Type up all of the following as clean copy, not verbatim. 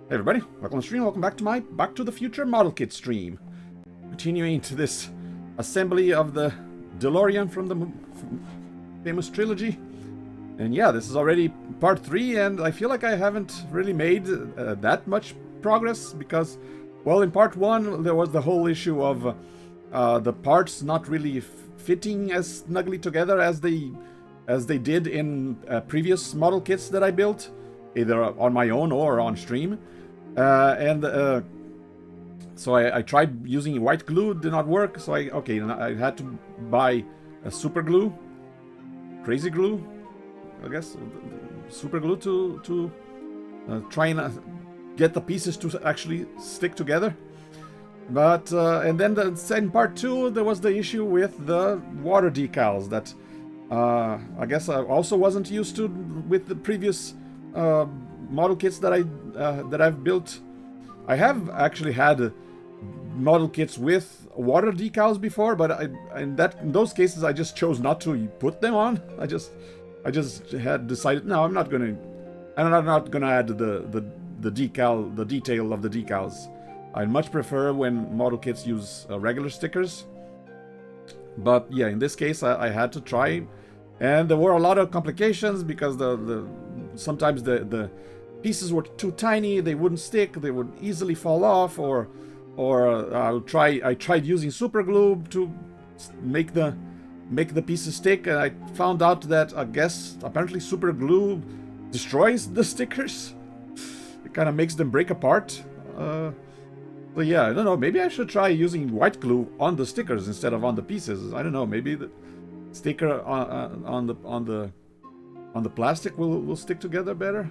Hey everybody, welcome to the stream, welcome back to my Back to the Future Model Kit stream. Continuing to this assembly of the DeLorean from the famous trilogy. And yeah, this is already part 3, and I feel like I haven't really made that much progress because, well, in part 1 there was the whole issue of the parts not really fitting as snugly together as they did in previous model kits that I built, either on my own or on stream. So I tried using white glue, did not work, so I had to buy a super glue, crazy glue, I guess, super glue to try and get the pieces to actually stick together. But and then in part 2 there was the issue with the water decals that I guess I also wasn't used to with the previous model kits that I've built. I have actually had model kits with water decals before, but in those cases I just chose not to put them on. I just had decided, no, I'm not gonna add the detail of the decals. I much prefer when model kits use regular stickers. But yeah, in this case I had to try, and there were a lot of complications because sometimes the pieces were too tiny, they wouldn't stick, they would easily fall off, or I tried using super glue to make the pieces stick, and I found out that I guess apparently super glue destroys the stickers. It kind of makes them break apart. So yeah, I don't know, maybe I should try using white glue on the stickers instead of on the pieces. I don't know, maybe the sticker on the plastic will stick together better.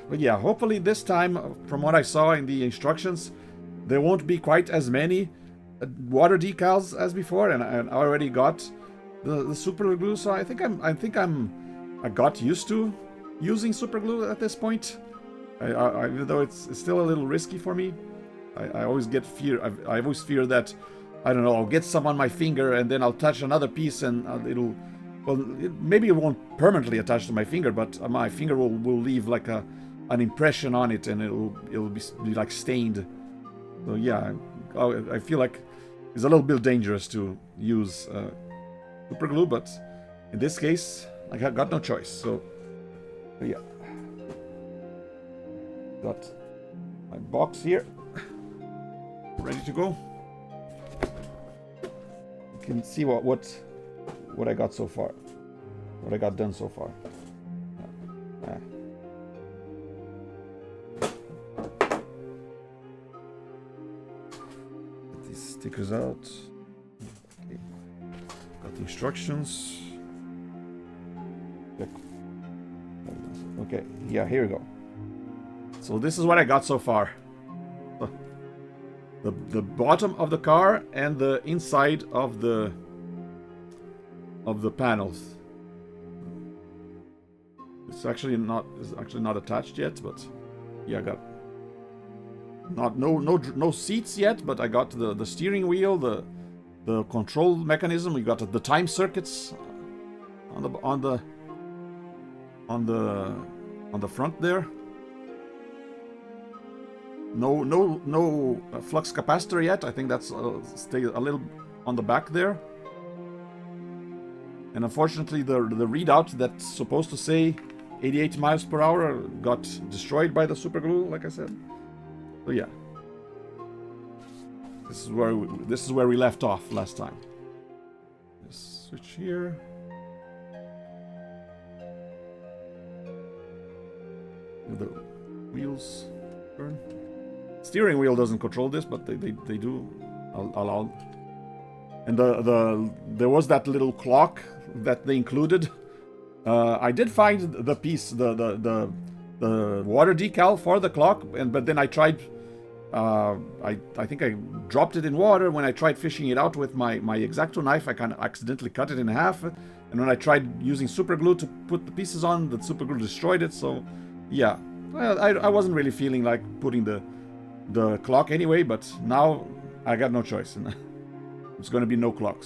But yeah, hopefully this time, from what I saw in the instructions, there won't be quite as many water decals as before, and I already got the super glue, so I think I got used to using super glue at this point. Even though it's still a little risky for me, I always get fear. I always fear that, I don't know, I'll get some on my finger and then I'll touch another piece and maybe it won't permanently attach to my finger, but my finger will leave like an impression on it, and it'll be like stained. So yeah, I feel like it's a little bit dangerous to use super glue, but in this case I got no choice. So yeah, got my box here ready to go. You can see what I got so far, what I got done so far. Get these stickers out. Okay. Got the instructions. Okay, yeah, here we go. So this is what I got so far. The bottom of the car and the inside of the panels. It's actually not attached yet, but yeah, I got no seats yet, but I got the steering wheel, the control mechanism. We got the time circuits on the front there. No flux capacitor yet. I think that's stay a little on the back there. And unfortunately, the readout that's supposed to say 88 miles per hour got destroyed by the super glue, like I said. So yeah, this is where we left off last time. Just switch here. The wheels turn. Steering wheel doesn't control this, but they do allow. And there was that little clock that they included. I did find the piece, the water decal for the clock, but then I tried. I think I dropped it in water when I tried fishing it out with my X-Acto knife. I kind of accidentally cut it in half, and when I tried using super glue to put the pieces on, the super glue destroyed it. So yeah, well, I wasn't really feeling like putting the clock anyway, but now I got no choice. There's going to be no clock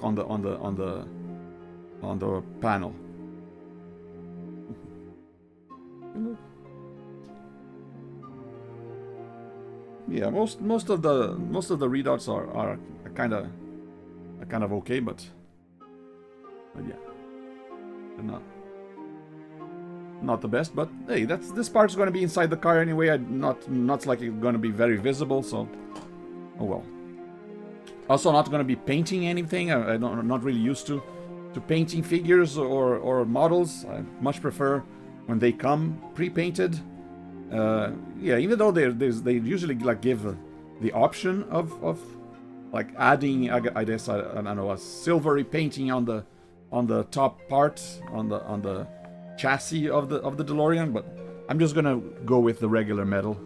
on the panel. Yeah, most of the readouts are kind of okay, but yeah, they're not the best. But hey, this part's going to be inside the car anyway. Not like it's going to be very visible, so oh well. Also, not going to be painting anything. I'm not really used to painting figures or models. I much prefer when they come pre-painted. Yeah, even though they usually like give the option of like adding, I guess I don't know, a silvery painting on the top part on the chassis of the DeLorean, but I'm just gonna go with the regular metal,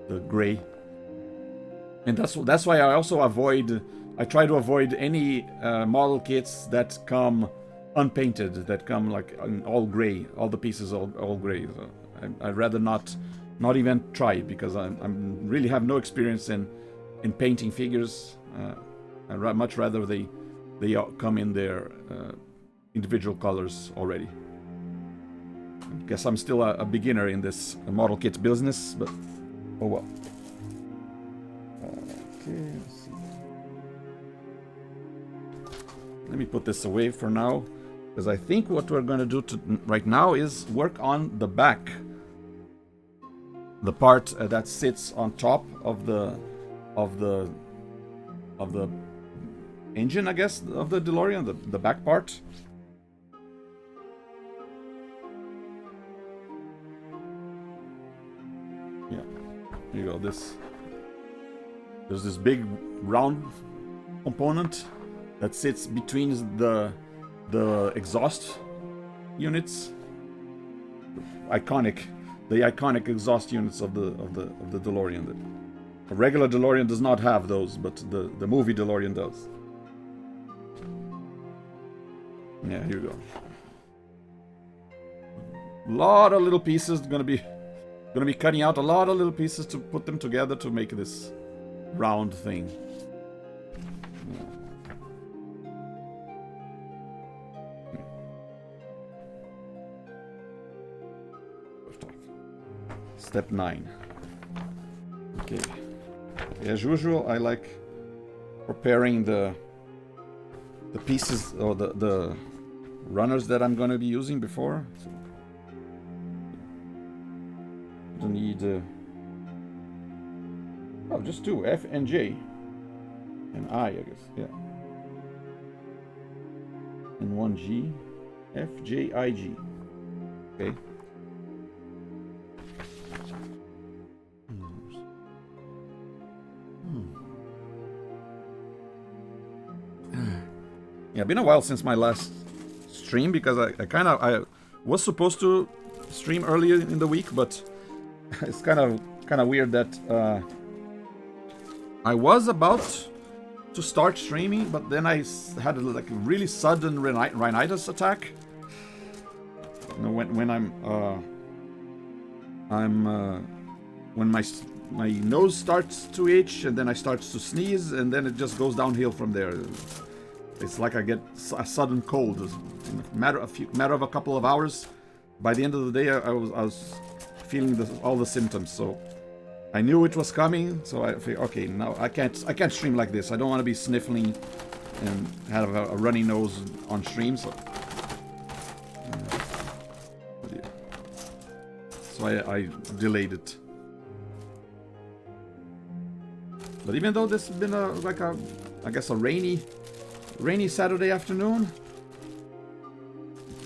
the gray. And that's why I try to avoid any model kits that come unpainted, that come like all gray, all the pieces all gray. So I'd rather not even try it, because I really have no experience in painting figures. I'd much rather they come in their individual colors already. I guess I'm still a beginner in this model kit business, but oh well. Okay, let's see. Let me put this away for now, because I think what we're going to do right now is work on the back. The part that sits on top of the engine, I guess, of the DeLorean, the back part. Yeah, here you go. There's this big round component that sits between the exhaust units. The iconic exhaust units of the DeLorean. A regular DeLorean does not have those, but the movie DeLorean does. Yeah, here we go. A lot of little pieces. Gonna be cutting out a lot of little pieces to put them together to make this round thing. Step 9. Okay. As usual, I like preparing the pieces or the runners that I'm going to be using before. So don't need just 2, F and J and I guess, yeah, and 1 G, F, J, I, G. Okay. Yeah, been a while since my last stream, because I was supposed to stream earlier in the week, but it's kind of weird that I was about to start streaming, but then I had like a really sudden rhinitis attack. You know, when my nose starts to itch, and then I start to sneeze, and then it just goes downhill from there. It's like I get a sudden cold. In a matter of a couple of hours, by the end of the day, I was feeling all the symptoms. So I knew it was coming. So I figured, okay, now I can't stream like this. I don't want to be sniffling and have a runny nose on stream. So I delayed it. But even though this has been I guess a rainy Saturday afternoon,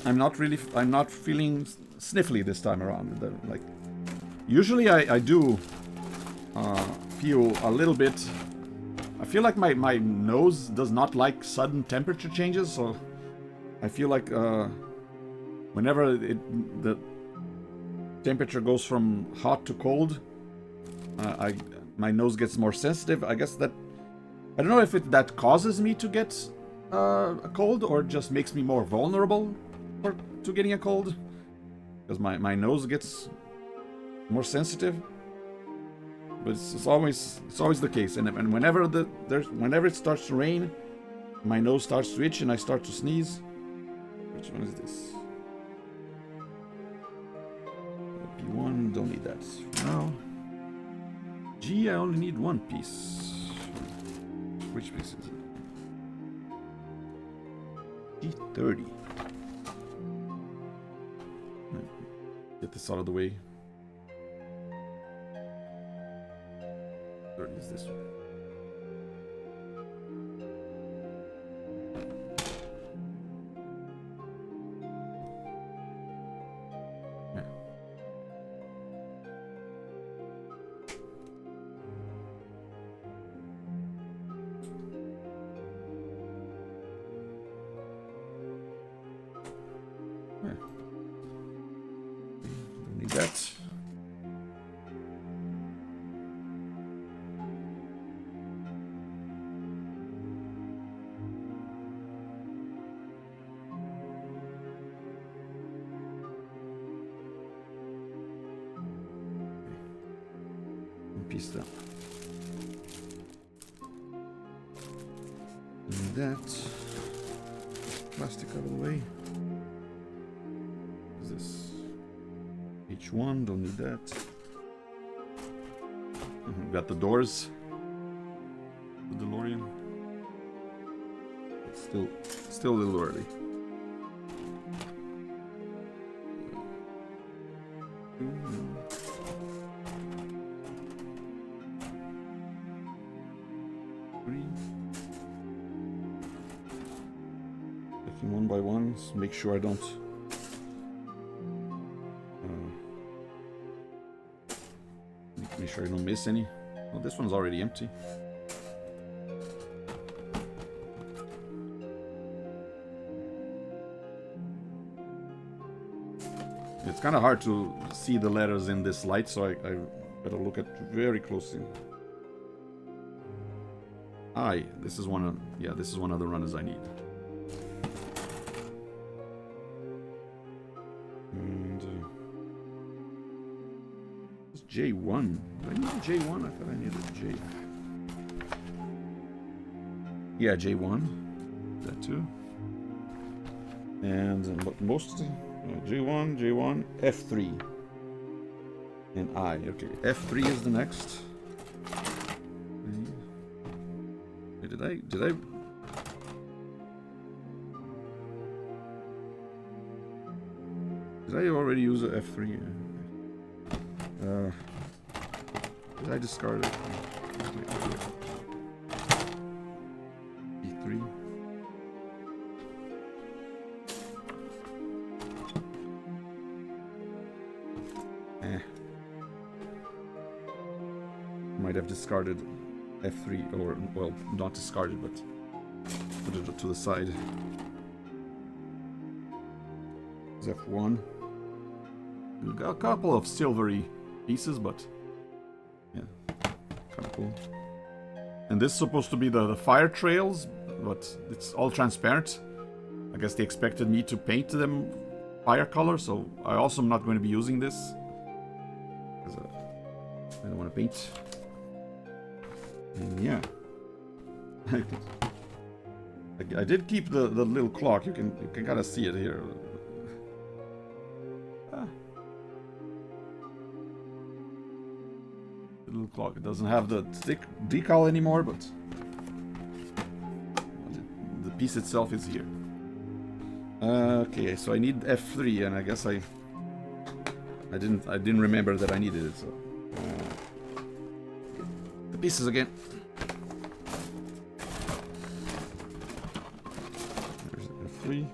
I'm not feeling sniffly this time around. Like usually I do feel a little bit. I feel like my nose does not like sudden temperature changes, so I feel like whenever the temperature goes from hot to cold, my nose gets more sensitive. I guess that I don't know if that causes me to get a cold, or just makes me more vulnerable to getting a cold, because my nose gets more sensitive. But it's always the case, and whenever it starts to rain, my nose starts to itch and I start to sneeze. Which one is this? P1, don't need that for now. G, I only need one piece. Which piece is it? G30. Get this out of the way. 30 is this one. That. One piece down. And that. Plastic out of the way. What is this? H1, don't need that. Got the doors. The DeLorean. It's still a little early. Taking one by one, so make sure I don't. Make sure I don't miss any. Well, this one's already empty. It's kind of hard to see the letters in this light, so I better look at very closely. This is one of this is one of the runners I need. J1. Do I need a J1? I thought I needed a J. Yeah, J1. That too. And most J1, F3, and I. Okay, F3 is the next. Wait, did I already use a F3? Did I discard it? E3. Might have discarded F3, or, well, not discarded, but put it to the side. It's F1. We've got a couple of silvery pieces, but yeah, kind of cool. And this is supposed to be the fire trails, but it's all transparent. I guess they expected me to paint them fire color, so I also am not going to be using this, because I don't want to paint. And yeah, I did keep the little clock. You can kind of see it here. The little clock. It doesn't have the thick decal anymore, but the piece itself is here. Okay, so I need F3, and I guess I didn't remember that I needed it. So the pieces again. There's F3.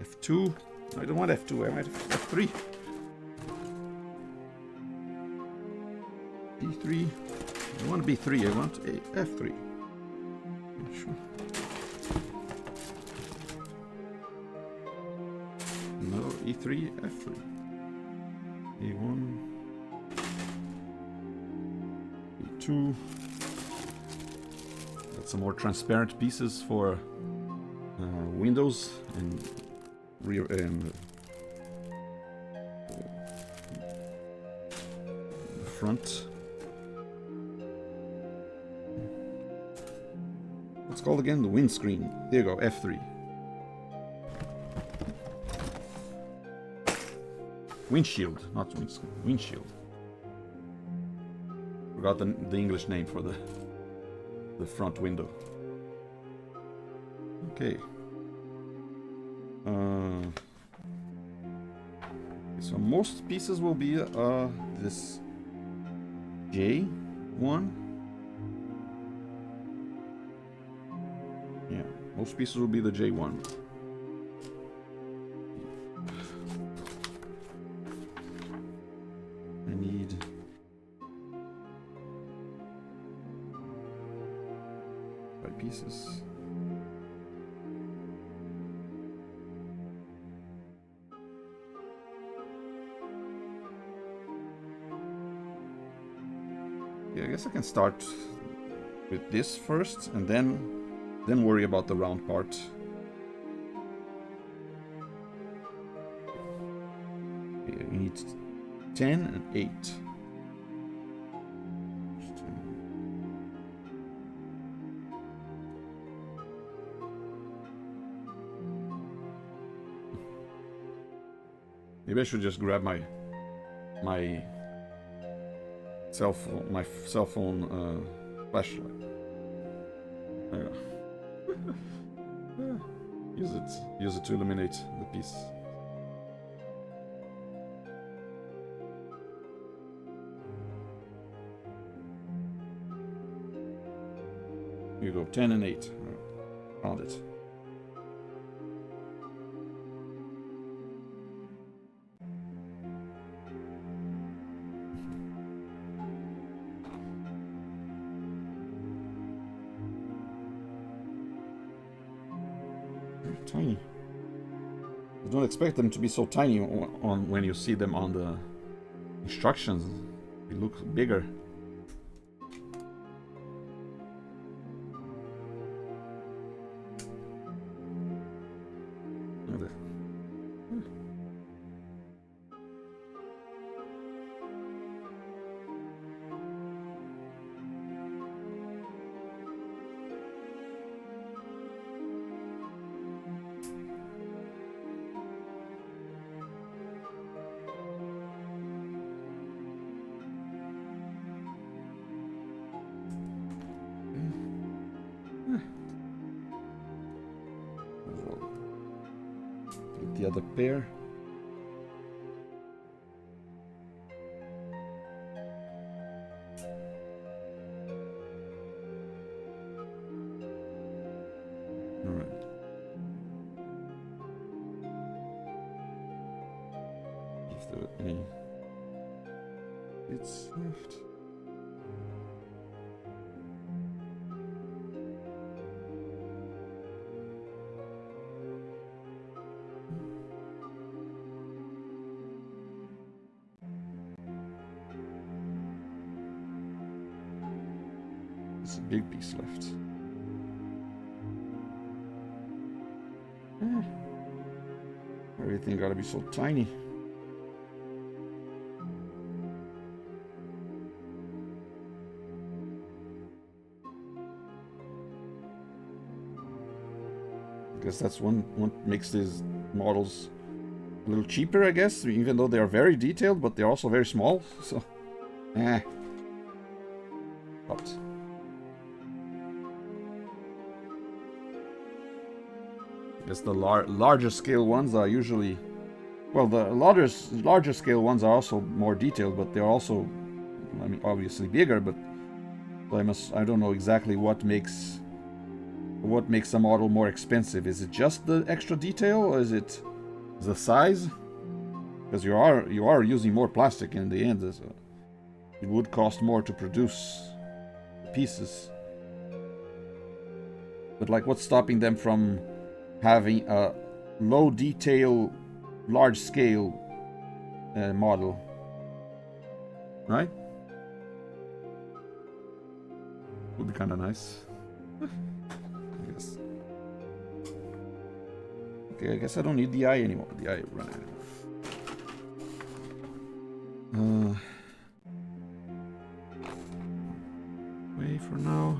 F2. I don't want F2. I want F3. B3. I don't want B3. I want a F3. Sure. No, E3, F3. E1. E2. Got some more transparent pieces for windows and rear front. What's called again? The windscreen. There you go, F3. windshield, not windshield. Forgot the English name for the front window. Okay. So most pieces will be this J1. Yeah, most pieces will be the J1. I need five pieces. Yeah, I guess I can start with this first, and then worry about the round part. Okay, you need 10 and 8. Maybe I should just grab my cell phone flashlight. There you go. Use it to illuminate the piece. Here you go, 10 and 8. Found it. Tiny. You don't expect them to be so tiny when you see them on the instructions. It looks bigger. The other pair. All right. If there are any bits left. There's a big piece left. Everything gotta be so tiny. I guess that's what makes these models a little cheaper, I guess, even though they are very detailed, but they're also very small, so... But... I guess the larger scale ones are usually... Well, the larger scale ones are also more detailed, but they're also, I mean, obviously bigger, but... I don't know exactly what makes a model more expensive. Is it just the extra detail, or is it the size? Because you are using more plastic in the end, so it would cost more to produce pieces. But like, what's stopping them from having a low detail, large scale model, right? Would be kind of nice. I guess. Okay, I guess I don't need the eye anymore. The eye ran out. Wait for now.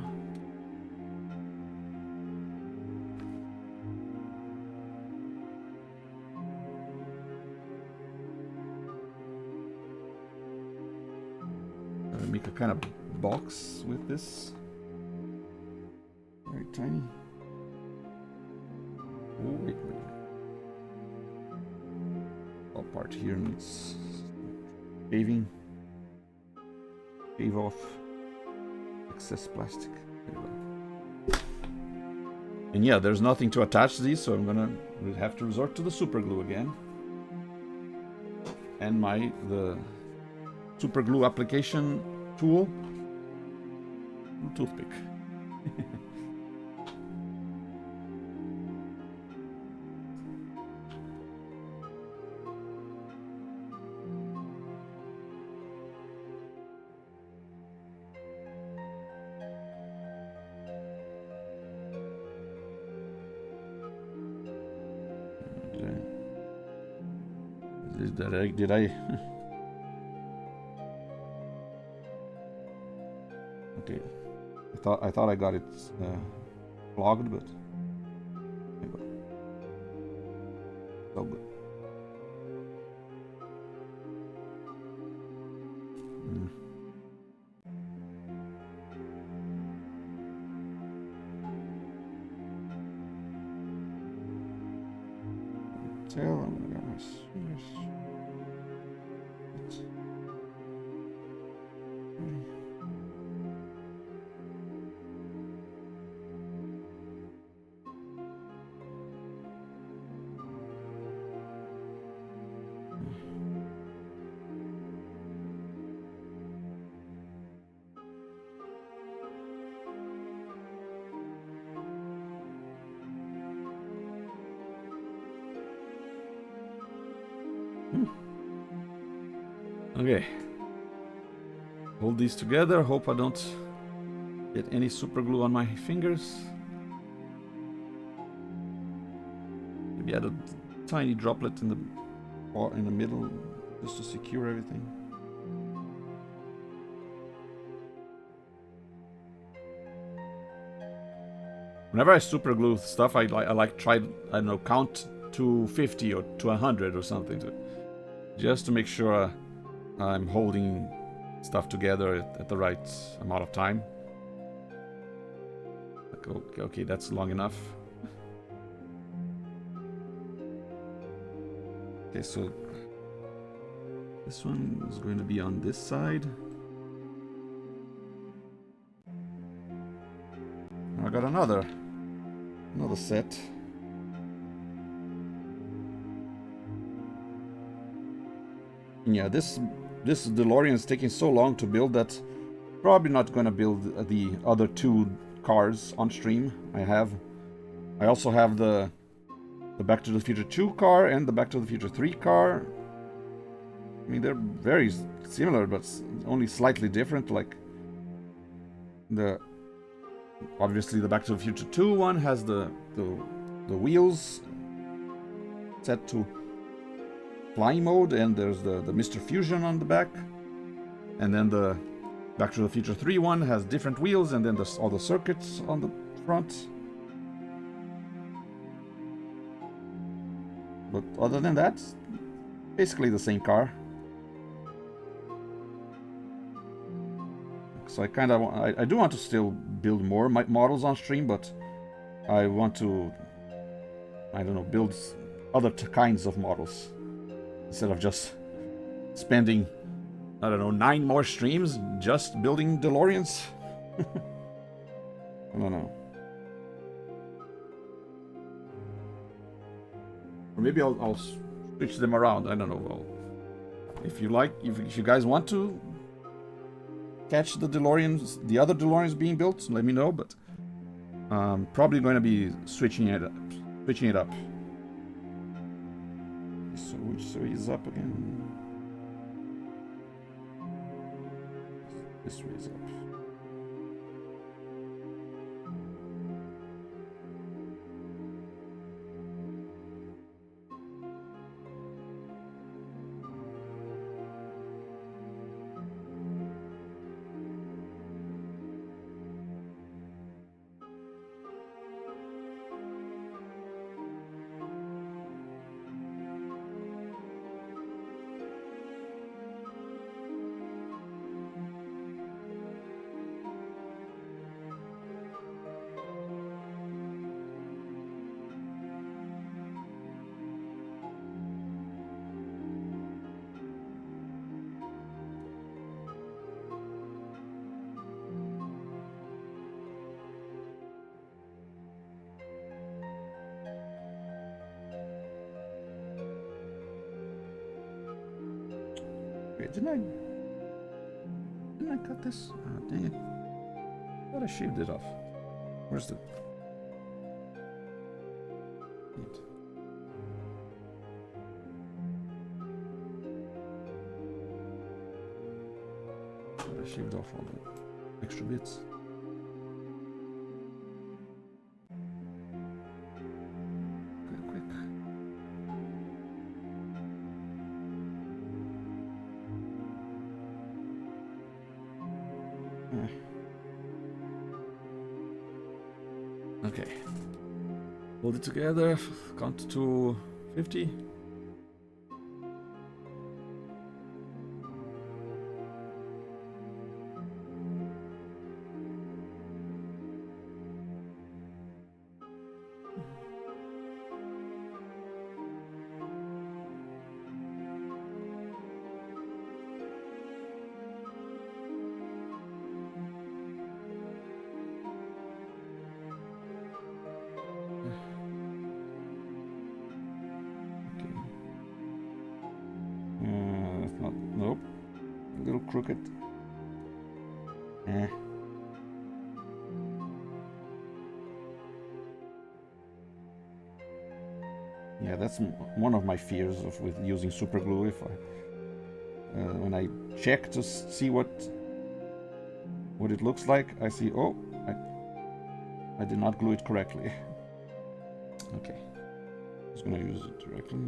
make a kind of box with this. Very tiny. Oh, wait. All part here needs paving. Pave off excess plastic. There you go. And yeah, there's nothing to attach these, so I'm gonna have to resort to the super glue again. And the super glue application tool, toothpick. Did I? Okay, I thought I got it clogged, but so good. Okay. Hold these together. Hope I don't get any super glue on my fingers. Maybe add a tiny droplet in the middle just to secure everything. Whenever I super glue stuff, I like try, I don't know, count to 50 or to 100 or something just to make sure I'm holding stuff together at the right amount of time. Like, okay, that's long enough. Okay, so this one is going to be on this side. I got another set. Yeah, this DeLorean is taking so long to build that probably not gonna build the other two cars on stream. I also have the Back to the Future 2 car and the Back to the Future 3 car. I mean, they're very similar, but only slightly different. Like obviously the Back to the Future 2 one has the wheels set to flying mode, and there's the Mr. Fusion on the back, and then the Back to the Future 3 one has different wheels, and then there's all the circuits on the front. But other than that, basically the same car. So I do want to still build more models on stream, but I want to, I don't know, build other kinds of models instead of just spending, I don't know, 9 more streams just building DeLoreans. I don't know. Or maybe I'll switch them around. I don't know. Well, if you guys want to catch the DeLoreans, the other DeLoreans being built, let me know. But probably going to be switching it up. So which way is up again? This way is up. Wait, didn't I cut this? Oh, dang it. I thought I shaved it off. Where's the... I shaved off all the extra bits. Quick. Okay. Hold it together. Count to 50. Nope. A little crooked. Yeah, that's one of my fears with using super glue. If when I check to see what it looks like, I see, oh, I did not glue it correctly. Okay, I'm just gonna use it directly.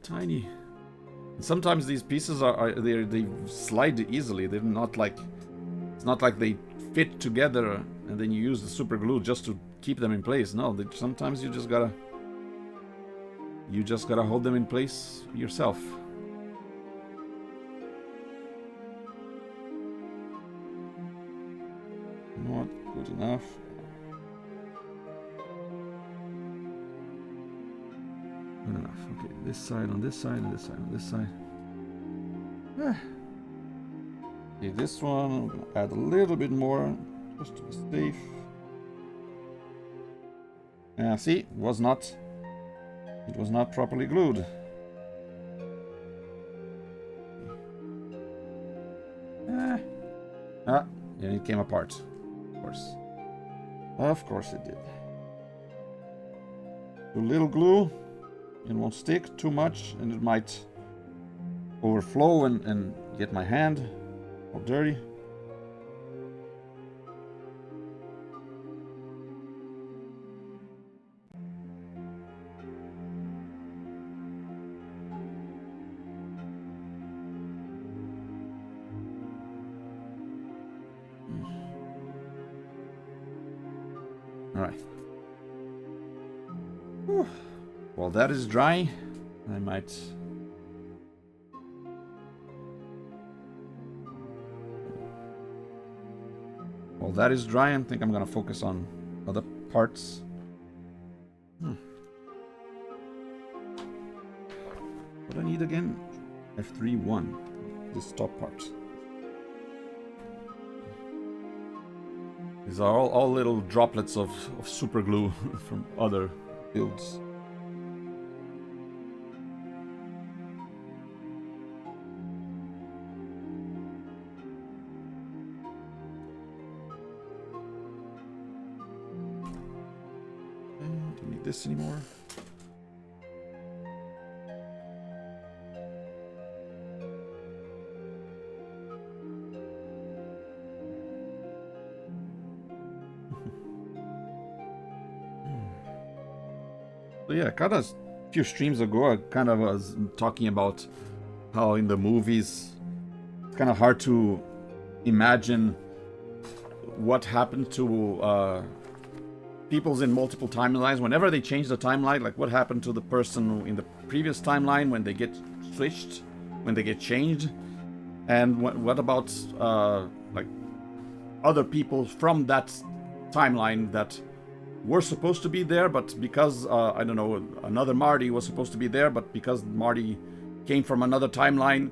Tiny. And sometimes these pieces they slide easily. They're not like, it's not like they fit together and then you use the super glue just to keep them in place. No, sometimes you just gotta hold them in place yourself. Not good enough. Enough. Okay, this side on this side, and this side on this side. Okay, this one, I'm gonna add a little bit more just to be safe. See, it was not properly glued. And it came apart. Of course it did. Too little glue. It won't stick too much and it might overflow and get my hand all dirty. All right. Whew. While that is dry, I might... While that is dry, I think I'm gonna focus on other parts. What do I need again? F3-1. This top part. These are all little droplets of super glue from other builds. Don't need this anymore. So yeah, kind of a few streams ago, I kind of was talking about how in the movies it's kind of hard to imagine what happened to people's in multiple timelines. Whenever they change the timeline, like what happened to the person in the previous timeline when they get switched, when they get changed? And what about like other people from that timeline that were supposed to be there, but because I don't know, another Marty was supposed to be there, but because Marty came from another timeline,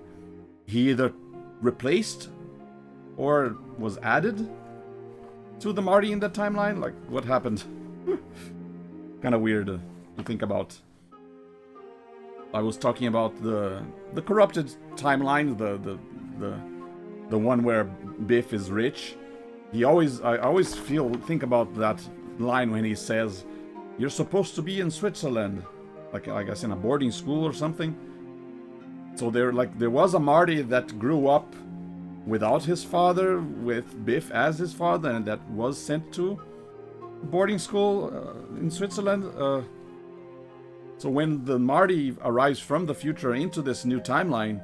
he either replaced or was added to the Marty in that timeline? Like, what happened? Kind of weird to think about. I was talking about the corrupted timeline, the one where Biff is rich. I always think about that line when he says, "You're supposed to be in Switzerland," like I guess in a boarding school or something. So there was a Marty that grew up without his father, with Biff as his father, and that was sent to boarding school in Switzerland. So when the Marty arrives from the future into this new timeline,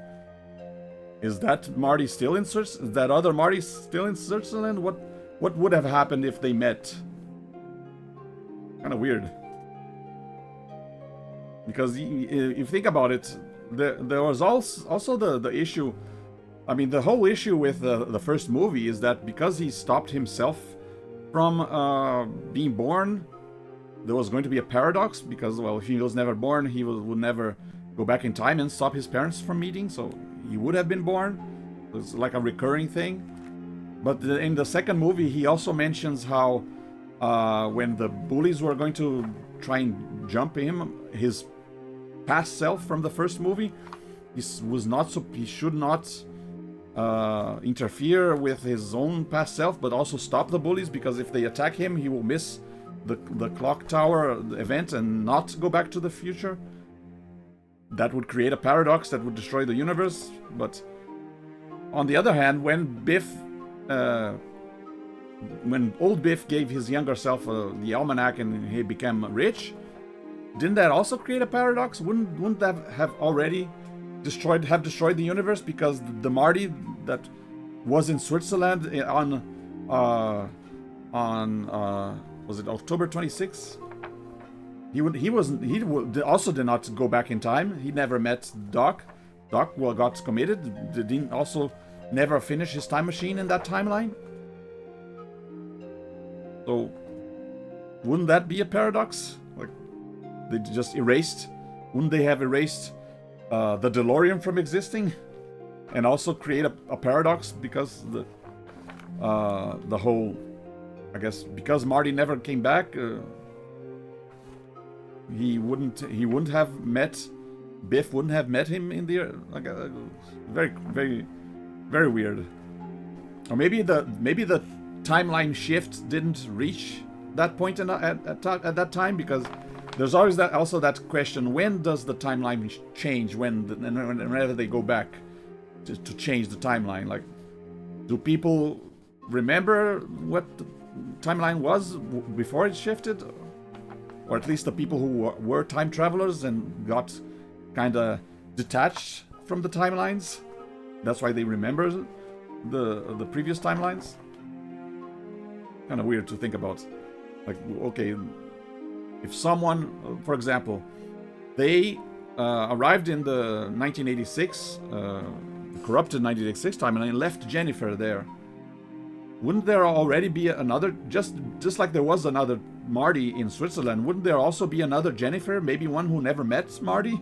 is that Marty still in Switzerland? Is that other Marty still in Switzerland? What would have happened if they met? Kind of weird. Because if you think about it, there was also the issue. I mean, the whole issue with the first movie is that because he stopped himself from being born, there was going to be a paradox, because, well, if he was never born, he would never go back in time and stop his parents from meeting, so he would have been born. It's like a recurring thing. But in the second movie, he also mentions how when the bullies were going to try and jump him, his past self from the first movie, he should not interfere with his own past self, but also stop the bullies, because if they attack him, he will miss the clock tower event and not go back to the future. That would create a paradox that would destroy the universe. But on the other hand, when old Biff gave his younger self the almanac and he became rich, didn't that also create a paradox? Wouldn't that have already destroyed the universe? Because the Marty that was in Switzerland on was it October 26th? He also did not go back in time. He never met Doc. Doc got committed. Didn't also never finish his time machine in that timeline. So wouldn't that be a paradox? Like, they just erased. Wouldn't they have erased the DeLorean from existing, and also create a paradox because the whole, I guess, because Marty never came back, he wouldn't have met Biff. Wouldn't have met him in the very, very, very weird. Or maybe the timeline shift didn't reach that point at that time, because there's always that question: when does the timeline change? Whenever they go back to change the timeline, like, do people remember what the timeline was before it shifted? Or at least the people who were time travelers and got kind of detached from the timelines. That's why they remember the previous timelines. Kind of weird to think about. Like, okay, if someone, for example, they arrived in the 1986, corrupted 1986 timeline and left Jennifer there, wouldn't there already be another, just like there was another Marty in Switzerland, wouldn't there also be another Jennifer? Maybe one who never met Marty?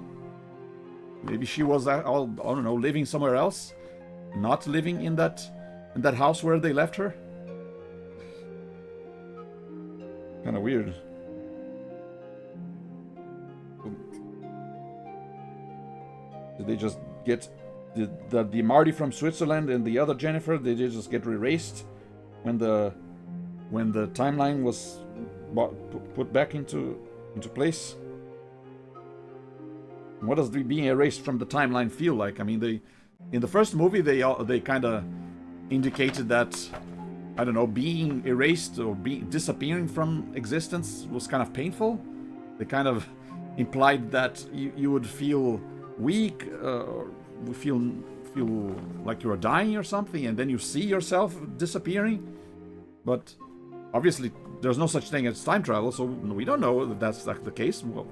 Maybe she was, I don't know, living somewhere else, not living in that house where they left her. Kind of weird. Did they just get the Marty from Switzerland and the other Jennifer? Did they just get erased when the timeline was put back into place? What does being erased from the timeline feel like? I mean, in the first movie they kind of indicated that, I don't know, being erased or disappearing from existence was kind of painful. They kind of implied that you would feel weak, or feel like you're dying or something, and then you see yourself disappearing. But obviously there's no such thing as time travel, so we don't know if that's like the case. Well,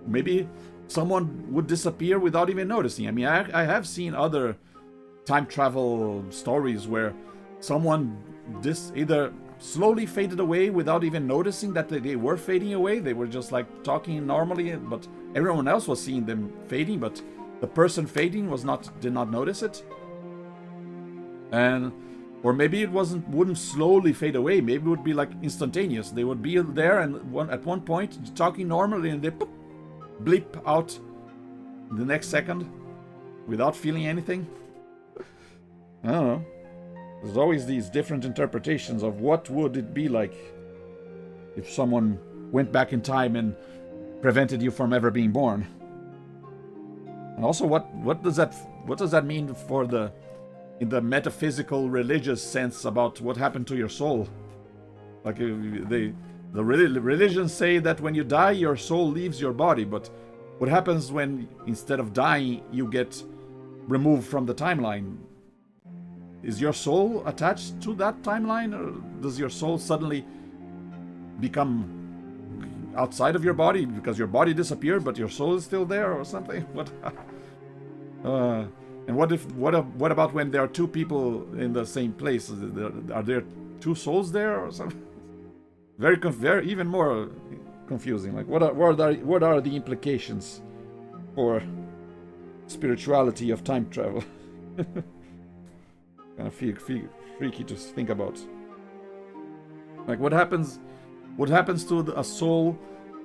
maybe someone would disappear without even noticing. I mean, I have seen other time travel stories where someone either slowly faded away without even noticing that they were fading away. They were just like talking normally, but everyone else was seeing them fading, but the person fading did not notice it. And or maybe it wouldn't slowly fade away. Maybe it would be like instantaneous. They would be there and at one point talking normally, and they bleep out the next second without feeling anything. I don't know. There's always these different interpretations of what would it be like if someone went back in time and prevented you from ever being born. And also, what does that mean in the metaphysical religious sense about what happened to your soul? Like the religions say that when you die, your soul leaves your body, but what happens when instead of dying, you get removed from the timeline? Is your soul attached to that timeline, or does your soul suddenly become outside of your body because your body disappeared, but your soul is still there, or something? What? And what about when there are two people in the same place? Are there two souls there, or something? Very even more confusing. Like what are the implications for spirituality of time travel? Kind of freaky to think about. Like what happens to a soul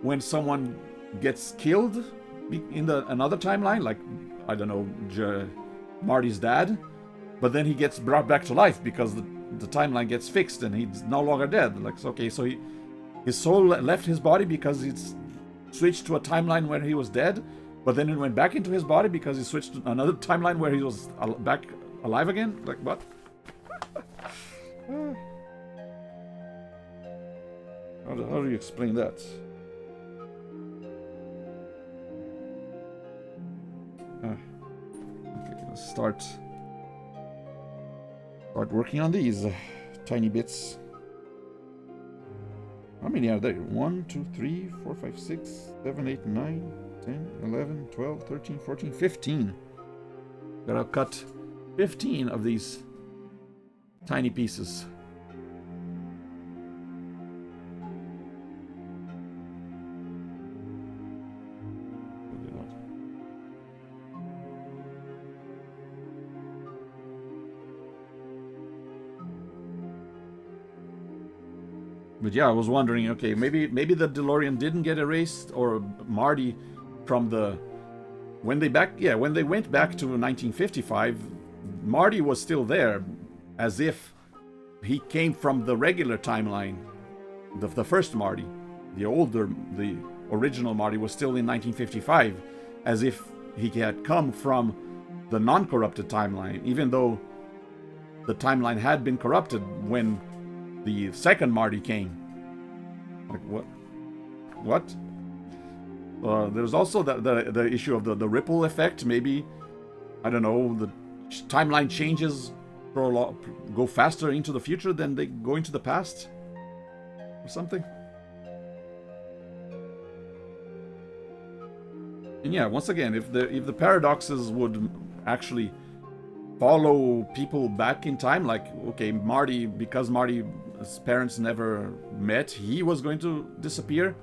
when someone gets killed in another timeline? Like, I don't know, Marty's dad, but then he gets brought back to life because the timeline gets fixed and he's no longer dead. Like, okay, so his soul left his body because it's switched to a timeline where he was dead, but then it went back into his body because he switched to another timeline where he was back alive again? Like, what? How do you explain that? Okay, let's start working on these tiny bits. How many are there? 1, 2, 3, 4, 5, 6, 7, 8, 9, 10, 11, 12, 13, 14, 15. Gotta cut 15 of these tiny pieces. But yeah, I was wondering, okay, maybe the DeLorean didn't get erased, or Marty from when they went back to 1955, Marty was still there, as if he came from the regular timeline. The first Marty, the original Marty was still in 1955, as if he had come from the non-corrupted timeline, even though the timeline had been corrupted when the second Marty came. Like, what? There's also the issue of the ripple effect. Maybe, I don't know, the timeline changes go faster into the future than they go into the past, or something. And yeah, once again, if the paradoxes would actually follow people back in time, like, okay, because Marty's parents never met, he was going to disappear.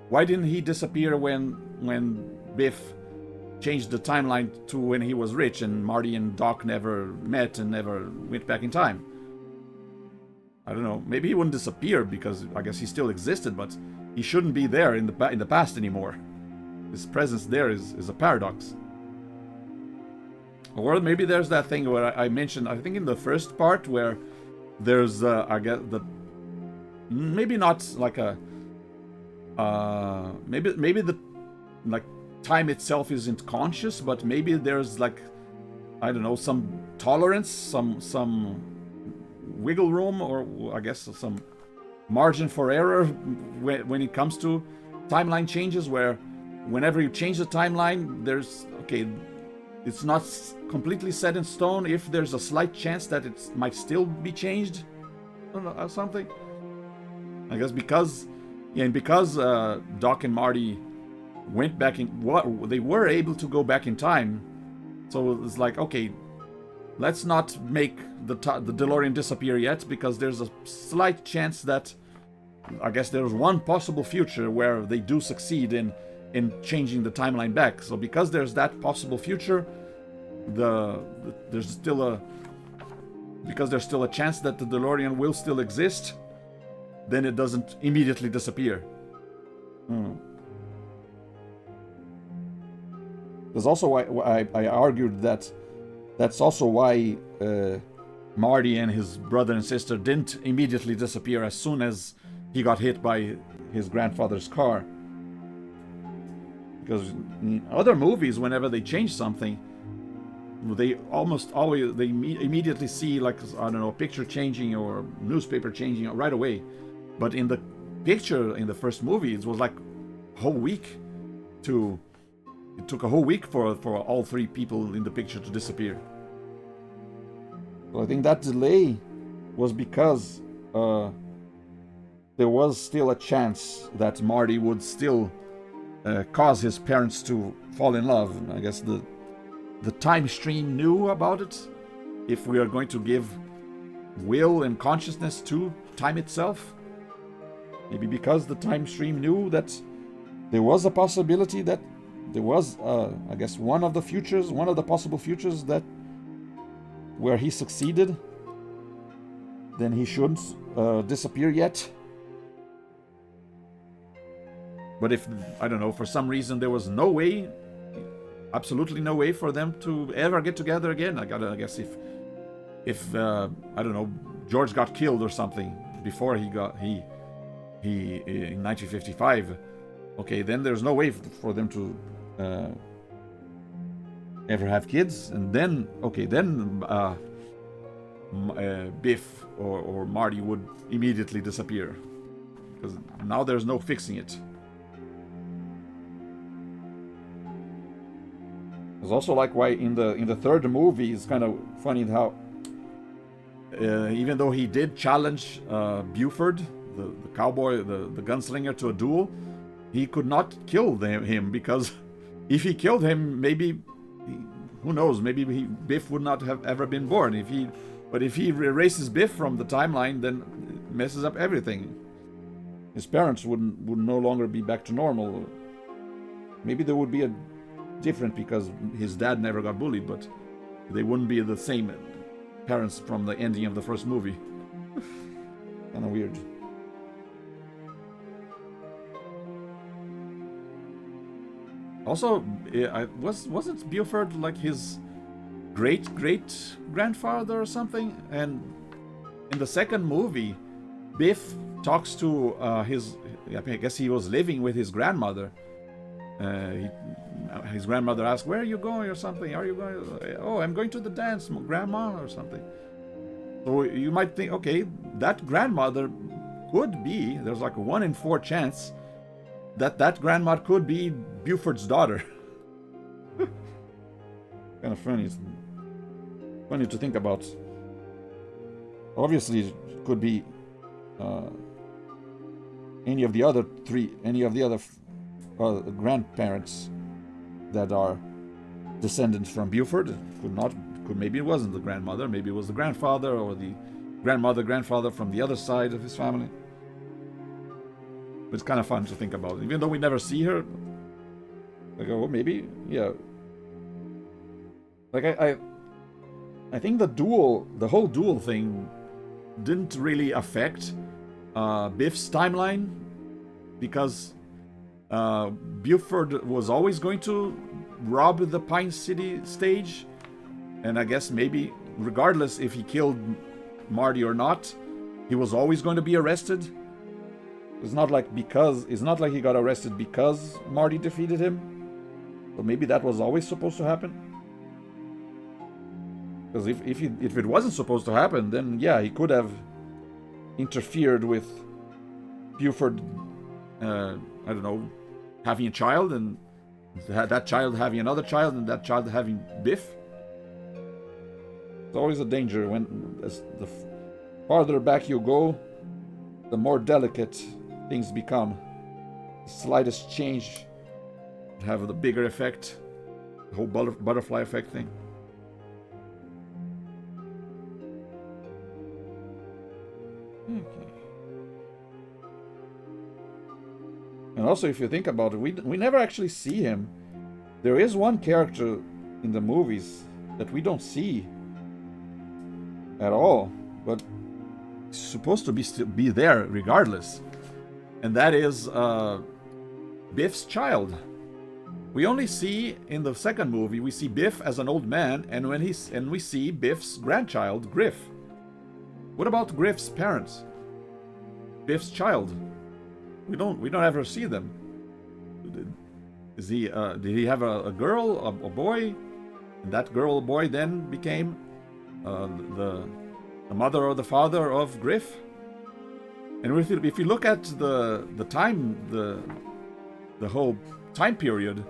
Why didn't he disappear when Biff changed the timeline to when he was rich and Marty and Doc never met and never went back in time? I don't know. Maybe he wouldn't disappear because I guess he still existed, but he shouldn't be there in the past anymore. His presence there is a paradox. Or maybe there's that thing where I mentioned, I think in the first part, where there's I guess maybe not like maybe the like time itself isn't conscious, but maybe there's like, I don't know, some tolerance, some wiggle room, or I guess some margin for error when it comes to timeline changes, where whenever you change the timeline, there's, okay, it's not completely set in stone. If there's a slight chance that it might still be changed, I don't know, something. I guess because Doc and Marty went back in, what they were able to go back in time. So it's like, okay, let's not make the DeLorean disappear yet, because there's a slight chance that, I guess there's one possible future where they do succeed in changing the timeline back. So because there's that possible future, there's still a chance that the DeLorean will still exist, then it doesn't immediately disappear. There's also why I argued that that's also why Marty and his brother and sister didn't immediately disappear as soon as he got hit by his grandfather's car. Because in other movies, whenever they change something, they almost always immediately see, like, I don't know, a picture changing or newspaper changing right away. But in the picture in the first movie, it was like a whole week it took a whole week for all three people in the picture to disappear. So I think that delay was because there was still a chance that Marty would still cause his parents to fall in love. I guess the time stream knew about it. If we are going to give will and consciousness to time itself, maybe because the time stream knew that there was a possibility that there was, I guess, one of the possible futures that where he succeeded, then he shouldn't disappear yet. But if, I don't know, for some reason there was no way, absolutely no way for them to ever get together again. I guess if I don't know, George got killed or something before he in 1955, okay, then there's no way for them to ever have kids. And then, okay, then Biff or Marty would immediately disappear, because now there's no fixing it. It's also like why in the third movie it's kind of funny how even though he did challenge Buford, the cowboy, the gunslinger, to a duel, he could not kill him, because if he killed him, maybe who knows, maybe Biff would not have ever been born. But if he erases Biff from the timeline, then it messes up everything. His parents would no longer be back to normal. Maybe there would be a different, because his dad never got bullied, but they wouldn't be the same parents from the ending of the first movie. Kind of weird. Also, wasn't Buford like his great grandfather or something? And in the second movie, Biff talks to I guess he was living with his grandmother. His grandmother asks, "Where are you going?" or something. "Are you going?" "Oh, I'm going to the dance, Grandma," or something. So you might think, okay, that grandmother could be, there's like a 1 in 4 chance that grandma could be Buford's daughter. Kind of funny. It's funny to think about. Obviously, it could be any of the other grandparents that are descendants from Buford. Maybe it wasn't the grandmother, maybe it was the grandfather, or the grandfather from the other side of his family. But it's kind of fun to think about, even though we never see her. Like, oh, maybe, yeah. Like I think the whole duel thing didn't really affect Biff's timeline, because Buford was always going to rob the Pine City stage, and I guess maybe regardless if he killed Marty or not, he was always going to be arrested. It's not like he got arrested because Marty defeated him. So maybe that was always supposed to happen. Because if it wasn't supposed to happen, then yeah, he could have interfered with Buford, I don't know, having a child, and that child having another child, and that child having Biff. It's always a danger when, as the farther back you go, the more delicate things become. The slightest change have the bigger effect, the whole butterfly effect thing. Okay. And also, if you think about it, we never actually see him. There is one character in the movies that we don't see at all, but he's supposed to be there regardless, and that is Biff's child. We only see in the second movie, we see Biff as an old man, and we see Biff's grandchild, Griff. What about Griff's parents? Biff's child. We don't ever see them. Is he? Did he have a girl, a boy? And that girl or boy then became the mother or the father of Griff. And if you look at the time, the whole time period,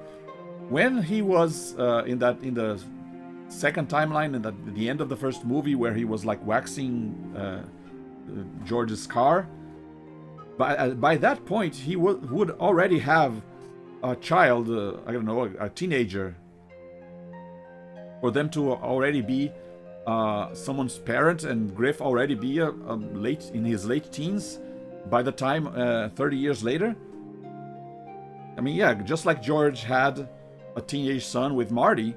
when he was in the second timeline and at the end of the first movie where he was like waxing George's car, by that point he would already have a child, I don't know, a teenager, for them to already be someone's parent, and Griff already be in his late teens by the time 30 years later. I mean, yeah, just like George had a teenage son with Marty,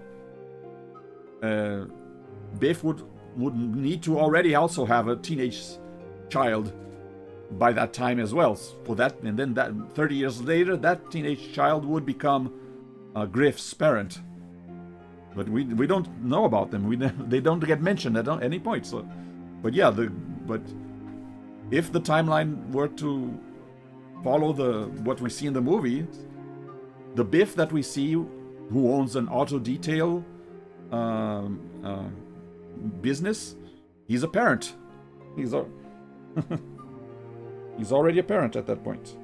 Biff would need to already also have a teenage child by that time as well. For that, and then that 30 years later, that teenage child would become Griff's parent. But we don't know about them. They don't get mentioned at any point. So, but yeah, but if the timeline were to follow what we see in the movie, the Biff that we see, who owns an auto detail business, he's a parent. He's already a parent at that point.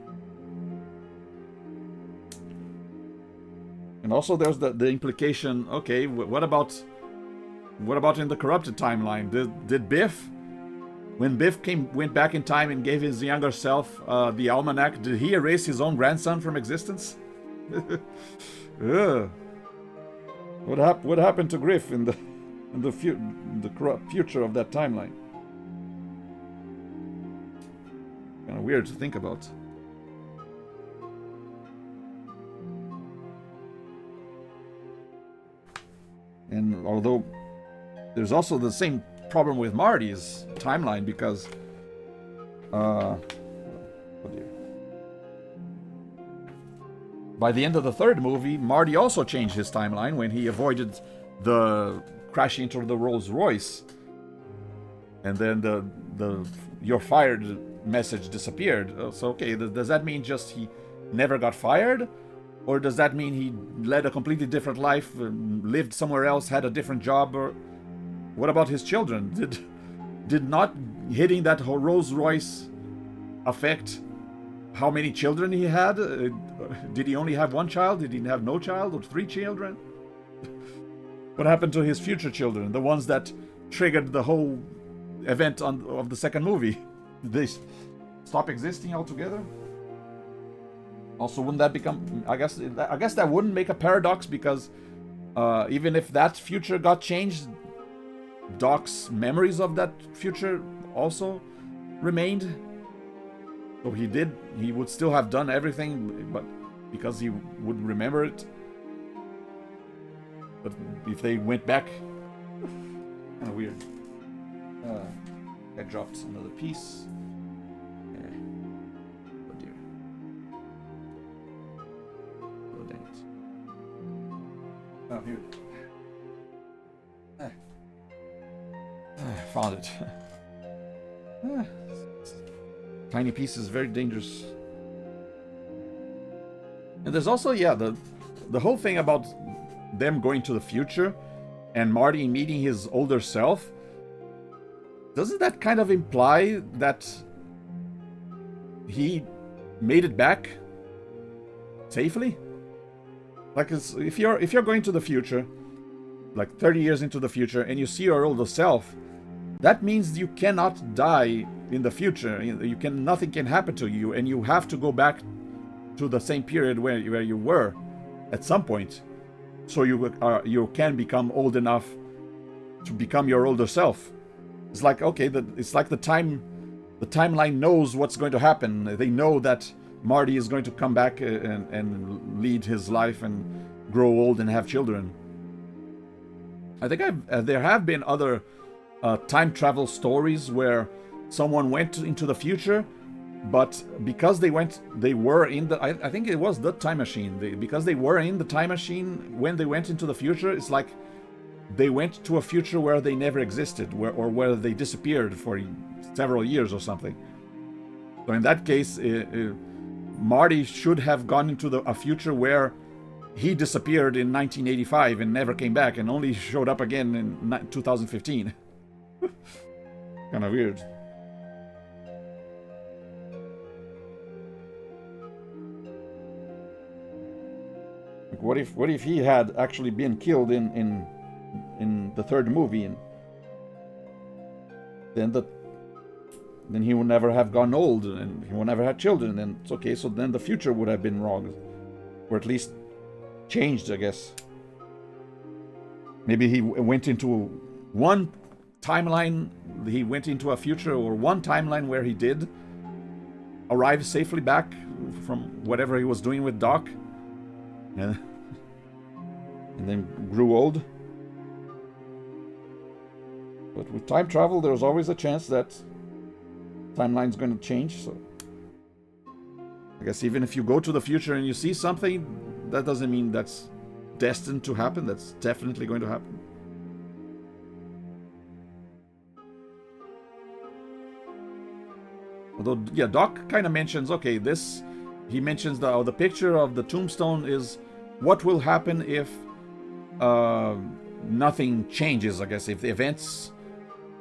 And also there's the implication, okay, what about in the corrupted timeline? Did Biff, when Biff went back in time and gave his younger self the almanac, did he erase his own grandson from existence? What happened to Griff in the future of that timeline? Kind of weird to think about. And although there's also the same problem with Marty's timeline, because by the end of the third movie, Marty also changed his timeline when he avoided the crashing into the Rolls Royce, and then the "you're fired" message disappeared. So okay, does that mean just he never got fired? Or does that mean he led a completely different life, lived somewhere else, had a different job? Or what about his children? Did not hitting that whole Rolls Royce affect how many children he had? Did he only have one child? Did he have no child, or 3 children? What happened to his future children, the ones that triggered the whole event of the second movie? Did they stop existing altogether? Also, wouldn't that become... I guess that wouldn't make a paradox, because even if that future got changed, Doc's memories of that future also remained. So he would still have done everything, but because he would remember it. But if they went back... kind of weird. I dropped another piece. Oh, here. Found it. Tiny piece is very dangerous. And there's also, yeah, the whole thing about them going to the future and Marty meeting his older self. Doesn't that kind of imply that he made it back safely? Like, if you're going to the future, like 30 years into the future, and you see your older self, that means you cannot die in the future. Nothing can happen to you, and you have to go back to the same period where you were. at some point, so you can become old enough to become your older self. It's like, okay, it's like the timeline knows what's going to happen. They know that Marty is going to come back and lead his life and grow old and have children. I think there have been other time travel stories where someone went into the future, but because they were in the, I think it was the time machine. Because they were in the time machine when they went into the future, it's like they went to a future where they never existed, or where they disappeared for several years or something. So in that case, Marty should have gone into a future where he disappeared in 1985 and never came back, and only showed up again in 2015. Kind of weird. Like, what if he had actually been killed in the third movie, and then he would never have gone old, and he would never have children, and it's okay. So then the future would have been wrong, or at least changed, I guess. Maybe he went into one timeline, he went into a future or one timeline where he did arrive safely back from whatever he was doing with Doc, and then grew old. But with time travel, there's always a chance that timeline's going to change. So I guess even if you go to the future and you see something, that doesn't mean that's destined to happen. That's definitely going to happen. Although, yeah, Doc kind of mentions, okay, he mentions the picture of the tombstone is what will happen if nothing changes, I guess, if the events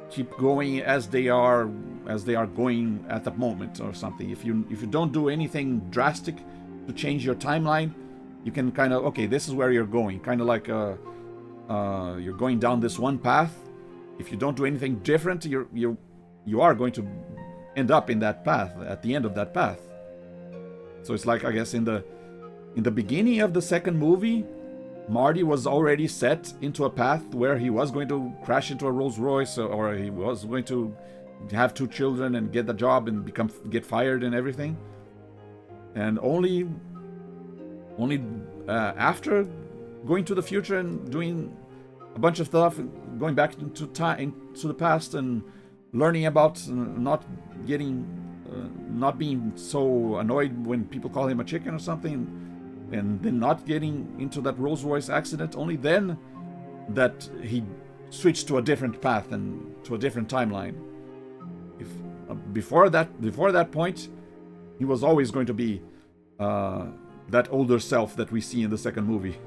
keep going as they are going at the moment or something. If you don't do anything drastic to change your timeline, you can kind of, okay, this is where you're going, kind of like you're going down this one path. If you don't do anything different, you are going to end up in that path, at the end of that path. So it's like, I guess, in the beginning of the second movie, Marty was already set into a path where he was going to crash into a Rolls Royce, or he was going to have 2 children and get the job and get fired and everything. And only after going to the future and doing a bunch of stuff, going back into the past and learning about not being so annoyed when people call him a chicken or something, and then not getting into that Rolls Royce accident, only then that he switched to a different path and to a different timeline. If before that point, he was always going to be that older self that we see in the second movie.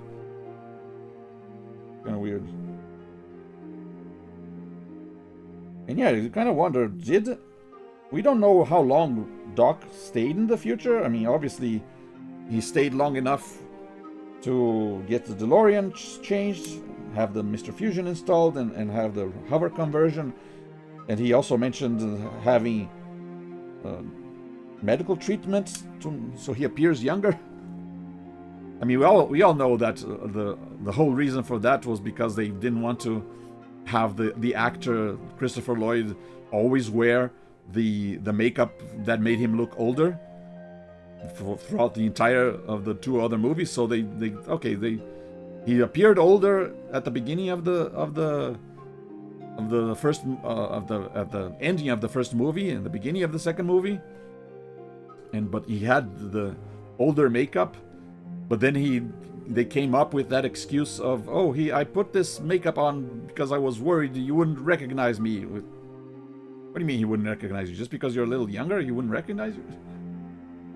Kind of weird. And yeah, you kind of wonder, we don't know how long Doc stayed in the future. I mean, obviously, he stayed long enough to get the DeLorean changed, have the Mr. Fusion installed, and have the hover conversion. And he also mentioned having medical treatment so he appears younger. I mean, we all know that the whole reason for that was because they didn't want to have the actor Christopher Lloyd always wear the makeup that made him look older throughout the entire of the 2 other movies. So he appeared older at the beginning of the ending of the first movie and the beginning of the second movie, but he had the older makeup. But then they came up with that excuse of, I put this makeup on because I was worried you wouldn't recognize me. What do you mean he wouldn't recognize you? Just because you're a little younger, he wouldn't recognize you?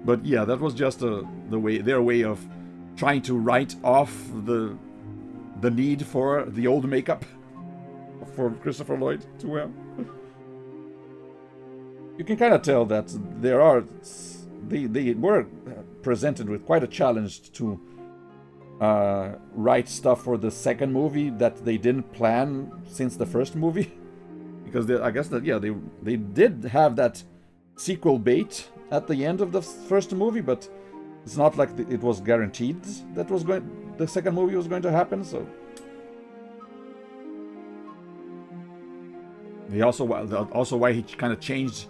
But yeah, that was just their way of trying to write off the need for the old makeup for Christopher Lloyd to wear. You can kind of tell that they were presented with quite a challenge to write stuff for the second movie that they didn't plan since the first movie. Because I guess that, yeah, they did have that sequel bait at the end of the first movie, but It's not like it was guaranteed that the second movie was going to happen. So he also why he kind of changed.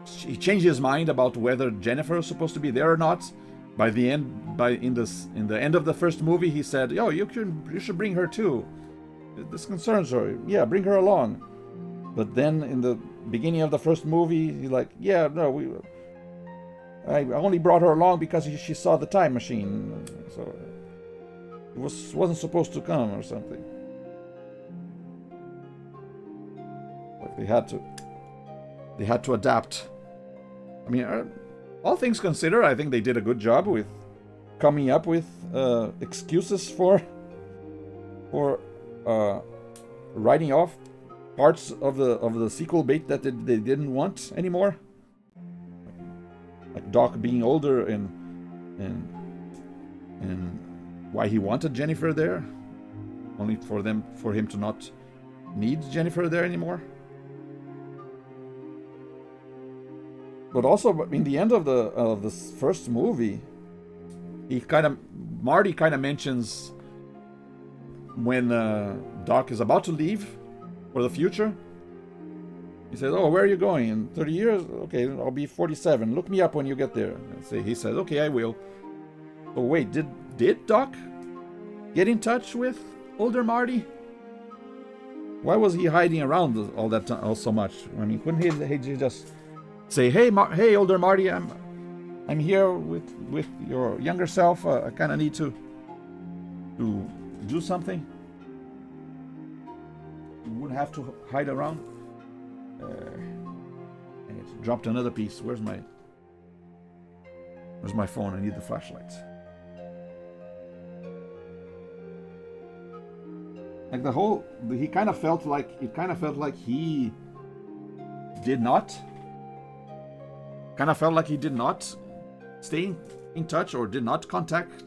He changed his mind about whether Jennifer was supposed to be there or not. By the end, in the end of the first movie, he said, "Oh, you should bring her too. This concerns her. Yeah, bring her along." But then in the beginning of the first movie, he's like, "Yeah, no, I only brought her along because she saw the time machine, so it wasn't supposed to come or something." Like they had to adapt. I mean, all things considered, I think they did a good job with coming up with excuses for writing off parts of the sequel bait that they didn't want anymore, like Doc being older and why he wanted Jennifer there, only for him to not need Jennifer there anymore. But also, in the end of this first movie, Marty kind of mentions when Doc is about to leave for the future. He says, "Oh, where are you going? In 30 years? Okay, I'll be 47. Look me up when you get there." He says, "Okay, I will." Oh wait, did Doc get in touch with older Marty? Why was he hiding around all that time, so much? I mean, couldn't he just say, "Hey, older Marty, I'm here with your younger self. I kind of need to do something." You wouldn't have to hide around. And it dropped another piece. Where's my phone? I need the flashlight. Like he kind of felt like he did not. Kind of felt like he did not stay in touch or did not contact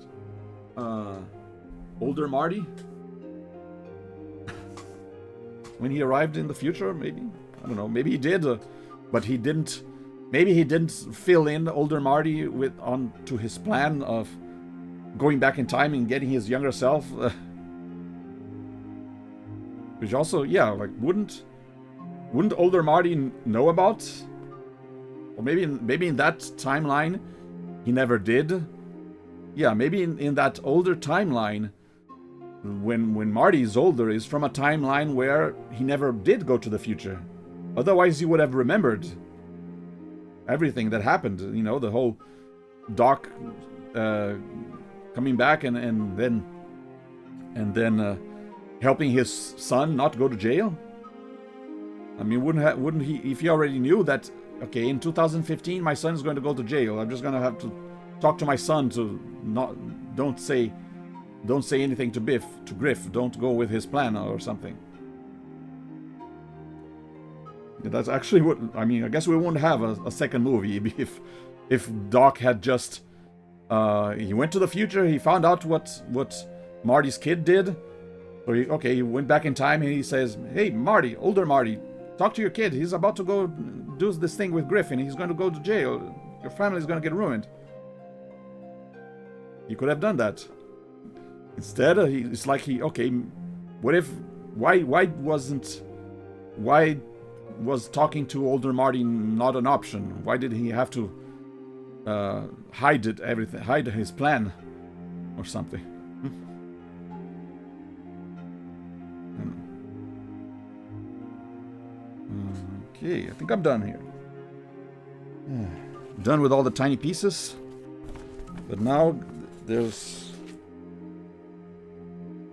older Marty when he arrived in the future. Maybe, I don't know. Maybe he did, but he didn't. Maybe he didn't fill in older Marty onto his plan of going back in time and getting his younger self. Which also, yeah, like wouldn't older Marty know about? Or maybe in that timeline, he never did. Yeah, maybe in that older timeline, when Marty is older, is from a timeline where he never did go to the future. Otherwise, he would have remembered everything that happened. You know, the whole Doc coming back and then helping his son not go to jail. I mean, wouldn't he, if he already knew that, okay, in 2015 my son is going to go to jail, I'm just going to have to talk to my son to don't say anything to Griff, don't go with his plan or something. That's actually what, I mean, I guess we wouldn't have a second movie if Doc had just he went to the future, he found out what Marty's kid did. So he went back in time and he says, "Hey, Marty, older Marty, talk to your kid. He's about to go do this thing with Griffin. He's going to go to jail. Your family's going to get ruined." He could have done that. Instead, it's like why was talking to older Marty not an option? Why did he have to hide his plan or something? Okay, I think I'm done here. Done with all the tiny pieces. But now there's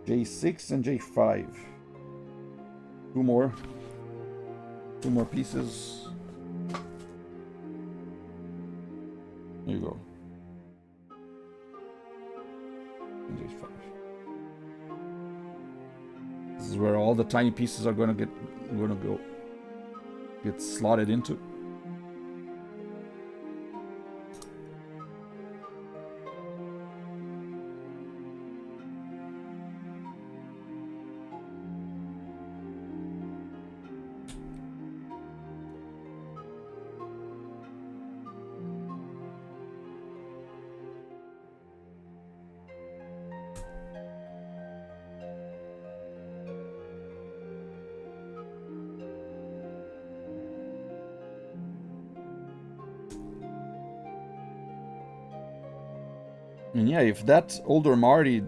J6 and J5. Two more pieces. There you go. And J5. This is where all the tiny pieces are going to get slotted into. And yeah, if that older Marty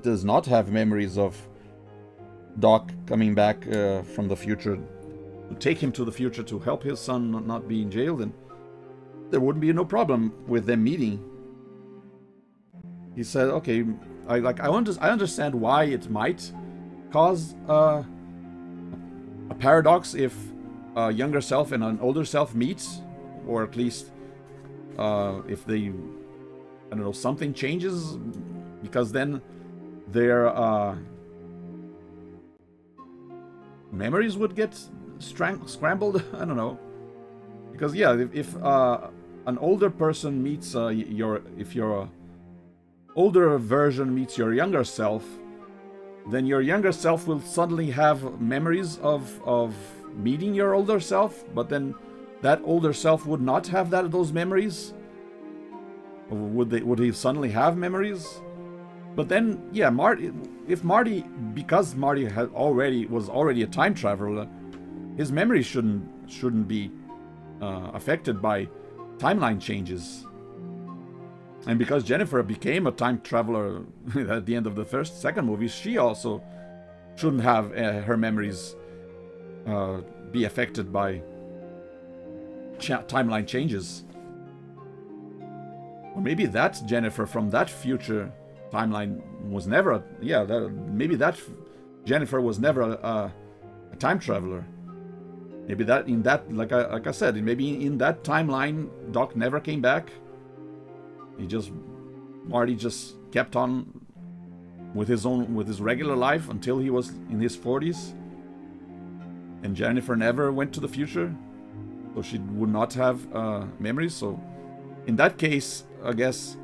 does not have memories of Doc coming back from the future to take him to the future to help his son not be in jail, then there wouldn't be no problem with them meeting. He said, okay, I understand why it might cause a paradox if a younger self and an older self meets, or at least if they, I don't know, something changes, because then their memories would get scrambled. I don't know, because yeah, if an older person meets if your older version meets your younger self, then your younger self will suddenly have memories of meeting your older self, but then that older self would not have those memories. Or would he suddenly have memories? But then, yeah, because Marty was already a time traveler, his memories shouldn't be affected by timeline changes. And because Jennifer became a time traveler at the end of the second movie, she also shouldn't have her memories be affected by timeline changes. Or maybe that Jennifer from that future timeline was never maybe that Jennifer was never a time traveler. Maybe that in that, like I said, maybe in that timeline, Doc never came back. Marty just kept on with his regular life until he was in his 40s, and Jennifer never went to the future, so she would not have memories. So in that case, I guess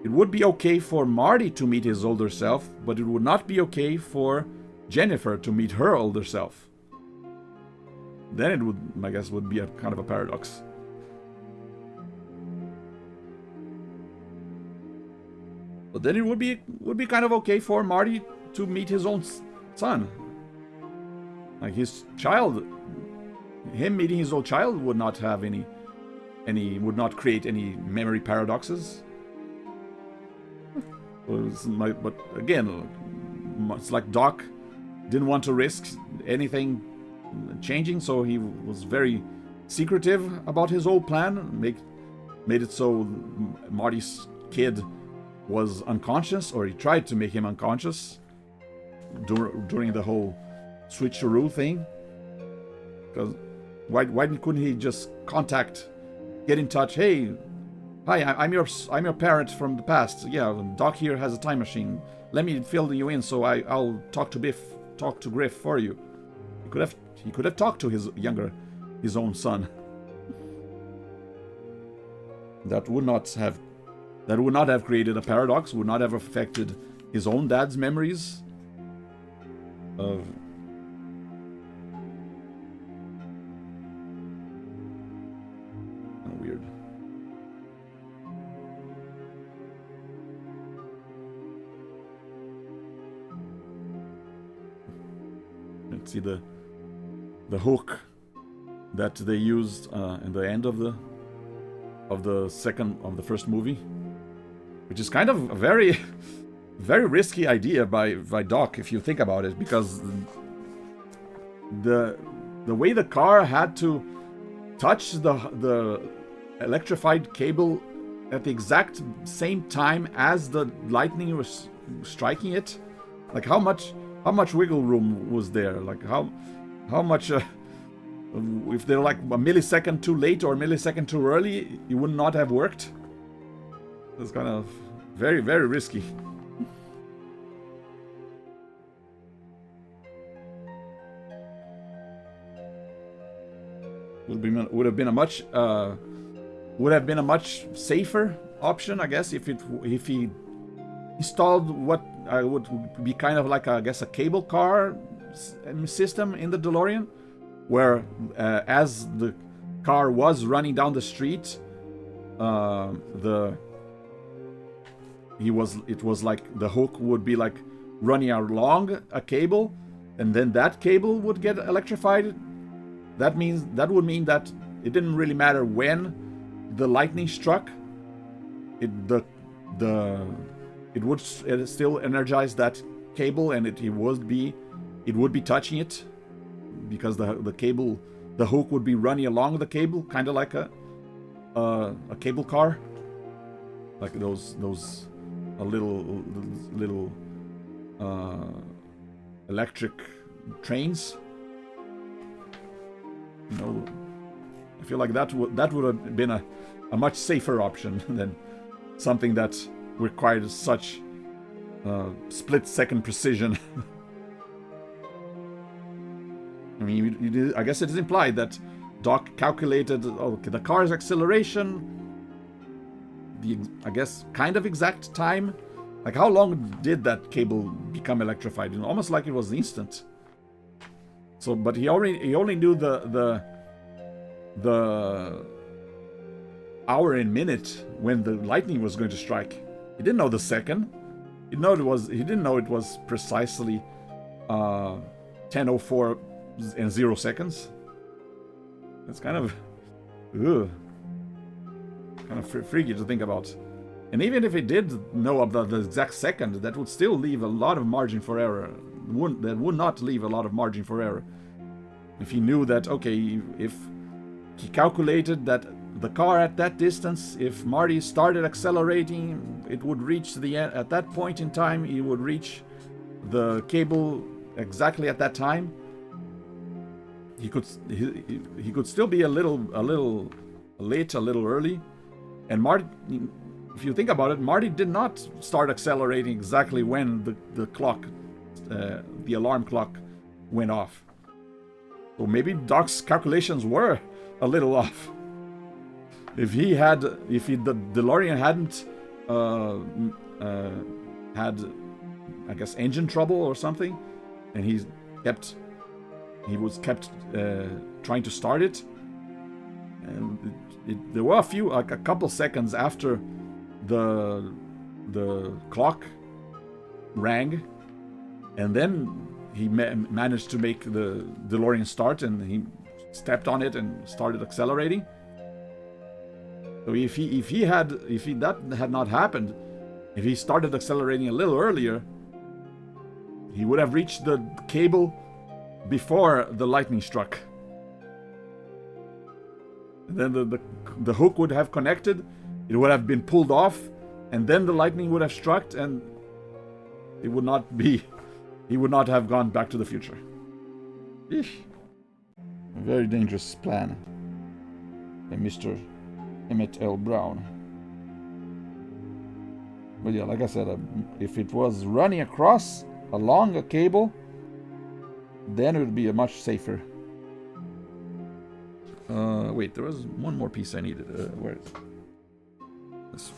it would be okay for Marty to meet his older self, but it would not be okay for Jennifer to meet her older self. Then it would, I guess, would be a kind of a paradox. But then it would be kind of okay for Marty to meet his own son. Like his child, him meeting his own child would not have would not create any memory paradoxes. But again, it's like Doc didn't want to risk anything changing, so he was very secretive about his old plan. Made it so Marty's kid was unconscious, or he tried to make him unconscious during the whole switcheroo thing. Because why couldn't he just get in touch? Hey, hi, I'm your parent from the past. Yeah, Doc here has a time machine. Let me fill you in, so I'll talk to Griff for you. He could have talked to his own son. That would not have created a paradox, would not have affected his own dad's memories of... Kind of weird. Let's see the hook that they used in the end of the first movie, which is kind of a very very risky idea by Doc if you think about it, because the way the car had to touch the electrified cable at the exact same time as the lightning was striking it, like how much wiggle room was there? Like how much if they're like a millisecond too late or a millisecond too early, it would not have worked. It's kind of very, very risky. Would have been a much safer option, I guess, if he installed what would be kind of like, I guess, a cable car system in the DeLorean, where as the car was running down the street, it was like the hook would be like running along a cable, and then that cable would get electrified. That would mean that it didn't really matter when the lightning struck. The the it would still energize that cable, and it would be touching it, because the cable, the hook would be running along the cable, kind of like a cable car, like those little electric trains. You know, I feel like that would have been a much safer option than something that required such split-second precision. I mean, I guess it is implied that Doc calculated the car's acceleration, I guess, kind of exact time. Like, how long did that cable become electrified? You know, almost like it was instant. So, but he only knew the hour and minute when the lightning was going to strike. He didn't know the second. He didn't know it was precisely 10:04 and 0 seconds. It's kind of freaky to think about. And even if he did know about the exact second, that would still leave a lot of margin for error. That would not leave a lot of margin for error. If he knew that, okay, if he calculated that the car at that distance, if Marty started accelerating, it would reach the end at that point in time. He would reach the cable exactly at that time. He could still be a little late, a little early. And Marty, if you think about it, Marty did not start accelerating exactly when the clock, the alarm clock, went off. So maybe Doc's calculations were a little off. If the DeLorean hadn't had, I guess, engine trouble or something, and he was kept trying to start it, and there were a couple seconds after the clock rang, and then he managed to make the DeLorean start, and he stepped on it and started accelerating. So if that had not happened, if he started accelerating a little earlier, he would have reached the cable before the lightning struck. And then the hook would have connected, it would have been pulled off, and then the lightning would have struck, and he would not have gone back to the future. Eesh. A very dangerous plan by Mr. Emmett L. Brown. But yeah, like I said, if it was running along a cable, then it would be a much safer. Wait, there was one more piece I needed. Where is it? This.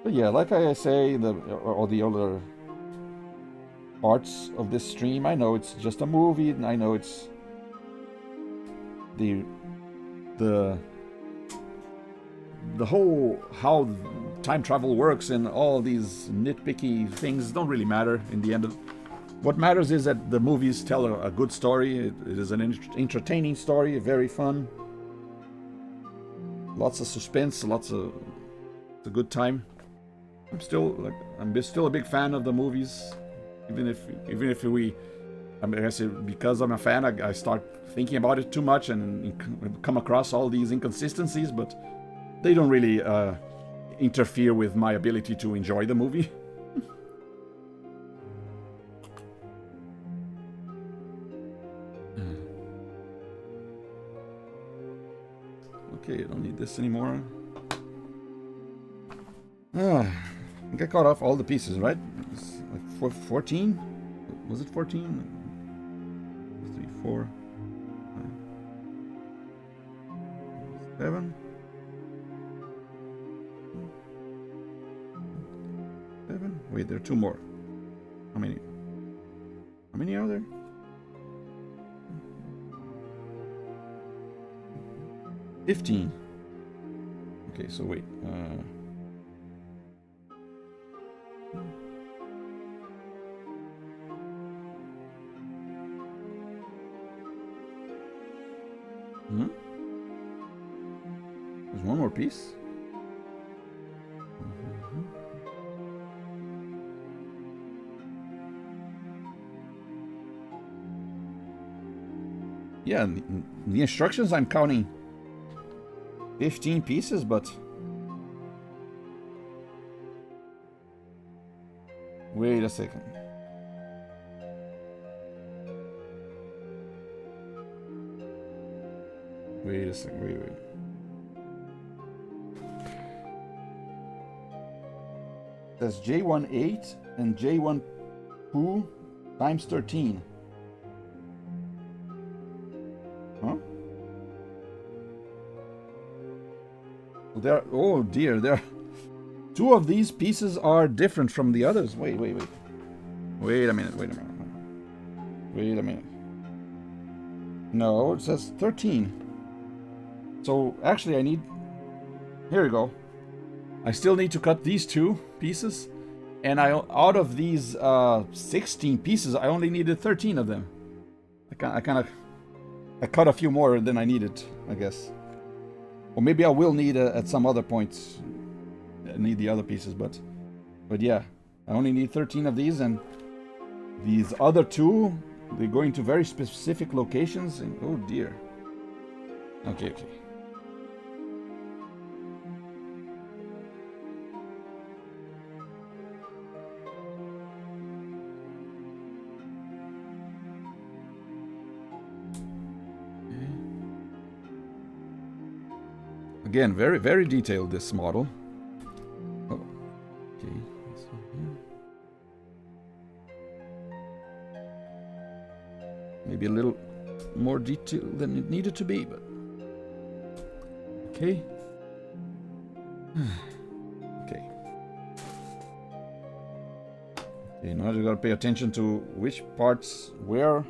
But yeah, like I say, all the other parts of this stream, I know it's just a movie, and I know it's the whole how time travel works and all these nitpicky things don't really matter in the end. What matters is that the movies tell a good story. It is an entertaining story, very fun, lots of suspense, it's a good time. I'm still a big fan of the movies, even if I guess because I'm a fan, I start thinking about it too much and come across all these inconsistencies, but they don't really interfere with my ability to enjoy the movie. Okay, I don't need this anymore. I think I cut off all the pieces, right? It's like 14? Was it 14? 3, 4, 5, 7? 7? Wait, there are 2 more. How many? How many are there? 15. Okay, so wait. Hmm? There's one more piece. Yeah, in the instructions I'm counting 15 pieces, but wait a second. Wait a second, wait. That's J18 and J12 times 13. Huh? So there, oh dear, there. Two of these pieces are different from the others. Wait. Wait a minute. No, it says 13. So actually I need... Here we go. I still need to cut these two pieces. And out of these 16 pieces, I only needed 13 of them. I cut a few more than I needed, I guess. Or maybe I will need at some other points. I need the other pieces, but yeah. I only need 13 of these, and these other two, they're going to very specific locations, and oh dear. Okay. Again, very, very detailed, this model. Oh, okay. Maybe a little more detailed than it needed to be, but... Okay. Okay. Okay, now you gotta pay attention to which parts, where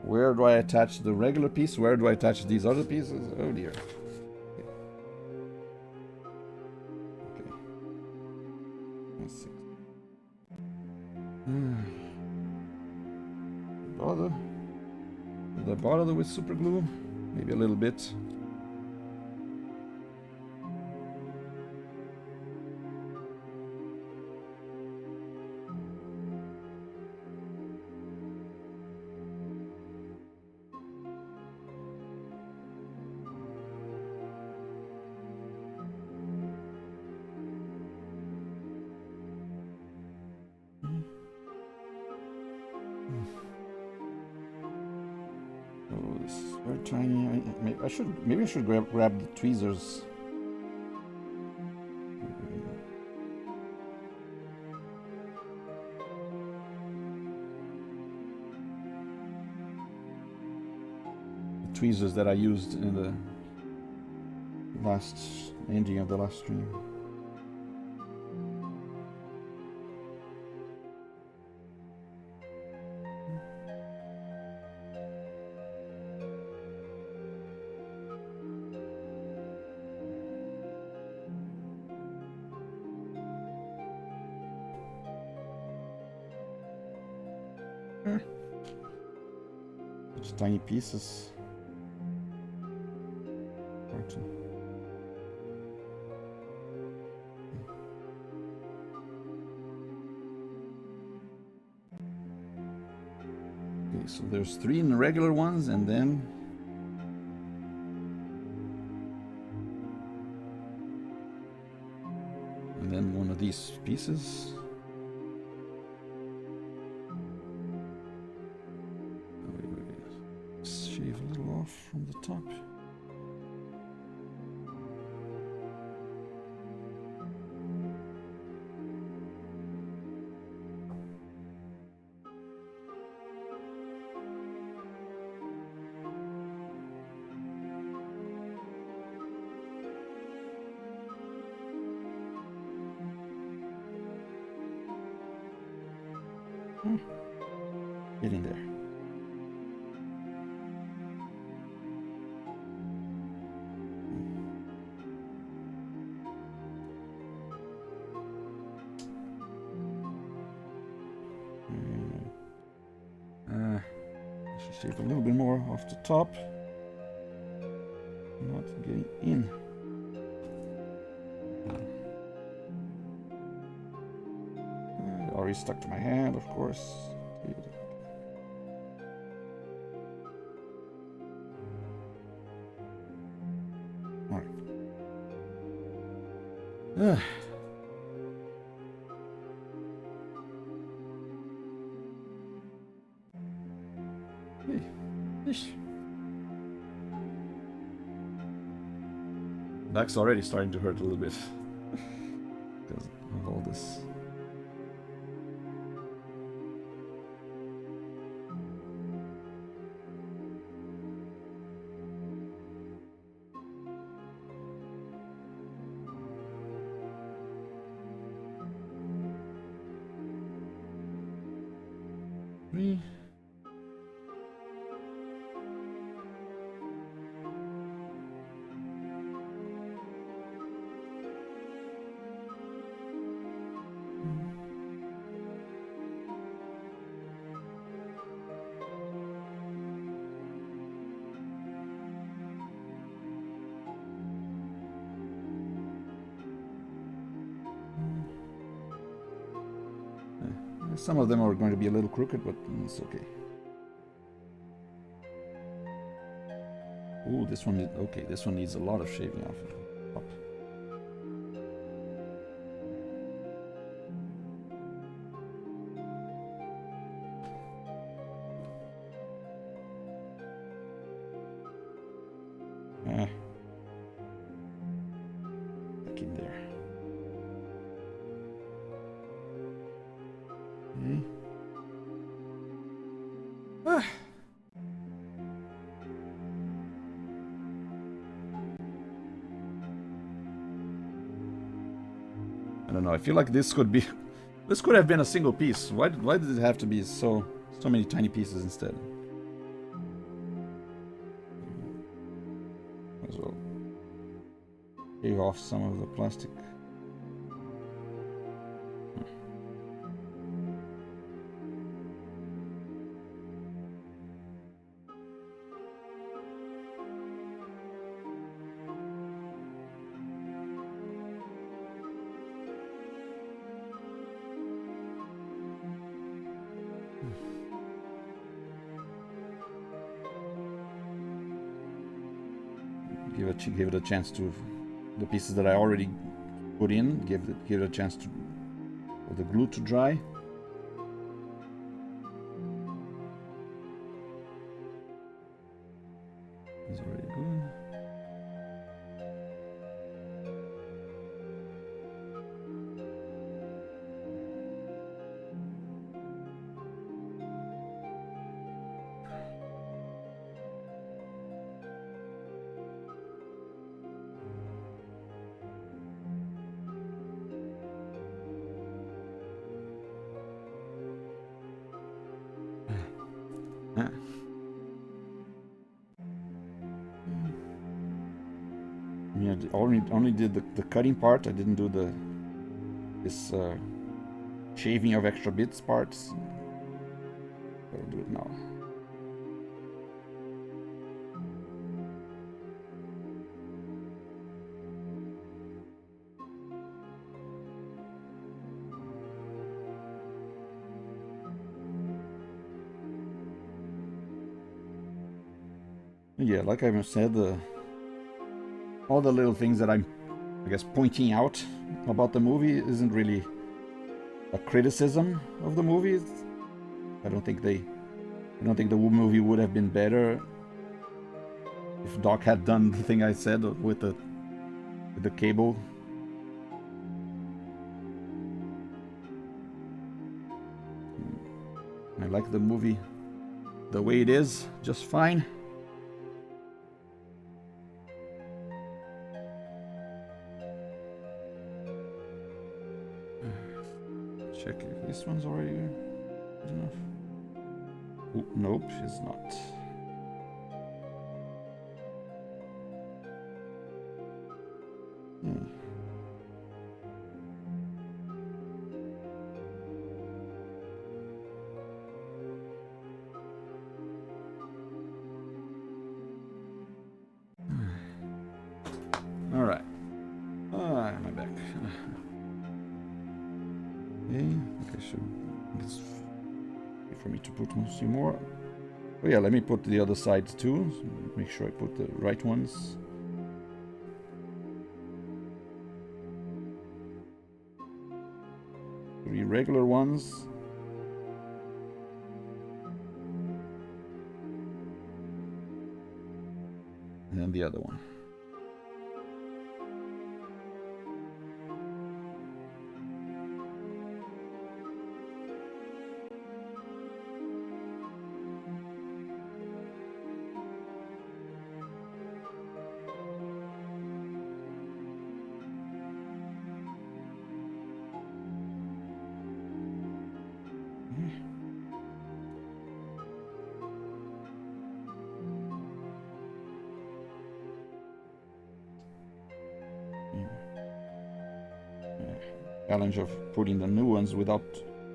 do I attach the regular piece, where do I attach these other pieces? Oh dear. Okay. Let's see. Did I bother with super glue? Maybe a little bit. This is very tiny. Maybe I should grab the tweezers. The tweezers that I used in the last ending of the last stream. Such tiny pieces. Okay, so there's 3 in the regular ones, and then one of these pieces. Shave a little off from the top. Get in there. I should shave a little bit more off the top. not getting in. Already stuck to my hand, of course. Alright. Back's already starting to hurt a little bit because of all this. Some of them are going to be a little crooked, but it's okay. Ooh, this one, okay, this one needs a lot of shaving off. Up. Back in there. Okay. I don't know. I feel like this could have been a single piece. Why did it have to be so many tiny pieces instead? As well, shave off some of the plastic. Give it a chance to the pieces that I already put in. Give it a chance to for the glue to dry. It's already good. Yeah, only did the cutting part. I didn't do this shaving of extra bits parts. I'll do it now. Yeah, like I said, all the little things that I'm, I guess, pointing out about the movie isn't really a criticism of the movie. I don't think the movie would have been better if Doc had done the thing I said with the cable. I like the movie the way it is, just fine. Check if this one's already good enough. Ooh, nope, it's not. need to put a few more. Oh yeah, let me put the other side too. Make sure I put the right ones. Three regular ones. And then the other one. Challenge of putting the new ones without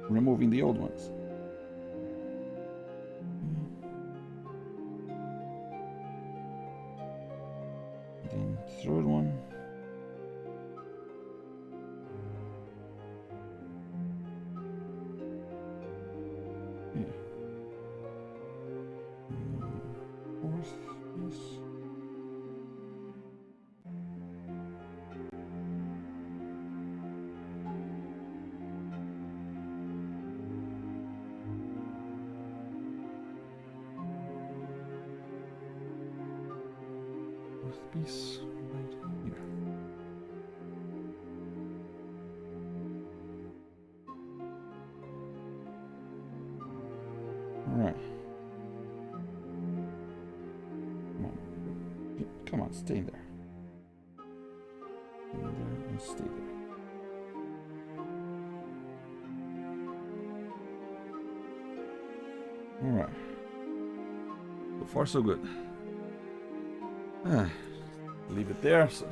removing the old ones. Then third one. Yeah. Fourth piece. Piece right here. All right. Come on, stay there. Stay there and stay there. All right. So far, so good. Leave it there. So.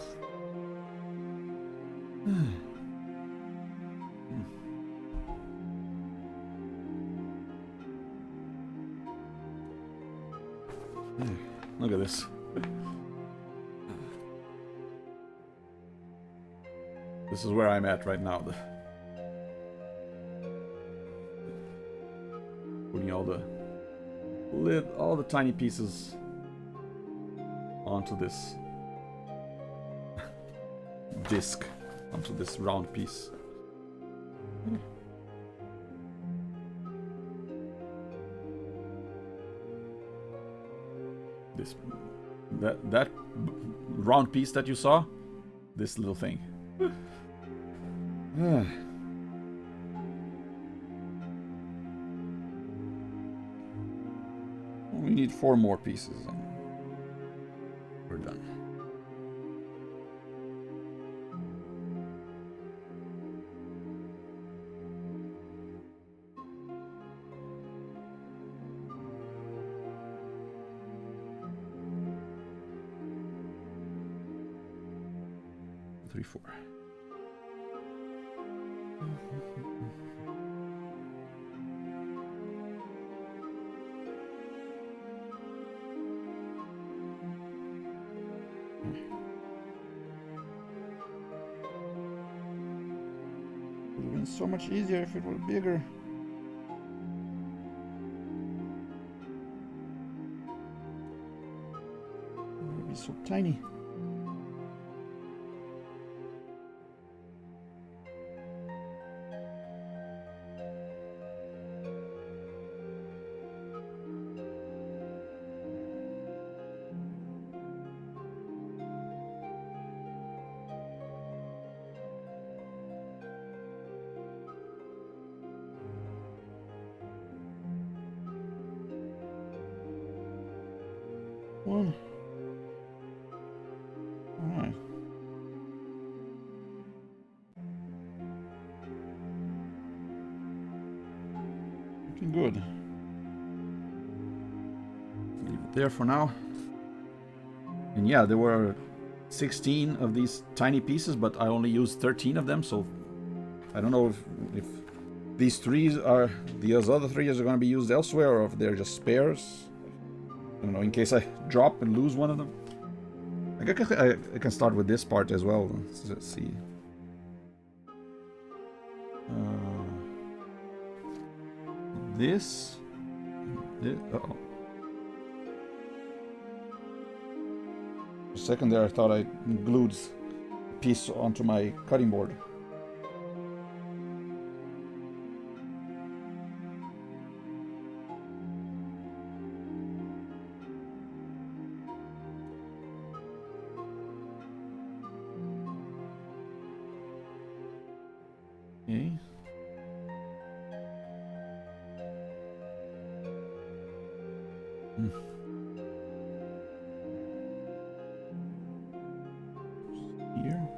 Look at this. This is where I'm at right now. Putting all the tiny pieces onto this disc, onto this round piece. That round piece that you saw, this little thing. We need 4 more pieces and we're done. Three, 4. Would have been so much easier if it were bigger. It would be so tiny. One. All right. Looking good. Leave it there for now. And yeah, there were 16 of these tiny pieces, but I only used 13 of them, so I don't know if these these other 3 are going to be used elsewhere, or if they're just spares. I don't know, in case I drop and lose one of them. I can start with this part as well. Let's see. This. Uh-oh. For a second there I thought I glued a piece onto my cutting board. Okay. Here.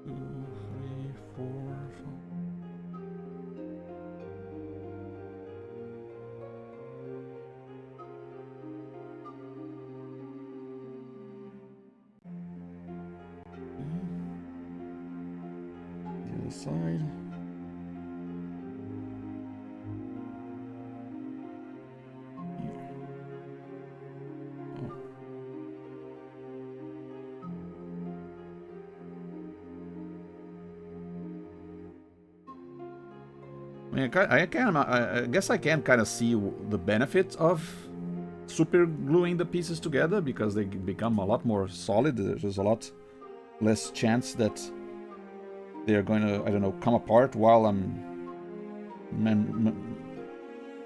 Two, three, four. The other side. I mean, I guess I can kind of see the benefit of super gluing the pieces together because they become a lot more solid. There's a lot less chance that they're going to, I don't know, come apart while I'm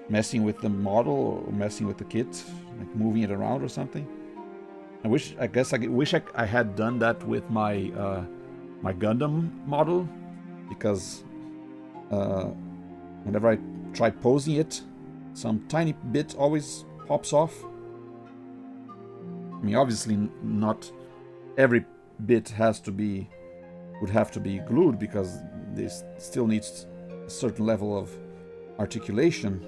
messing with the model or messing with the kit, like moving it around or something. I wish I had done that with my my Gundam model, because whenever I try posing it, some tiny bit always pops off. I mean, obviously not every bit would have to be glued, because this still needs a certain level of articulation.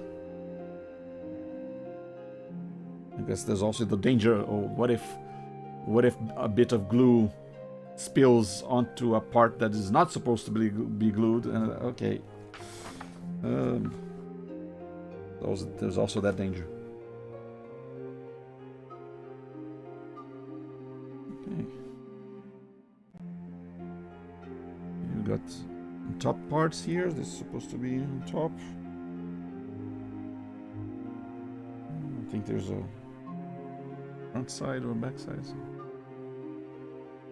I guess there's also the danger, oh, what if a bit of glue spills onto a part that is not supposed to be glued? Okay. There's also that danger. Okay. You got top parts here. This is supposed to be on top. I think there's a front side or back side. So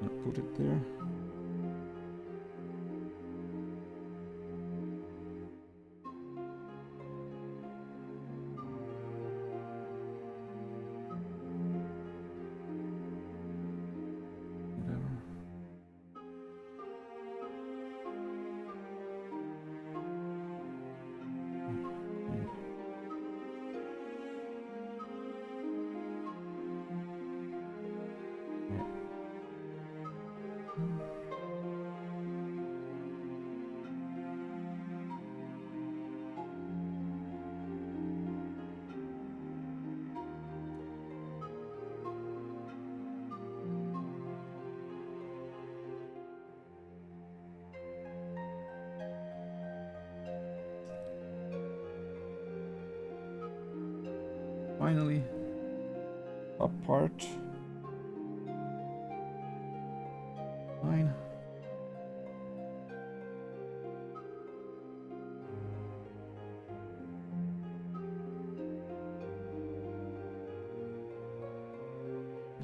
I'm gonna put it there. Finally, top part. Fine.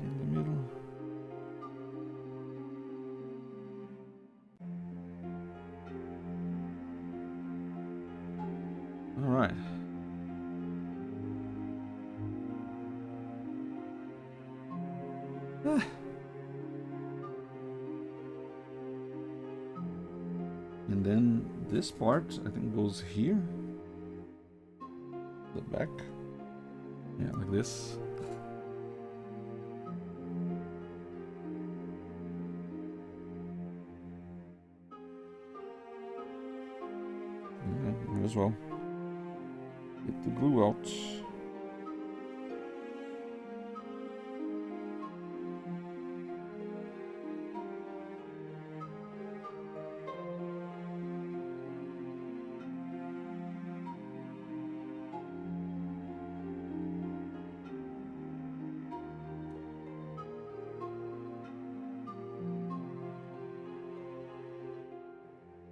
In the middle. All right. And then this part, I think, goes here. The back. Yeah, like this. Yeah, might as well. Get the glue out.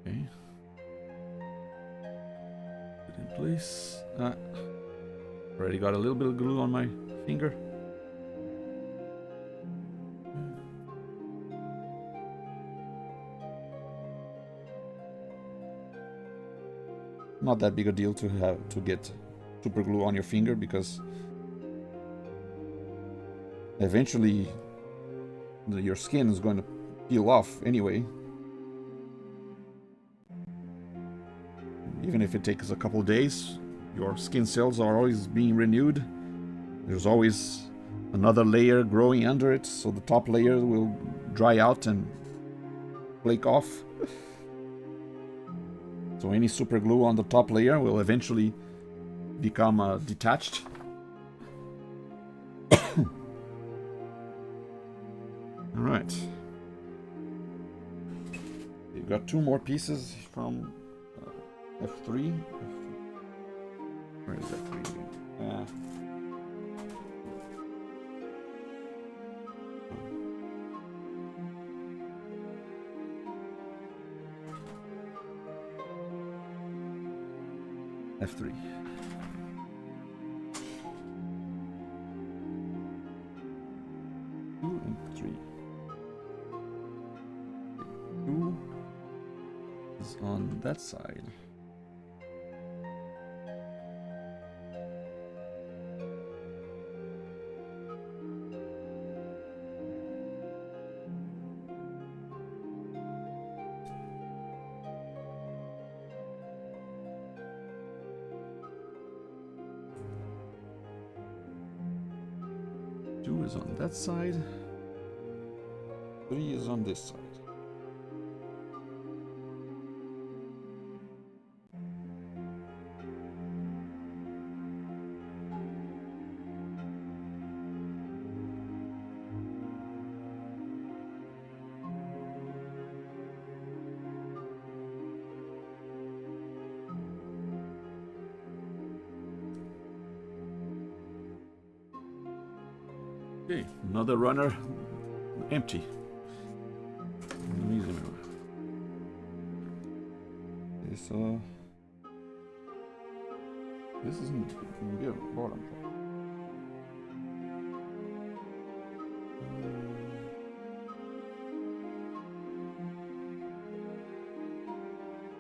Okay. it in place. Already got a little bit of glue on my finger. Not that big a deal to get super glue on your finger, because eventually your skin is going to peel off anyway. Even if it takes a couple days, your skin cells are always being renewed. There's always another layer growing under it, so the top layer will dry out and flake off. So any super glue on the top layer will eventually become detached. Alright. You've got 2 more pieces from F3. Where is F3? F3. Two and 3. 2 is on that side. Is on that side. 3 is on this side. Okay, another runner empty. Okay, so this isn't good. Bottom.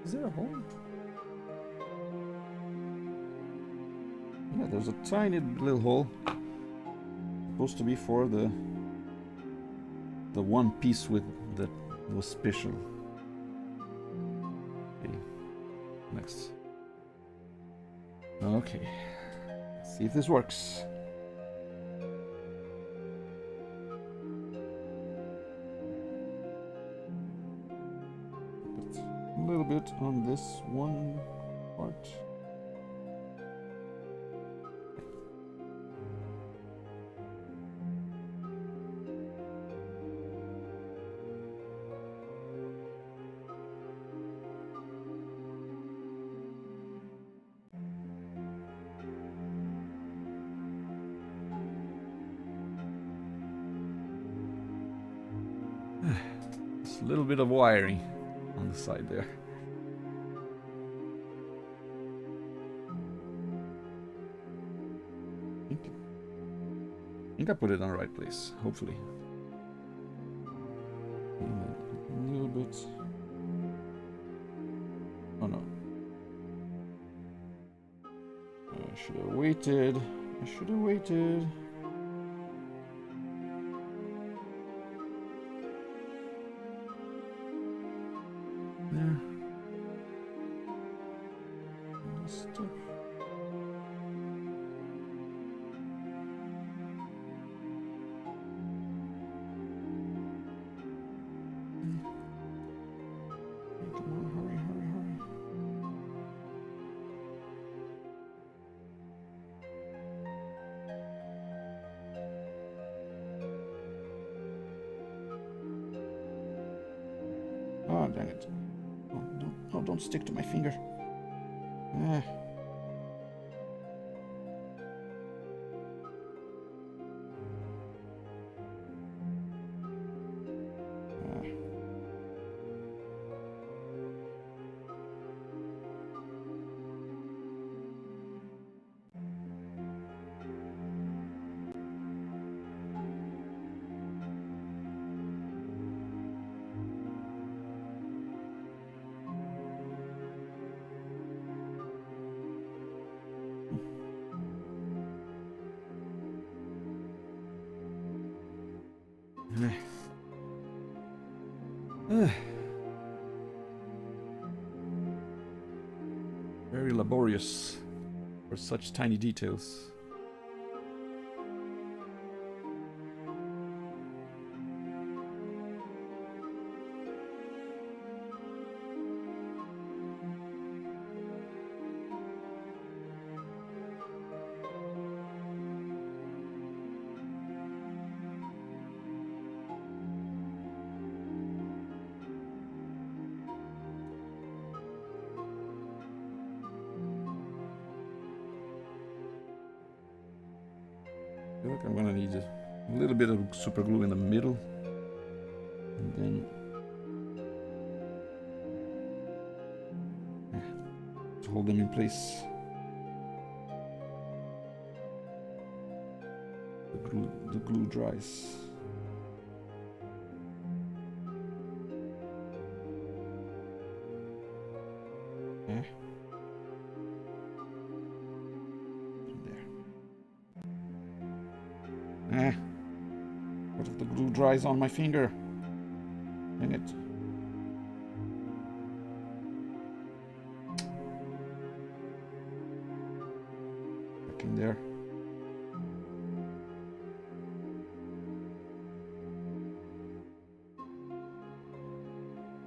Is there a hole? Yeah, there's a tiny little hole. Supposed to be for the one piece with that was special. Okay, next. Okay, let's see if this works. Put a little bit on this one part. A little bit of wiring on the side there. I think I put it on the right place, hopefully. A little bit. Oh no. I should have waited. I should have waited. There. Stuff. Come on, hurry, hurry, hurry. Oh, dang it. Oh, don't stick to my finger. Ah. Very laborious for such tiny details. I feel like I'm gonna need a little bit of super glue in the middle, and then to hold them in place. The glue dries. Yeah. What if the glue dries on my finger? Dang it. Back in there.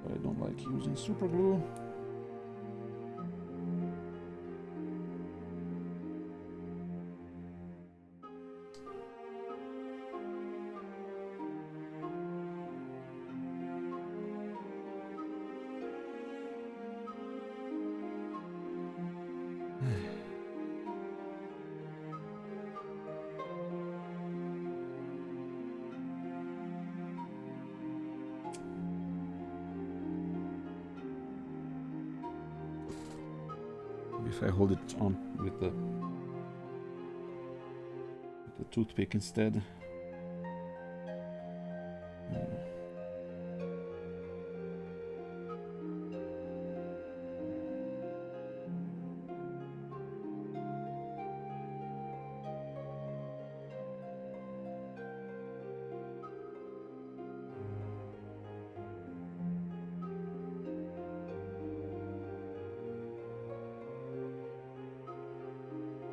But I don't like using super glue. If I hold it on with the toothpick instead.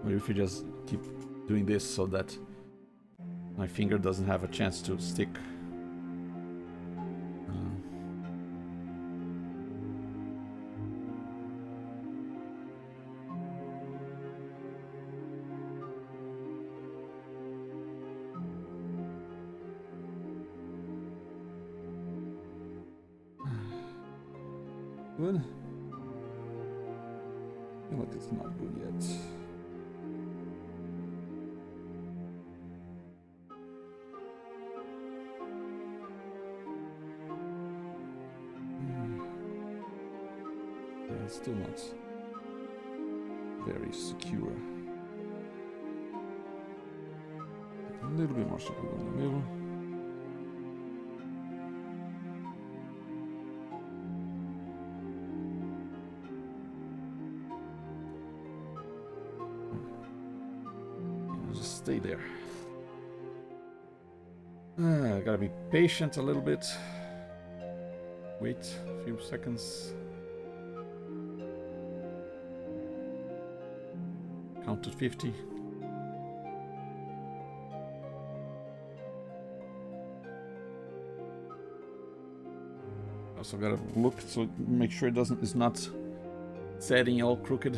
Or if you just keep doing this so that my finger doesn't have a chance to stick. Good. I feel like it's not good yet. It's still not very secure. A little bit more secure in the middle. Just stay there. I gotta be patient a little bit. Wait a few seconds. Count to 50. Also gotta look so make sure it's not setting all crooked.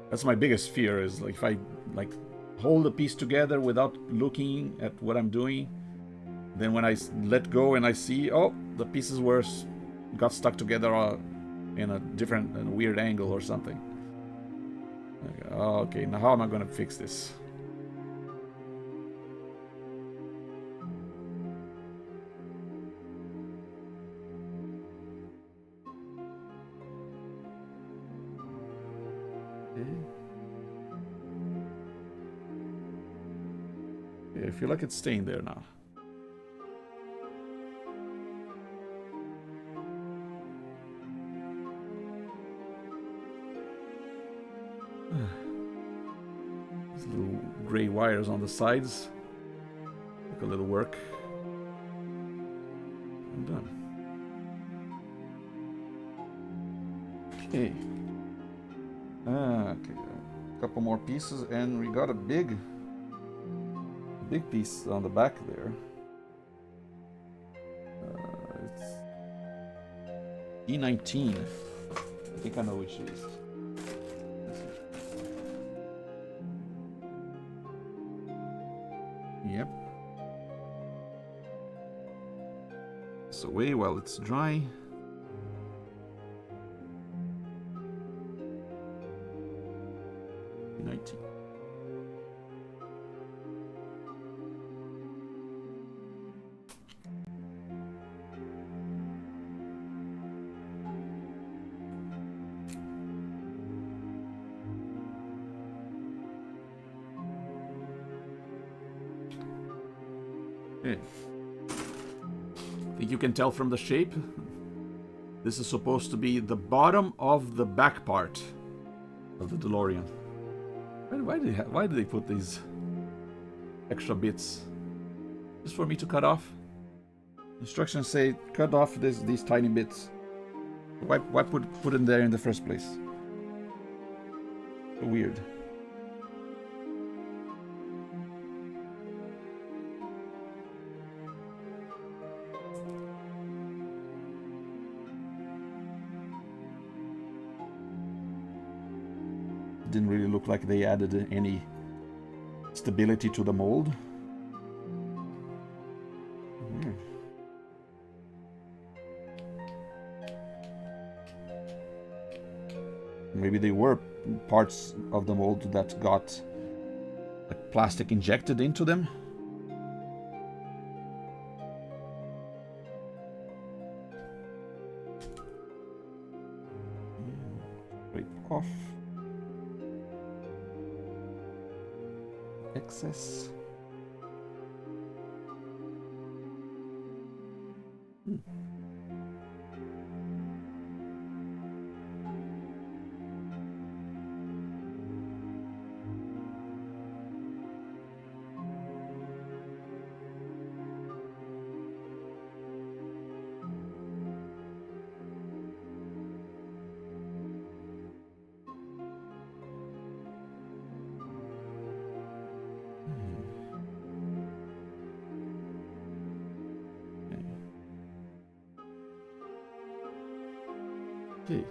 That's my biggest fear, is like if I like hold a piece together without looking at what I'm doing, then when I let go and I see, oh, the pieces got stuck together in a different and weird angle or something. Okay, now how am I gonna fix this? Okay, I feel like it's staying there now. These little gray wires on the sides. Took a little work. Okay. Okay. A couple more pieces, and we got a big piece on the back there. It's E19. I think I know which it is. Yep. So away while it's dry. E19. Okay. I think you can tell from the shape. This is supposed to be the bottom of the back part of the DeLorean. Why do they put these extra bits? Just for me to cut off? Instructions say cut off these tiny bits. Why put it there in the first place? So weird. Didn't really look like they added any stability to the mold. Maybe they were parts of the mold that got like plastic injected into them. Scrape off excess. Okay,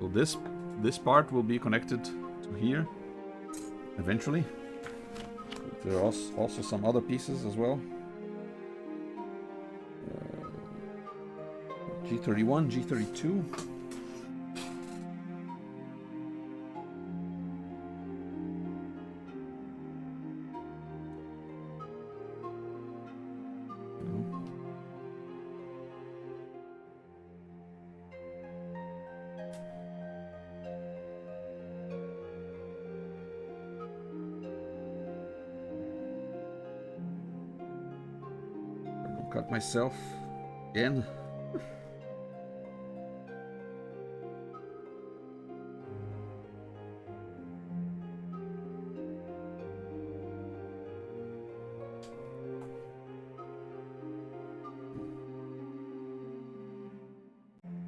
so this part will be connected to here eventually. There are also some other pieces as well. G31, G32. Cut myself again.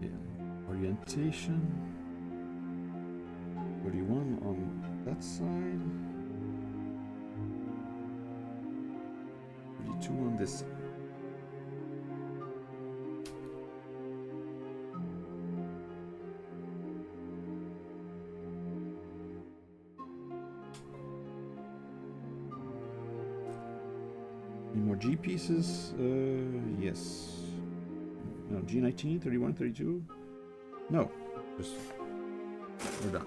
Yeah. Orientation. 31 on that side. 32 on this side. Any more G pieces? Yes. No, G19, 31, 32? No. Just... we're done.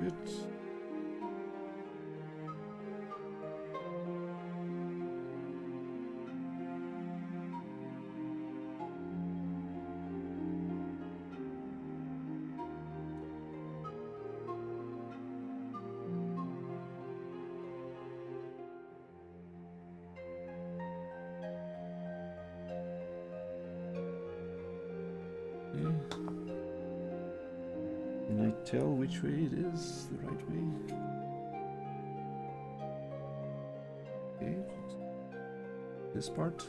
Bits. Can I tell which way it is the right way? Okay. this part.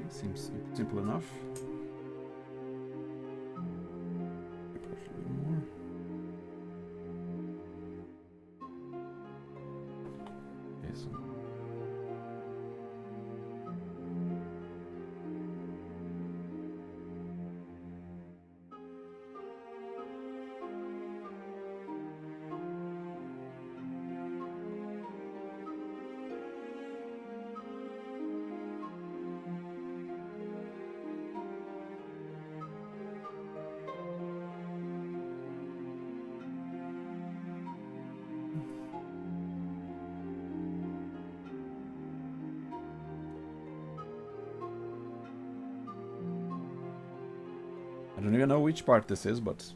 Seems simple enough. Push a little more. Okay, so I don't even know which part this is, but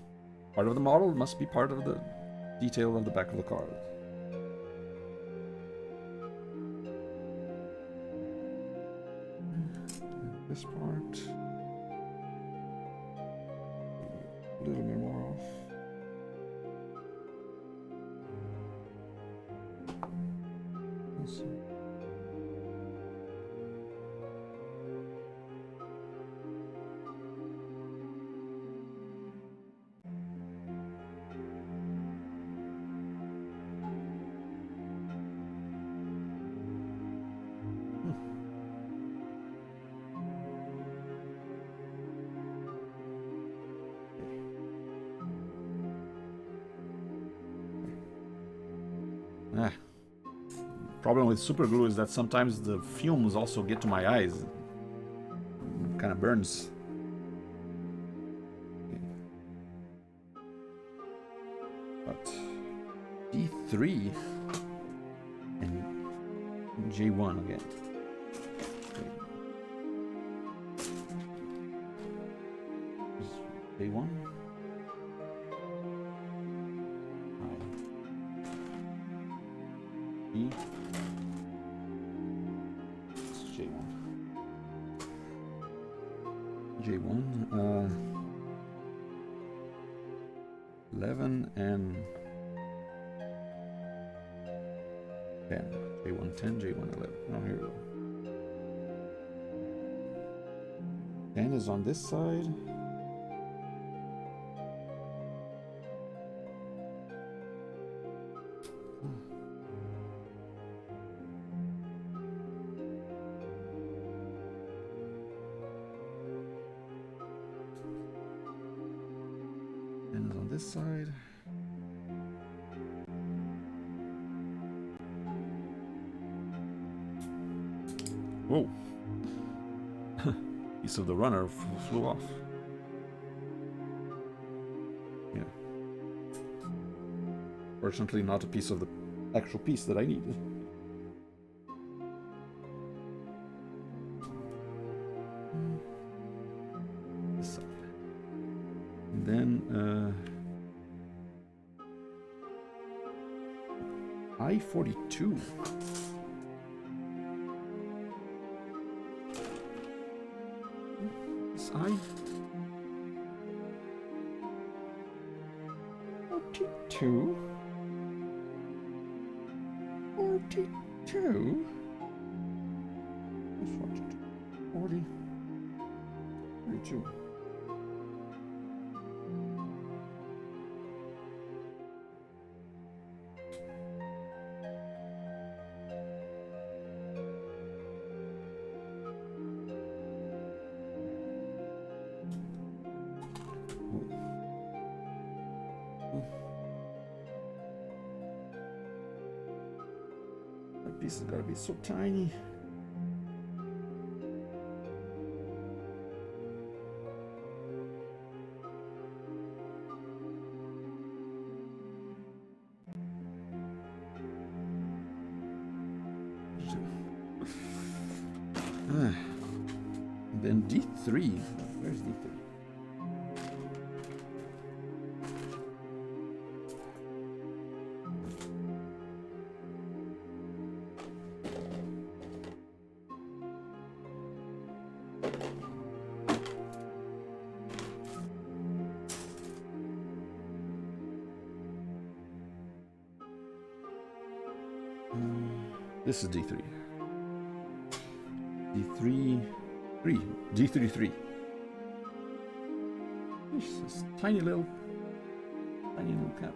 part of the model must be part of the detail on the back of the car. This part, a little bit more off. Let's see. Problem with super glue is that sometimes the fumes also get to my eyes. It kind of burns. Okay. But D3 and J1 again. Okay. J1. E. J1, 11 and 10. J1 10, J1 11. Oh, here we go. 10 is on this side. This side. Whoa. Piece of the runner flew off. Yeah. Fortunately, not a piece of the actual piece that I needed. This side. And then, I-42. This I-42. 42. 40. 42. That piece has got to be so tiny. Then D3. Where's D3? This is D3. D3, 3. D3, 3. This tiny little cap.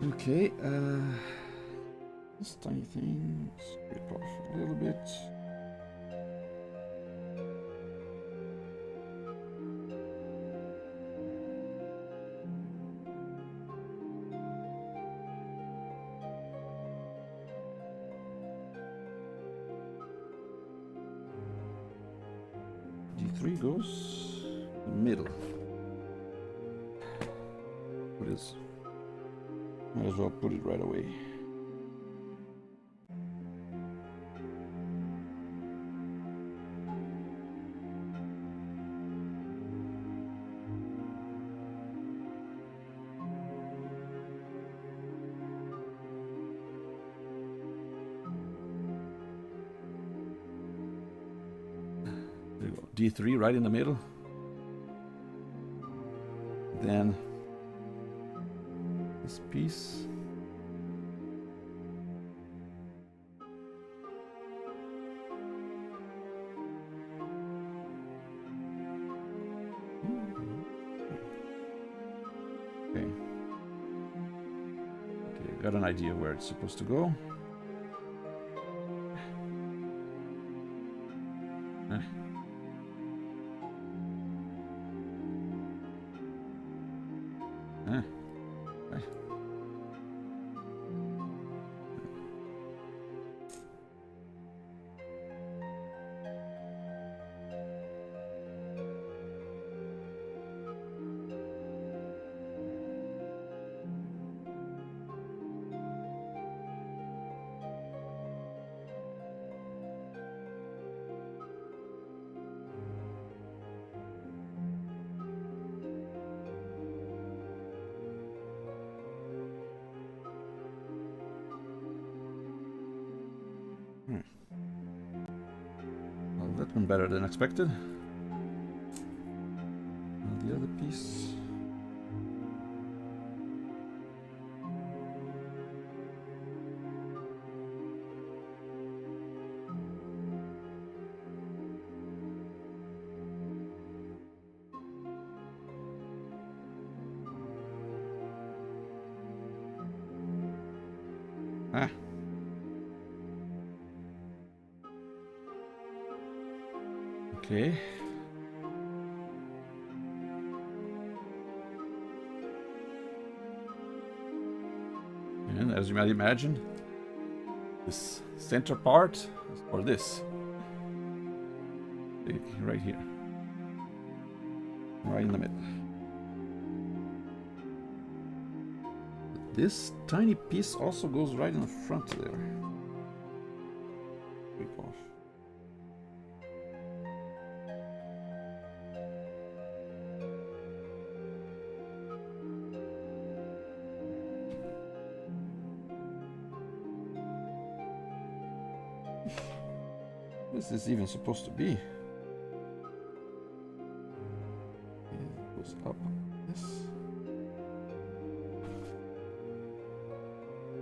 Okay, this tiny thing, scrape off a little bit. D3 goes in the middle. What is? Might as well put it right away. There you go. D3 right in the middle. Then this piece. Okay. Okay, got an idea where it's supposed to go. Well, that went better than expected. And the other piece. Ah. Okay. And as you might imagine, this center part is for this. Right here. Right in the middle. This tiny piece also goes right in the front there. Break off. This is even supposed to be. It goes up like this.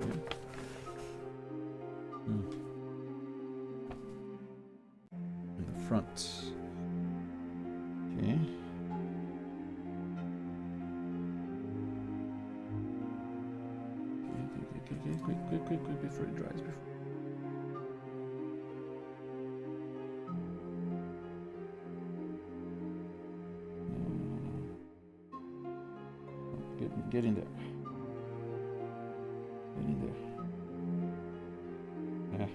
Okay. In the front. Okay. Okay, quick before it dries. Get in there. Get in there. Yeah.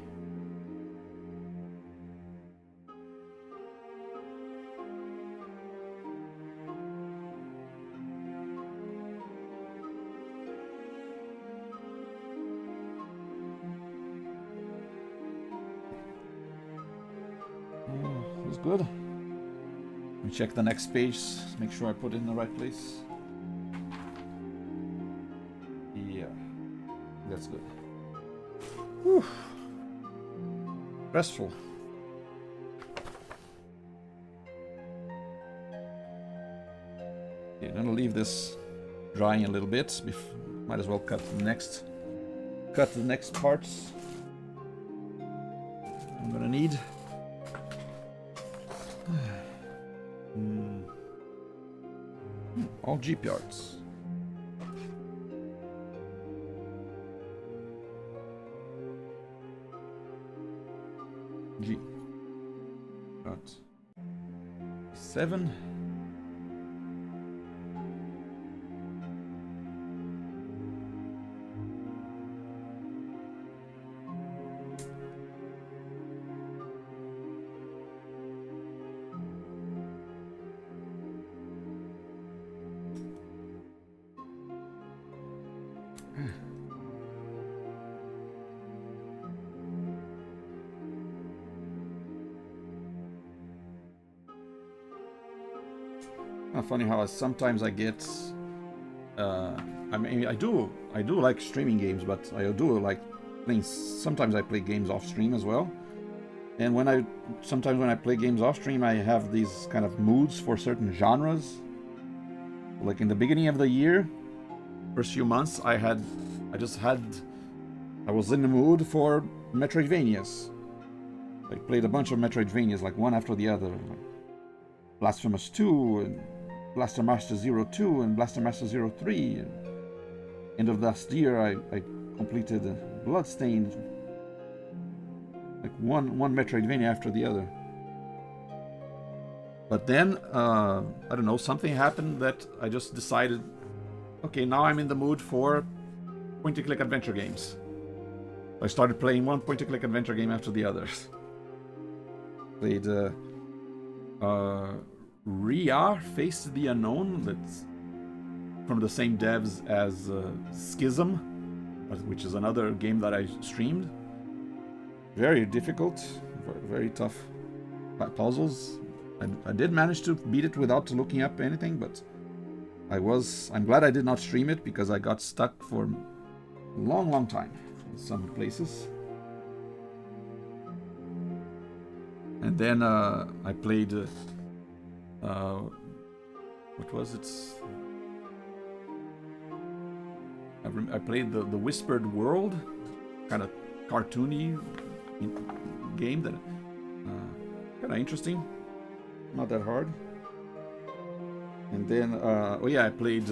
That's good. Let me check the next page. Make sure I put it in the right place. That's good. Whew. Stressful. Okay, I'm gonna leave this drying a little bit. Might as well cut the next parts I'm gonna need. All G parts. G. Got 7. Funny how sometimes I get. I mean, I do like streaming games, but I do like playing. Sometimes I play games off stream as well. And sometimes when I play games off stream, I have these kind of moods for certain genres. Like in the beginning of the year, first few months, I was in the mood for Metroidvanias. I played a bunch of Metroidvanias, like one after the other. Like Blasphemous 2, and Blaster Master 02, and Blaster Master 03. And end of last year, I completed Bloodstained. Like one Metroidvania after the other. But then, I don't know, something happened that I just decided, okay, now I'm in the mood for point-and-click adventure games. I started playing one point-and-click adventure game after the others. Played Ria, Face the Unknown, that's from the same devs as Schism, which is another game that I streamed. Very difficult, very tough puzzles. I did manage to beat it without looking up anything, but I'm glad I did not stream it because I got stuck for a long time in some places. And then I played what was it? I played the Whispered World, kind of cartoony game that kind of interesting, not that hard. And then I played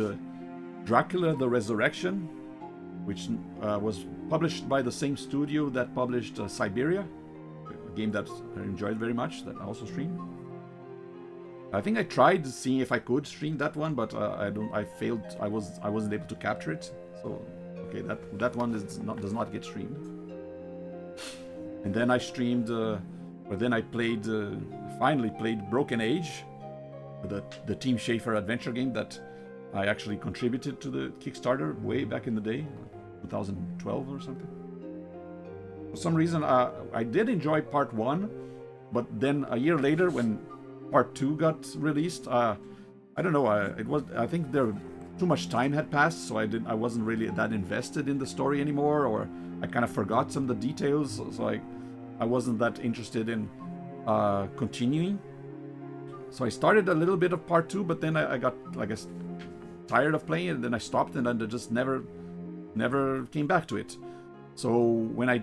Dracula the Resurrection, which was published by the same studio that published Siberia, a game that I enjoyed very much, that I also streamed. I think I tried seeing if I could stream that one, but I failed. I wasn't able to capture it. So okay, that one does not get streamed. And then I streamed, finally played Broken Age, the Team Schafer adventure game that I actually contributed to the Kickstarter way back in the day, 2012 or something. For some reason, I did enjoy part 1, but then a year later, when part 2 got released, I don't know. I think too much time had passed, so I wasn't really that invested in the story anymore, or I kind of forgot some of the details, so I wasn't that interested in continuing. So I started a little bit of part 2, but then I got, I guess, tired of playing it, and then I stopped, and then I just never came back to it. So when I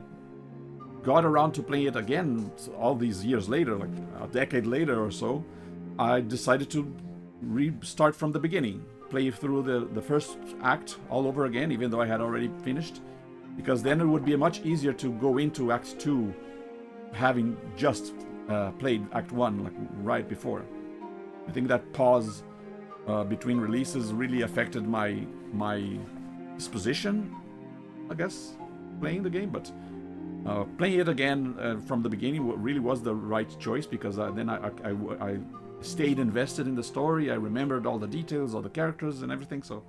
got around to playing it again, all these years later, like a decade later or so, I decided to restart from the beginning, play through the first act all over again, even though I had already finished, because then it would be much easier to go into Act 2 having just played Act 1 like right before. I think that pause between releases really affected my disposition, I guess, playing the game, but playing it again from the beginning really was the right choice, because then I stayed invested in the story. I remembered all the details, all the characters and everything, so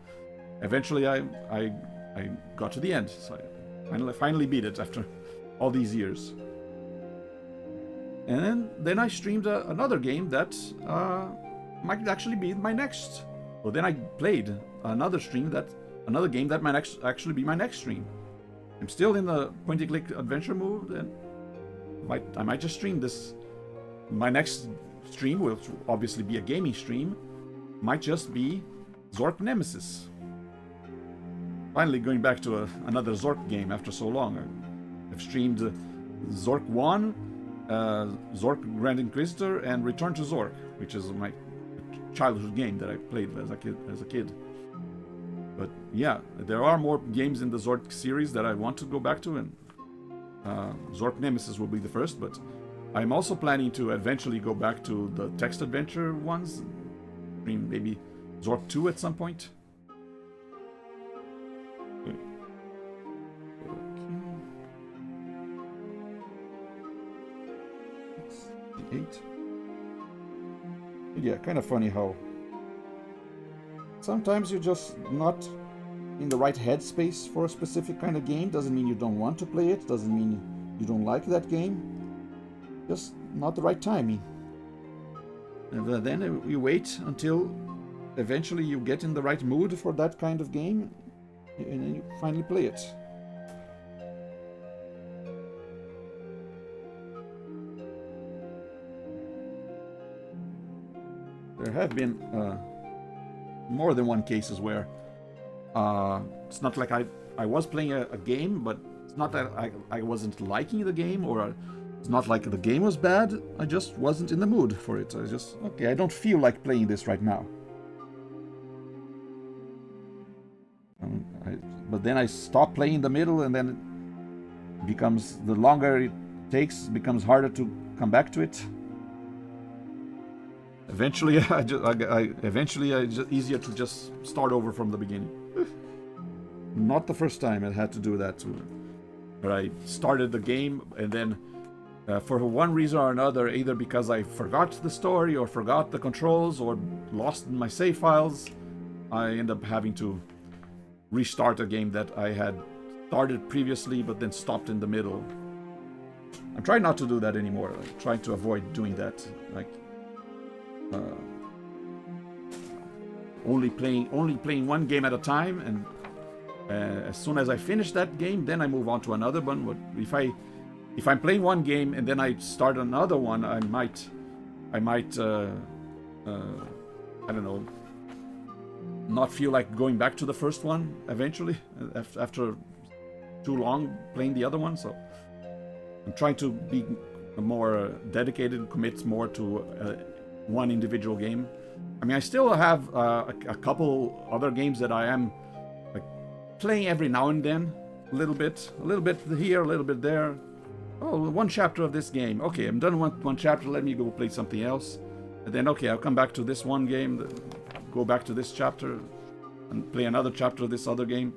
eventually I got to the end. So I finally beat it after all these years. And then I streamed another game that might actually be my next. So then I played another game that might actually be my next stream. I'm still in the point-and-click adventure mood, I might just stream this. My next stream will obviously be a gaming stream. Might just be Zork Nemesis. Finally going back to another Zork game after so long. I've streamed Zork 1, Zork Grand Inquisitor, and Return to Zork, which is my childhood game that I played as a kid. But yeah, there are more games in the Zork series that I want to go back to, and Zork Nemesis will be the first, but I'm also planning to eventually go back to the text adventure ones. I mean, maybe Zork 2 at some point. Okay. 8. Yeah, kind of funny how sometimes you're just not in the right headspace for a specific kind of game. Doesn't mean you don't want to play it, doesn't mean you don't like that game. Just not the right timing. And then you wait until eventually you get in the right mood for that kind of game, and then you finally play it. There have been more than one cases where it's not like I was playing a game, but it's not that I wasn't liking the game, or it's not like the game was bad, I just wasn't in the mood for it. I don't feel like playing this right now. But then I stop playing in the middle, and then it becomes, the longer it takes, it becomes harder to come back to it. Eventually, it's easier to just start over from the beginning. Not the first time I had to do that. Where I started the game, and then for one reason or another, either because I forgot the story or forgot the controls or lost my save files, I end up having to restart a game that I had started previously but then stopped in the middle. I'm trying not to do that anymore. I'm trying to avoid doing that. Like only playing one game at a time, and as soon as I finish that game, then I move on to another one. But if I'm playing one game and then I start another one, I might I don't know, not feel like going back to the first one eventually after too long playing the other one. So I'm trying to be more dedicated and commit more to one individual game. I mean, I still have a couple other games that I am like playing every now and then, a little bit here, a little bit there. Oh, one chapter of this game. Okay, I'm done with one chapter. Let me go play something else. And then, okay, I'll come back to this one game, go back to this chapter, and play another chapter of this other game.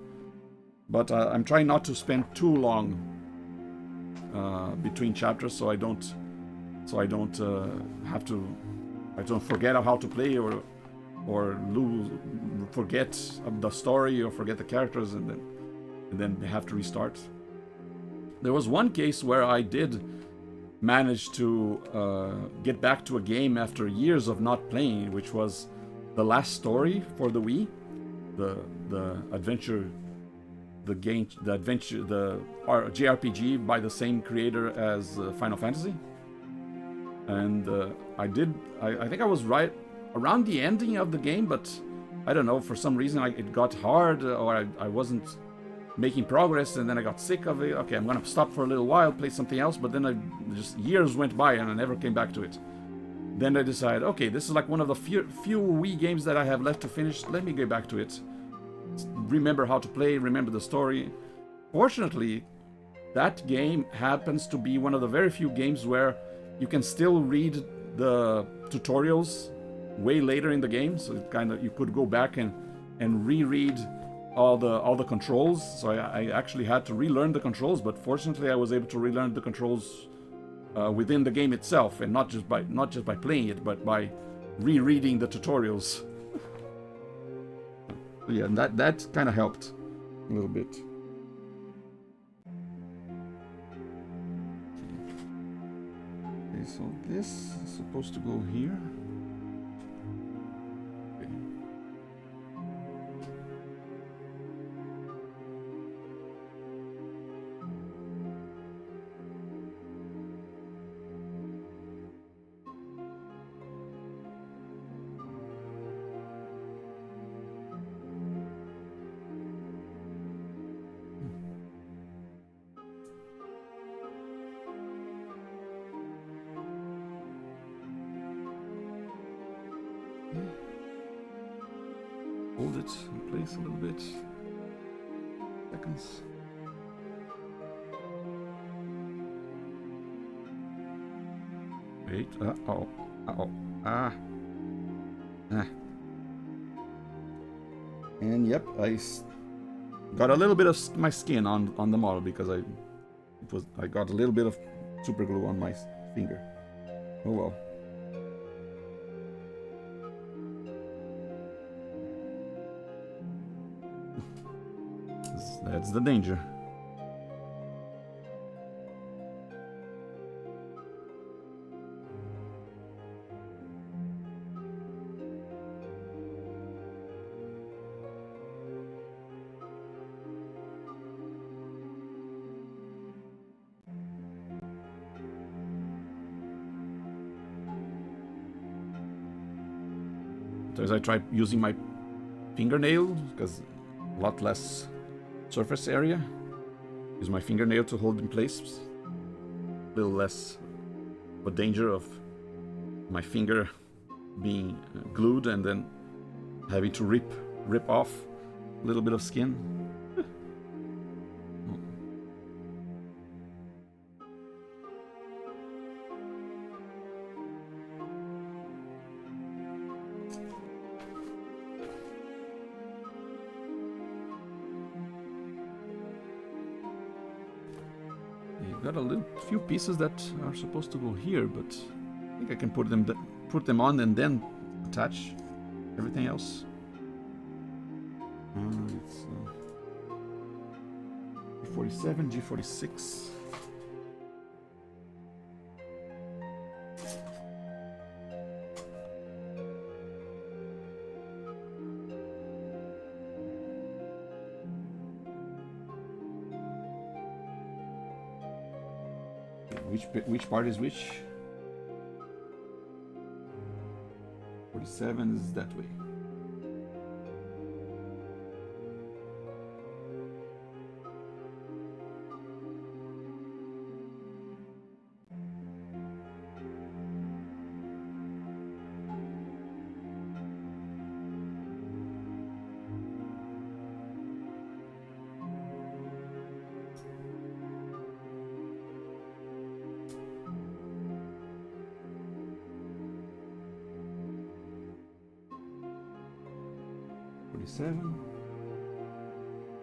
But I'm trying not to spend too long between chapters, so I don't forget how to play or forget the story or forget the characters, and then have to restart. There was one case where I did manage to get back to a game after years of not playing, which was The Last Story for the Wii, the JRPG by the same creator as Final Fantasy. And I think I was right around the ending of the game, but I don't know, for some reason it got hard, or I wasn't making progress, and then I got sick of it. Okay, I'm gonna stop for a little while, play something else, but then just years went by and I never came back to it. Then I decided, okay, this is like one of the few Wii games that I have left to finish. Let me get back to it. Remember how to play, remember the story. Fortunately, that game happens to be one of the very few games where you can still read the tutorials way later in the game, so you could go back and reread all the controls. So I actually had to relearn the controls, but fortunately I was able to relearn the controls within the game itself, and not just by playing it, but by rereading the tutorials. So yeah, and that kind of helped a little bit. Okay, so this is supposed to go here. it in place a little bit. Seconds. Wait. Uh-oh. Uh-oh. Ah. Ah. And yep, I got a little bit of my skin on the model because I got a little bit of super glue on my finger. Oh well. That's the danger. Sometimes I try using my fingernail because a lot less surface area. Use my fingernail to hold in place. A little less of a danger of my finger being glued and then having to rip off a little bit of skin. Got a little few pieces that are supposed to go here, but I think I can put them on and then attach everything else. It's G47, G46. Which part is which? 47 is that way.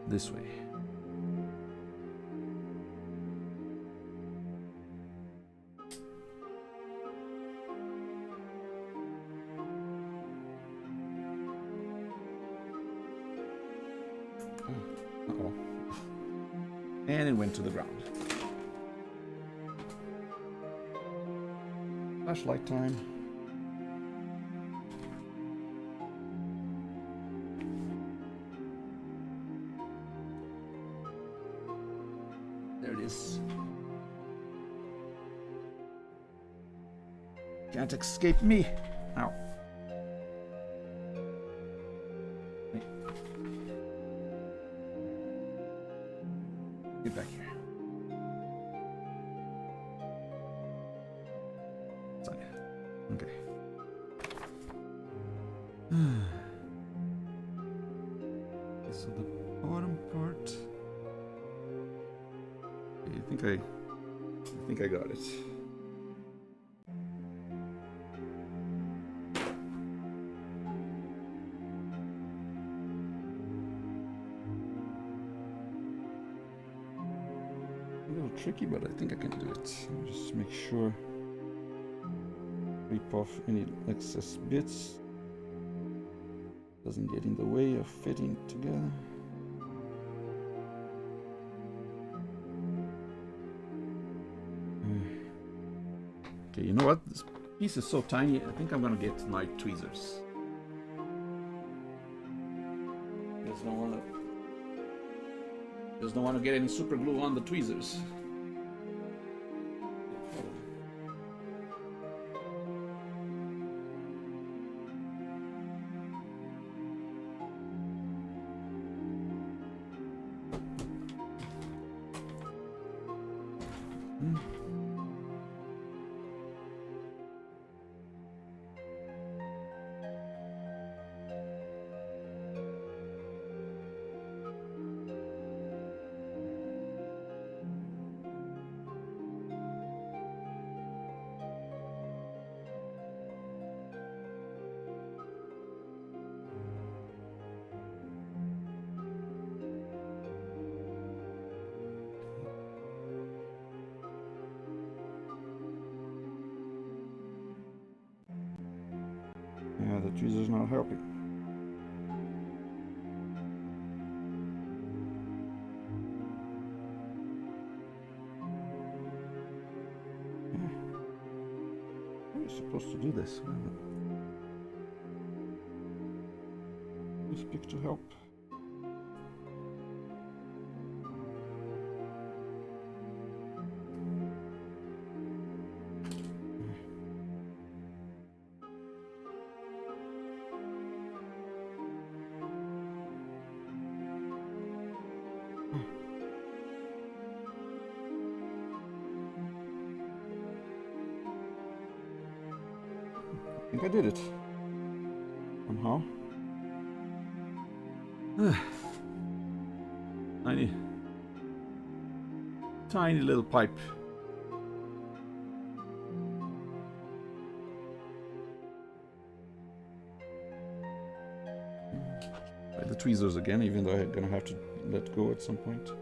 This way. Uh-oh. And it went to the ground. Flashlight time. Can't escape me. Ow. Hey. Get back here. Sorry. Okay. So the bottom part. Okay, I think I got it. Tricky, but I think I can do it. Just make sure rip off any excess bits, doesn't get in the way of fitting together. Okay, you know what? This piece is so tiny, I think I'm gonna get my tweezers. Just don't want to get any super glue on the tweezers. Tweezer's not helping. How are you supposed to do this? Use pick to help. I think I did it. Somehow. Tiny little pipe. By the tweezers again, even though I'm gonna have to let go at some point.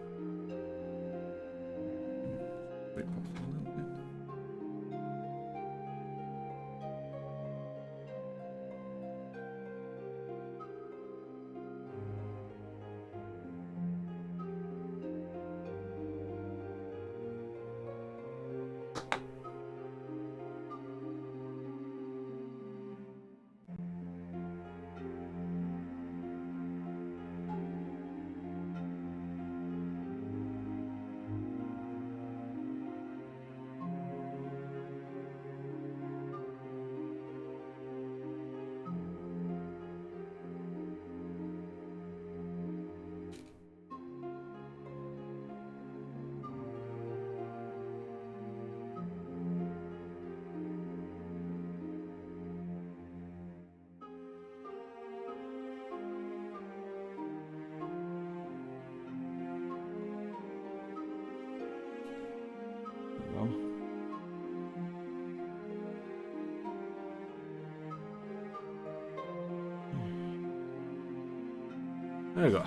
There you go.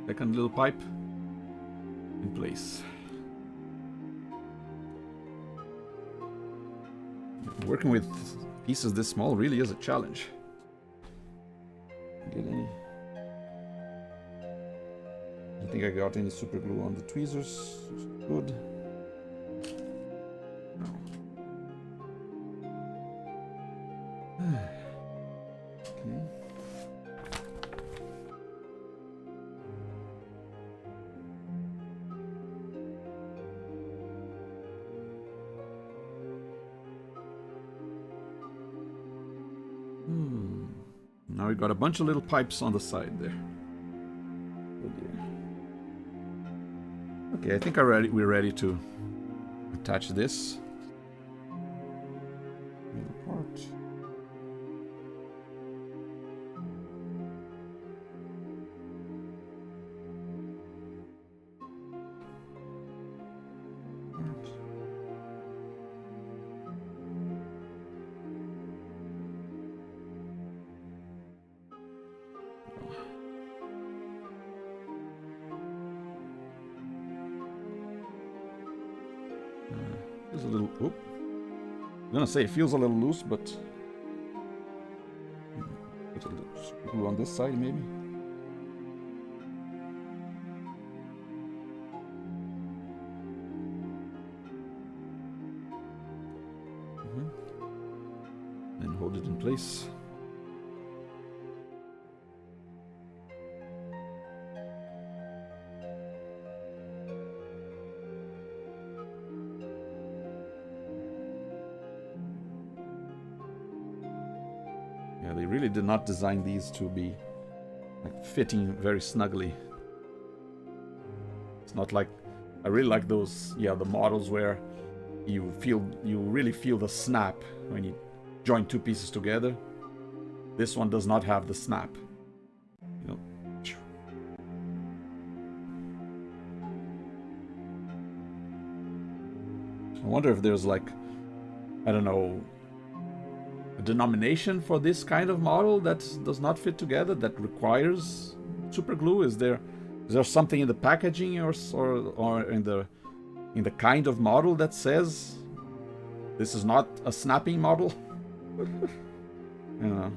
Second little pipe in place. Working with pieces this small really is a challenge. Get any? I don't think I got any super glue on the tweezers. Good. Now we've got a bunch of little pipes on the side there. Okay, I think we're ready to attach this. Feels a little. Oop. I'm gonna say it feels a little loose, but put a little glue on this side, maybe. And hold it in place. Yeah, they really did not design these to be like fitting very snugly. It's not like I really like those, yeah, the models where you really feel the snap when you join two pieces together. This one does not have the snap. You know. I wonder if there's like, I don't know, a denomination for this kind of model that does not fit together, that requires super glue. Is there something in the packaging or in the kind of model that says this is not a snapping model? You know.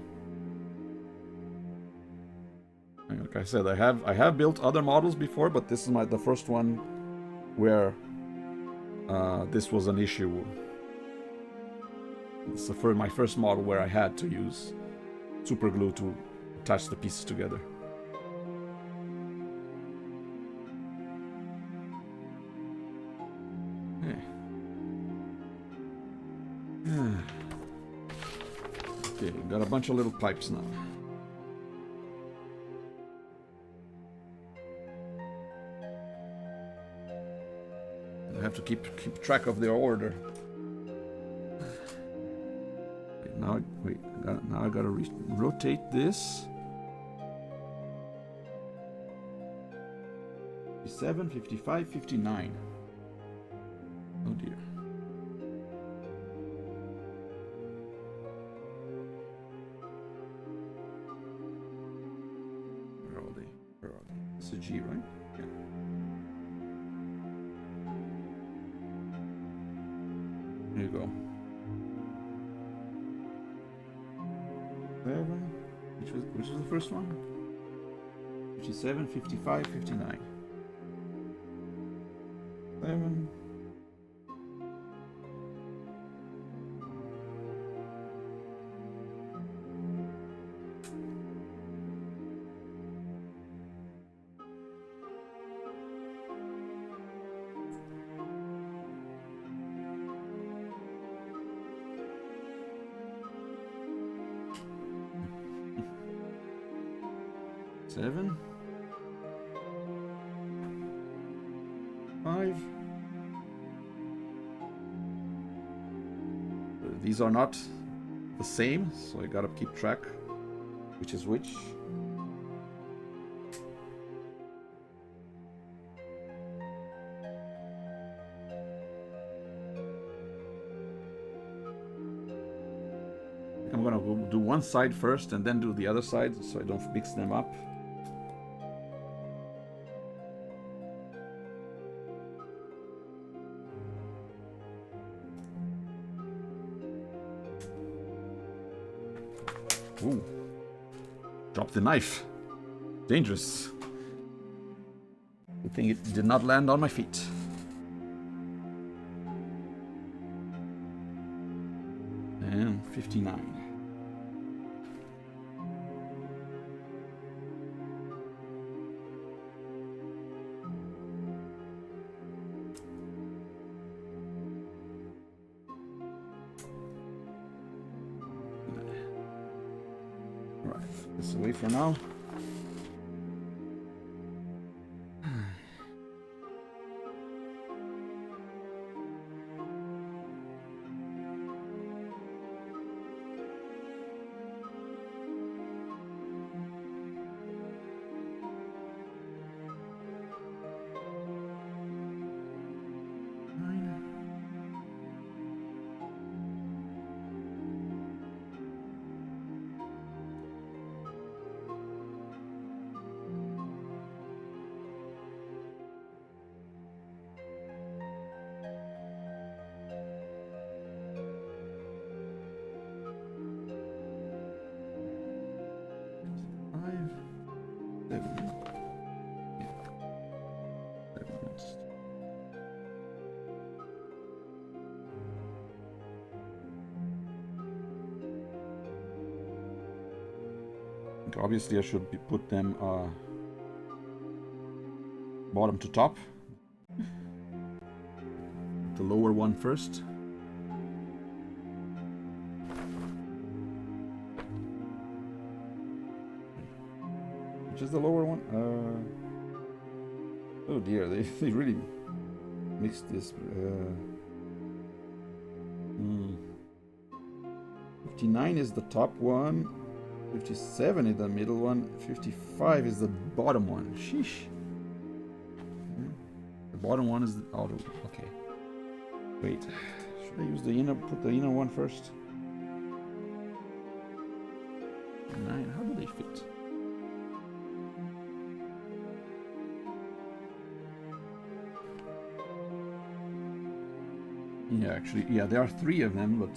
Like I said, I have built other models before, but this is the first one where this was an issue. It's my first model where I had to use super glue to attach the pieces together. Okay, got a bunch of little pipes now. I have to keep track of their order. Now I gotta rotate this. 57, 55, 59. Oh dear. Where are they? It's a G, right? Yeah. There you go. 7. Which was the first one? 57, 55, 59. 7. Seven. 5. These are not the same, so I gotta keep track which is which. I'm gonna go do one side first and then do the other side so I don't mix them up. Ooh. Drop the knife. Dangerous. Good thing it did not land on my feet. And 59. This away for now. Obviously, I should put them bottom to top. The lower one first. Which is the lower one? Oh dear, they really mixed this. 59 is the top one. 57 is the middle one, 55 is the bottom one. Sheesh. The bottom one is the outer one. Okay. Wait. Should I use the inner, put the inner one first? 9, how do they fit? Yeah, actually, yeah, there are 3 of them, but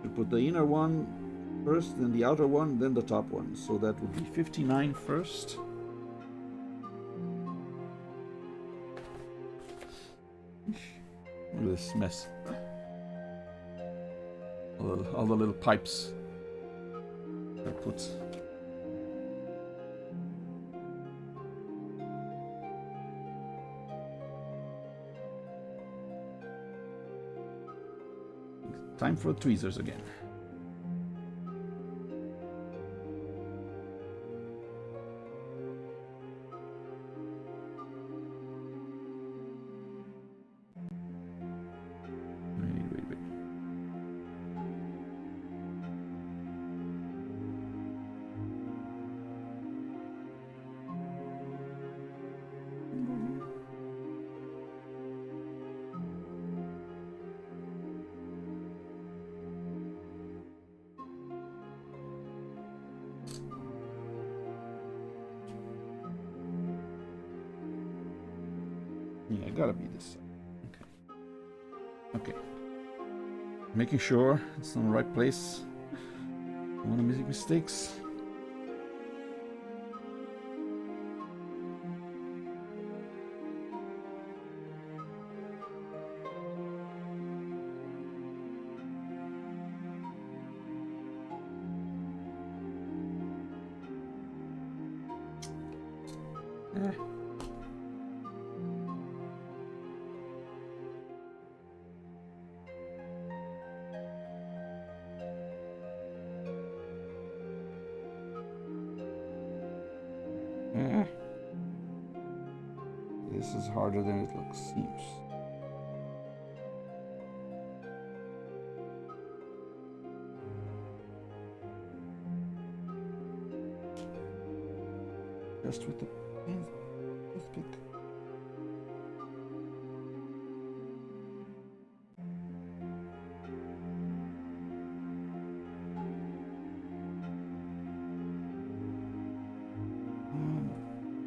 to put the inner one first, then the outer one, then the top one. So that would be 59 first. Look at this mess. All the little pipes I put. Time for tweezers again. Wait. Yeah, gotta be this. Okay. Making sure it's in the right place. Don't want to make mistakes. This is harder than it seems. Just with the toothpick.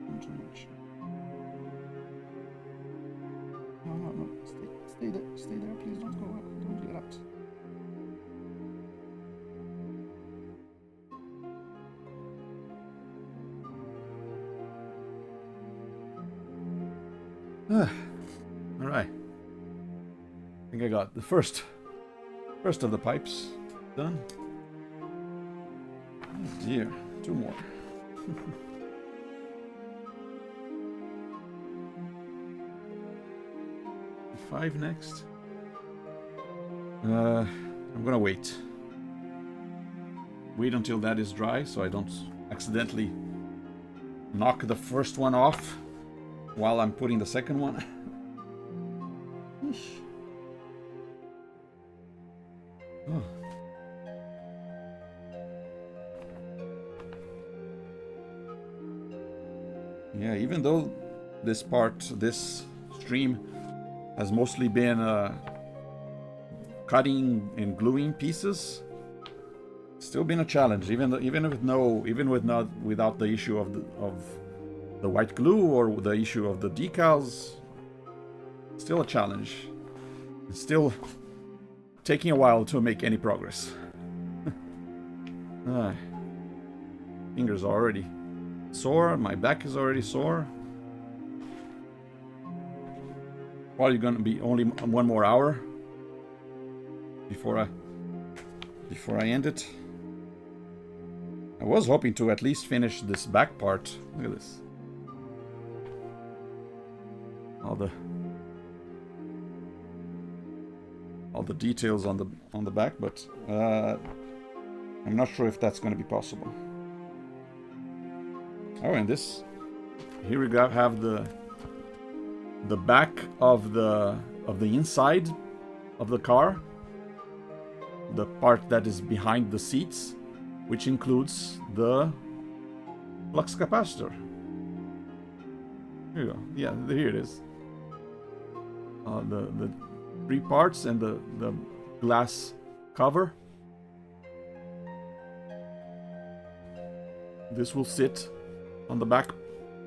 Not too much. No. Stay there. Please don't go out. Don't get out. All right. I think I got the first of the pipes done. Oh dear, 2 more. 5 next. I'm gonna wait. Wait until that is dry so I don't accidentally knock the first one off while I'm putting the second one. Oh. Yeah, even though this stream has mostly been cutting and gluing pieces, still been a challenge. Without the issue of the white glue or the issue of the decals, still a challenge. It's still taking a while to make any progress. Fingers are already sore. My back is already sore. Probably gonna be only 1 more hour before I end it. I was hoping to at least finish this back part. Look at this. All the details on the back, but I'm not sure if that's going to be possible. Oh, and this here we have the back of the inside of the car, the part that is behind the seats, which includes the flux capacitor. Here you go. Yeah, here it is. The 3 parts and the glass cover. This will sit on the back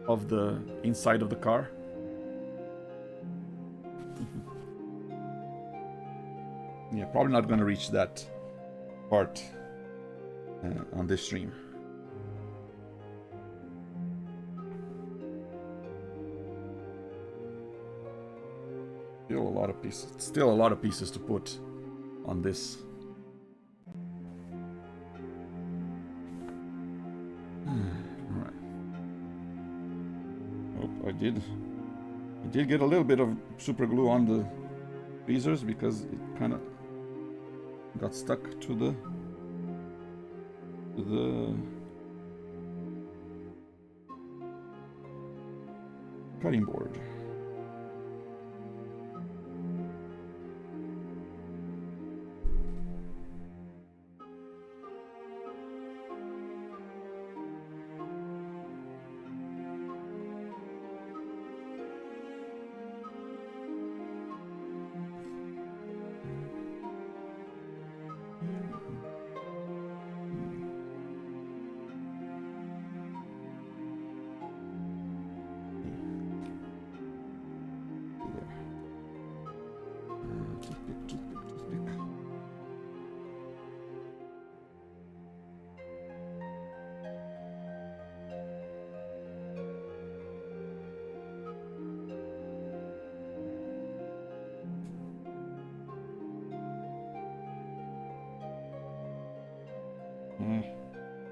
of the inside of the car. Yeah, probably not going to reach that part. on this stream. Still a lot of pieces. Still a lot of pieces to put on this. All right. Oh, I did get a little bit of super glue on the tweezers because it kind of got stuck to the cutting board.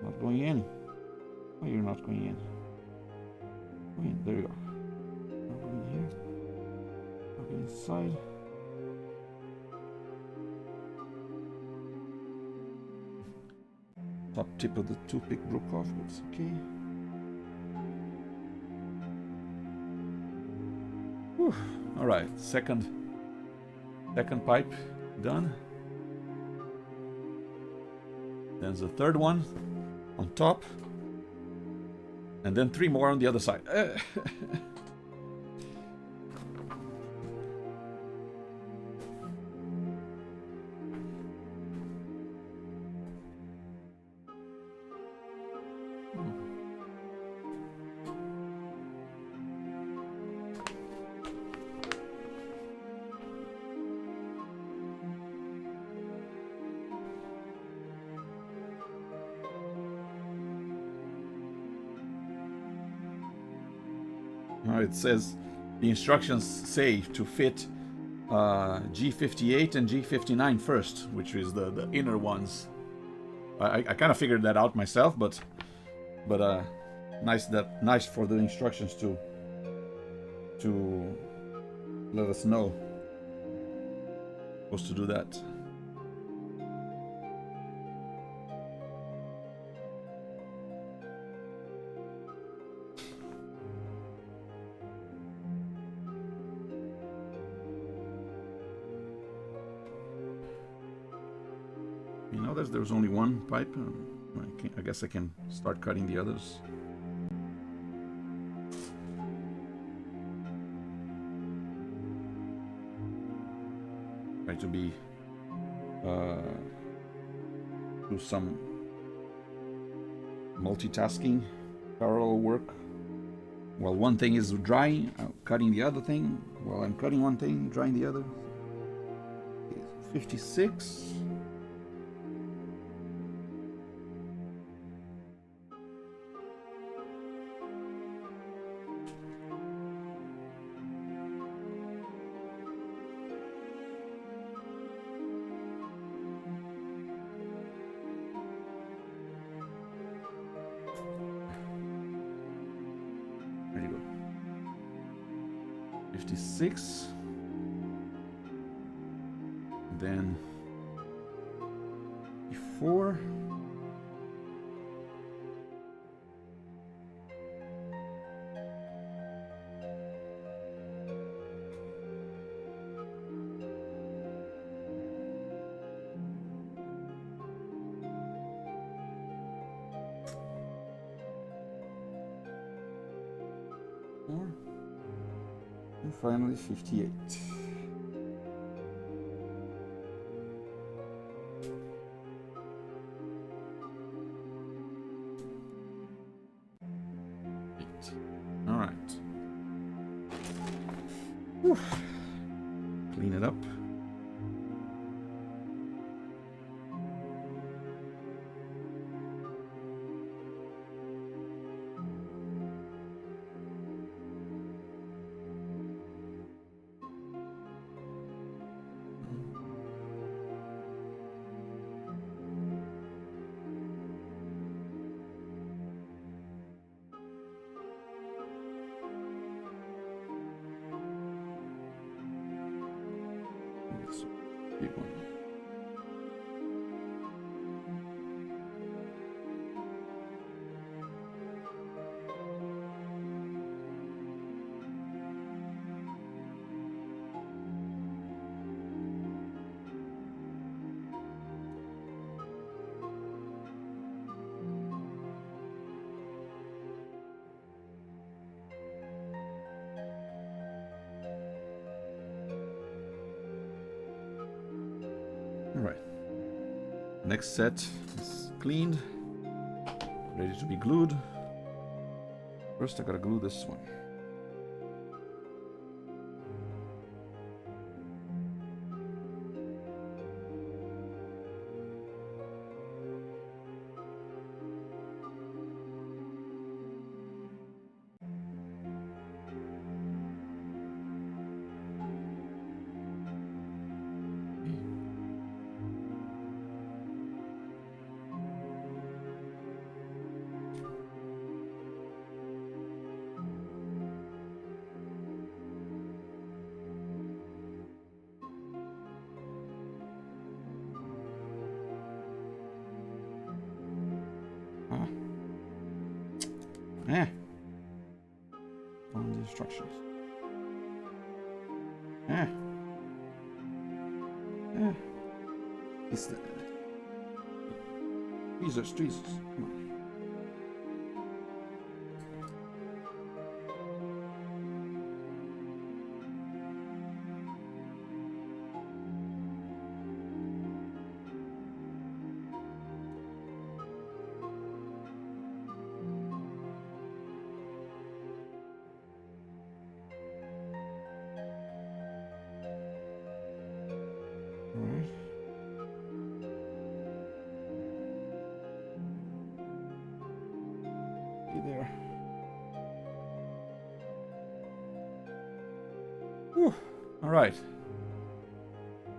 Not going in. Why you're not going in? Go in. There you go. Now go in here. Now go inside. Top tip of the toothpick broke off, but it's okay. Whew. All right, second pipe done. There's a third one on top, and then 3 more on the other side. It says the instructions say to fit G58 and G59 first, which is the inner ones. I kind of figured that out myself, but nice for the instructions to let us know. Supposed to do that. There's only one pipe. I guess I can start cutting the others. Try to be do some multitasking, parallel work. While one thing is drying, I'm cutting the other thing. While I'm cutting one thing, drying the other. 56. There you go. 56. Then 54. And finally 58. All right. Whew. Clean it up. This big one. Alright. Next set is cleaned. Ready to be glued. First I gotta glue this one. On the instructions. It's the tweezers. Come on. There. Whew. All right.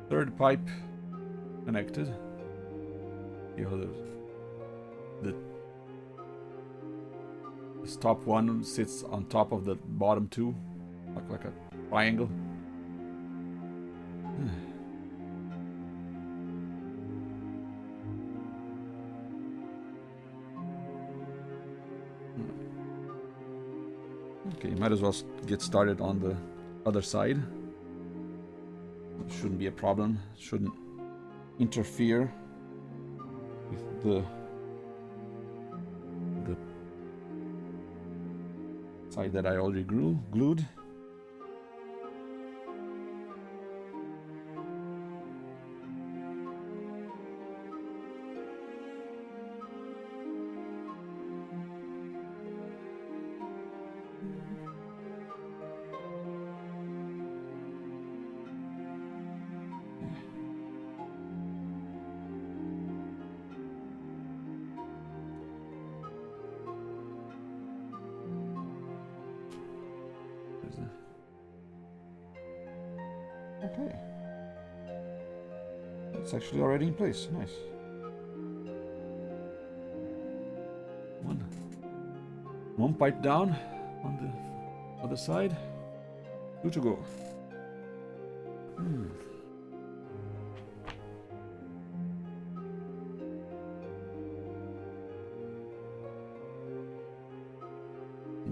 Third pipe connected. The other, this top one sits on top of the bottom two, like a triangle. Okay, might as well get started on the other side. It shouldn't be a problem. It shouldn't interfere with the side that I already glued. Okay. It's actually already in place. Nice. One pipe down on the other side. Two to go. I'm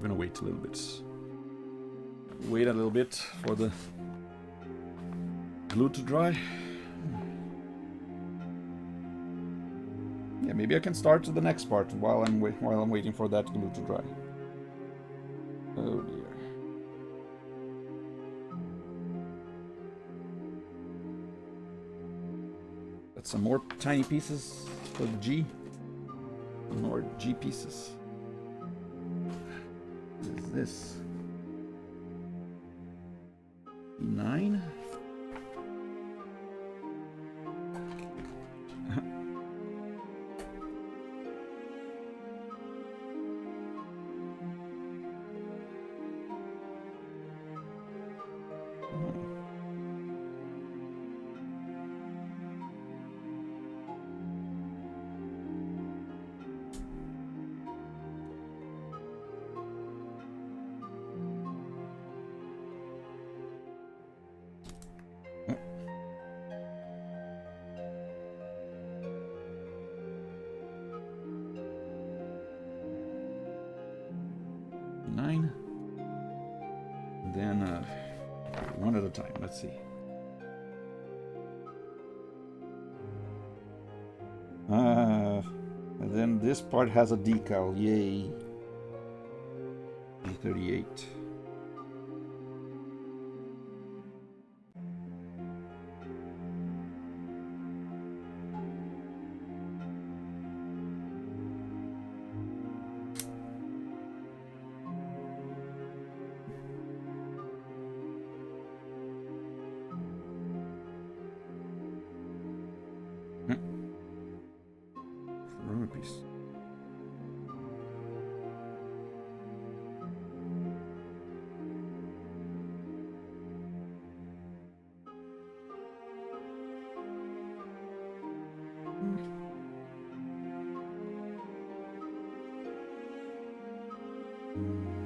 gonna wait a little bit. Wait a little bit for the glue to dry. Yeah, maybe I can start the next part while I'm waiting for that glue to dry. Oh dear. Got some more tiny pieces for the G. Some more G pieces. What is this? E9. One at a time. Let's see. And then this part has a decal. Yay. G38. Piece.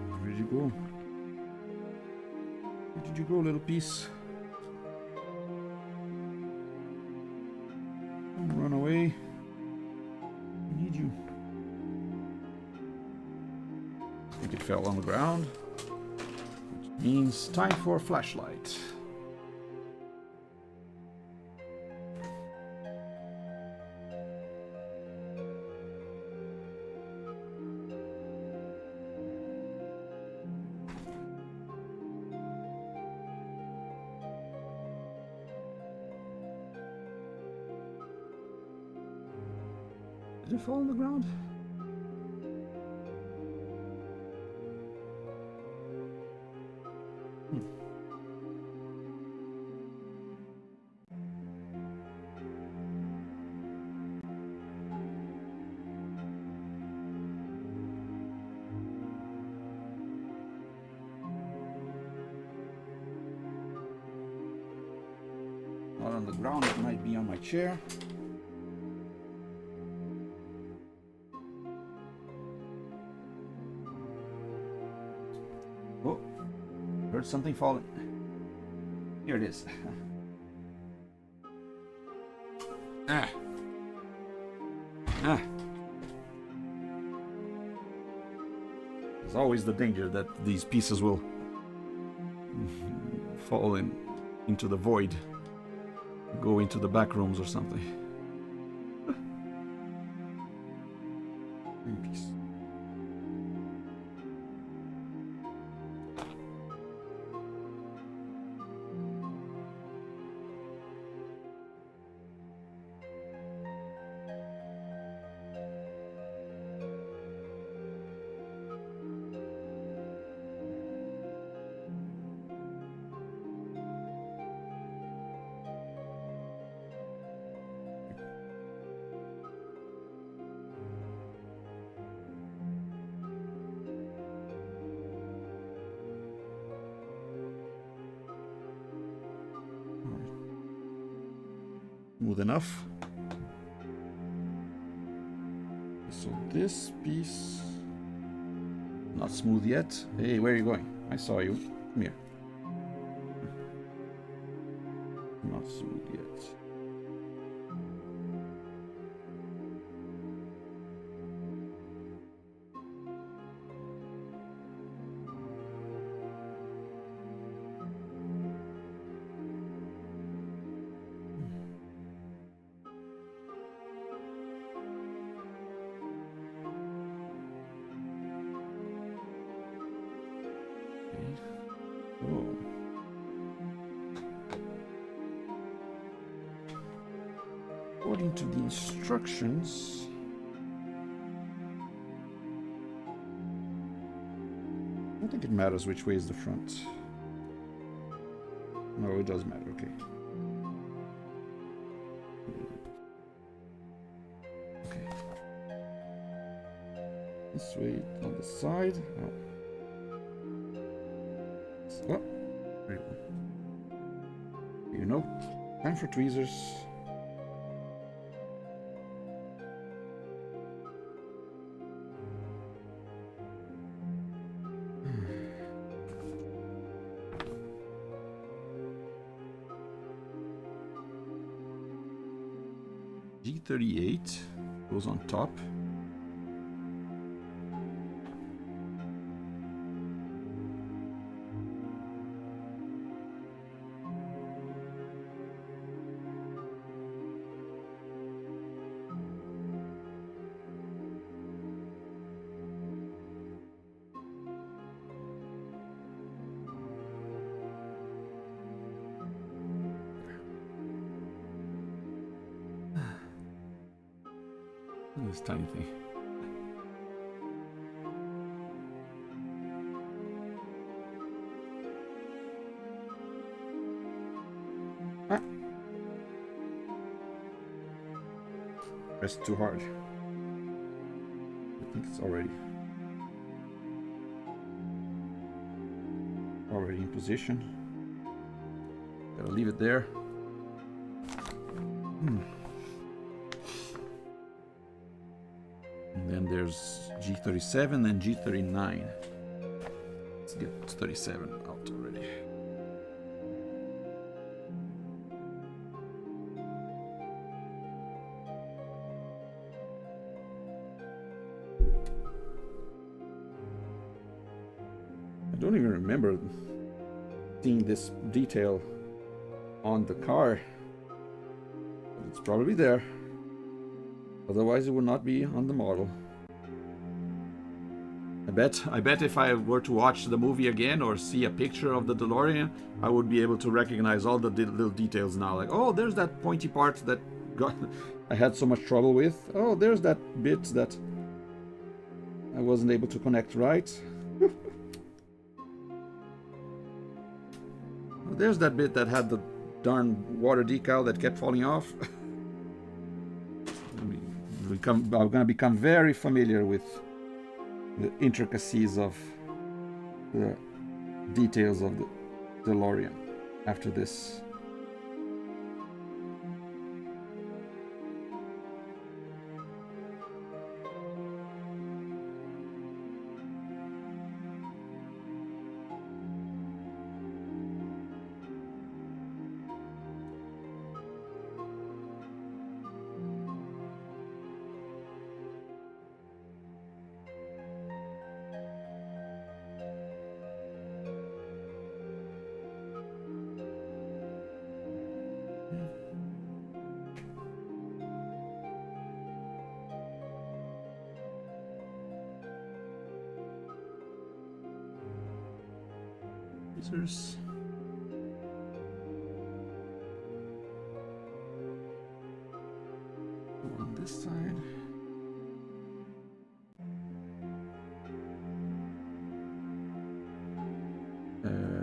Where did you go? Where did you go, little piece? Don't run away. I need you. I think it fell on the ground, which means time for a flashlight. Did it fall on the ground? Not on the ground, it might be on my chair. Oh, heard something falling. Here it is. Ah. There's always the danger that these pieces will fall into the void, go into the back rooms or something. Piece. Smooth enough. So this piece not smooth yet. Hey, where are you going? I saw you. Come here. Not smooth yet. Oh. According to the instructions, I don't think it matters which way is the front. No, it does matter. Okay. Okay. This way on the side. Oh. Oh, very well. You know, time for tweezers. G38 goes on top. This tiny thing. Ah. Press too hard. I think it's already in position. Gotta leave it there. And then there's G37 and G39. Let's get 37 out already. I don't even remember seeing this detail on the car. But it's probably there. Otherwise it would not be on the model. I bet if I were to watch the movie again or see a picture of the DeLorean, I would be able to recognize all the little details now. Like, oh, there's that pointy part that I had so much trouble with. Oh, there's that bit that I wasn't able to connect right. Oh, there's that bit that had the darn water decal that kept falling off. I'm gonna become very familiar with the intricacies of the details of the DeLorean after this. Scissors. On this side.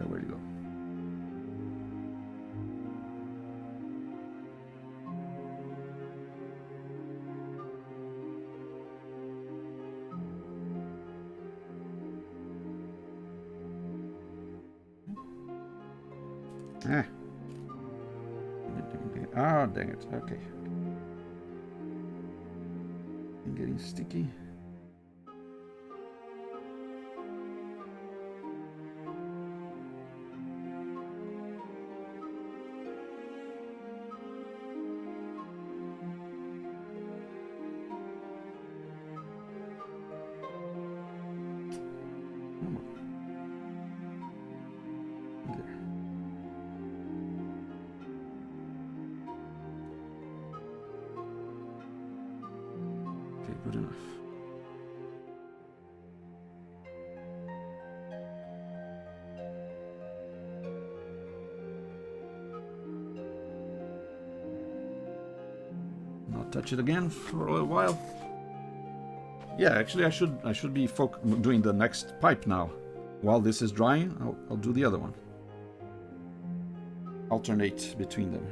Where'd you go? Ah. Oh, dang it. Okay. I'm getting sticky. Good enough. Not touch it again for a little while. Yeah, actually, I should be doing the next pipe now. While this is drying, I'll do the other one. Alternate between them.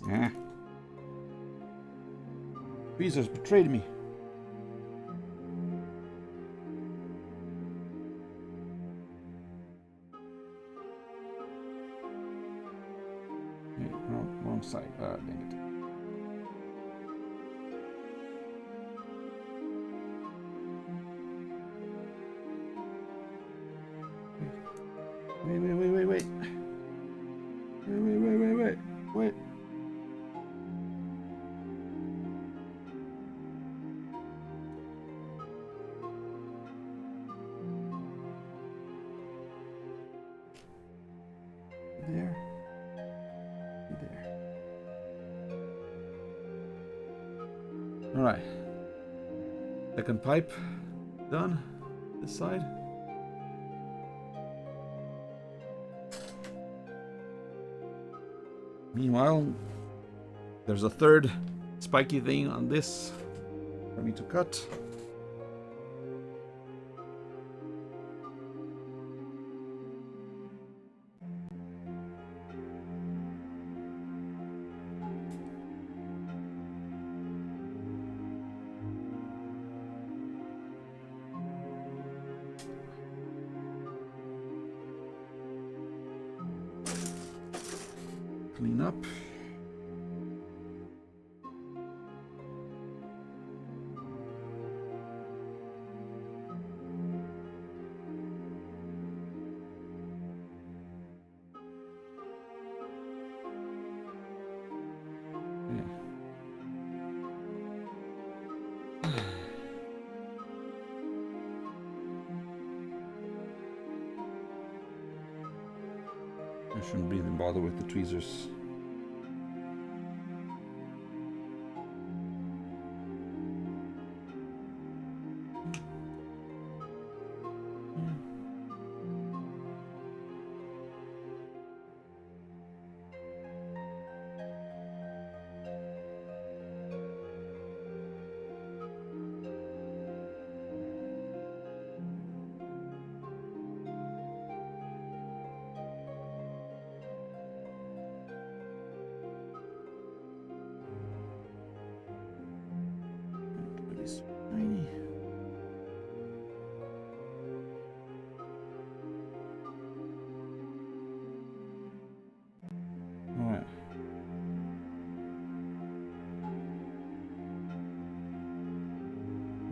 Yeah. Tweezers betrayed me. Hey, wrong side. Dang it. Wait. Alright. Second pipe done. This side. Meanwhile, there's a third spiky thing on this for me to cut. Clean up. I shouldn't be even bother with the tweezers. Tiny. All right.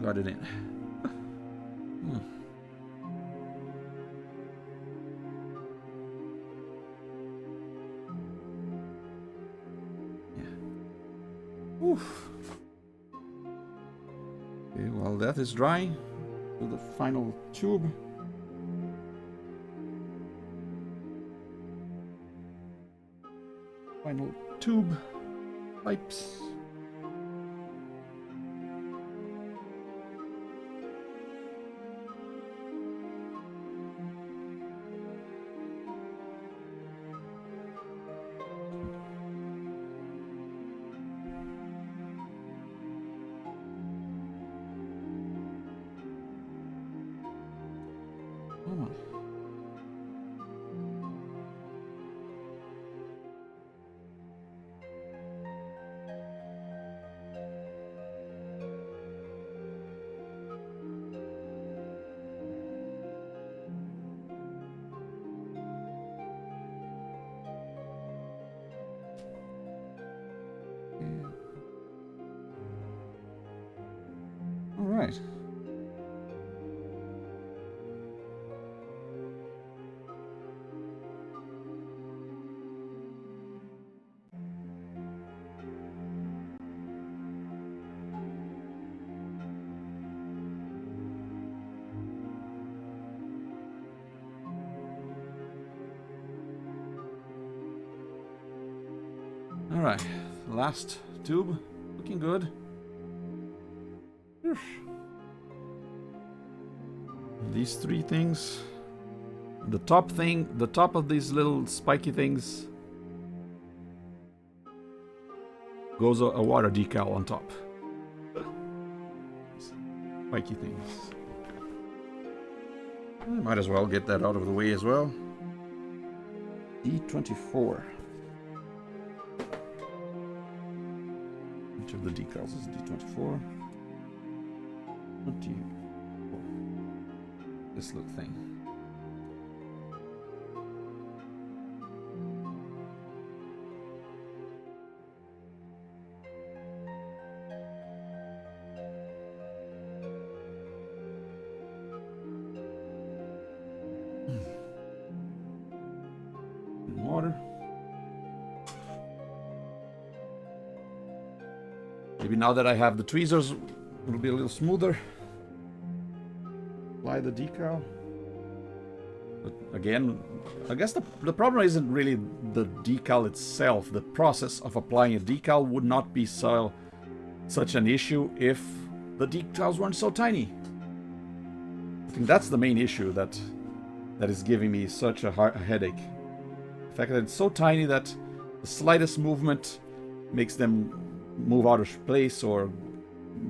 Got it in. Yeah. Oof. Okay, while that is drying, do the final tube. Final tube pipes. Come on. All right. All right, last tube, looking good. These three things. The top thing, the top of these little spiky things goes a water decal on top. Spiky things. I might as well get that out of the way as well. D24. Each of the decals is D24. 24. This little thing. Water. Maybe now that I have the tweezers, it'll be a little smoother. Apply the decal. But again, I guess the problem isn't really the decal itself. The process of applying a decal would not be so such an issue if the decals weren't so tiny. I think that's the main issue that is giving me such a headache. The fact that it's so tiny that the slightest movement makes them move out of place or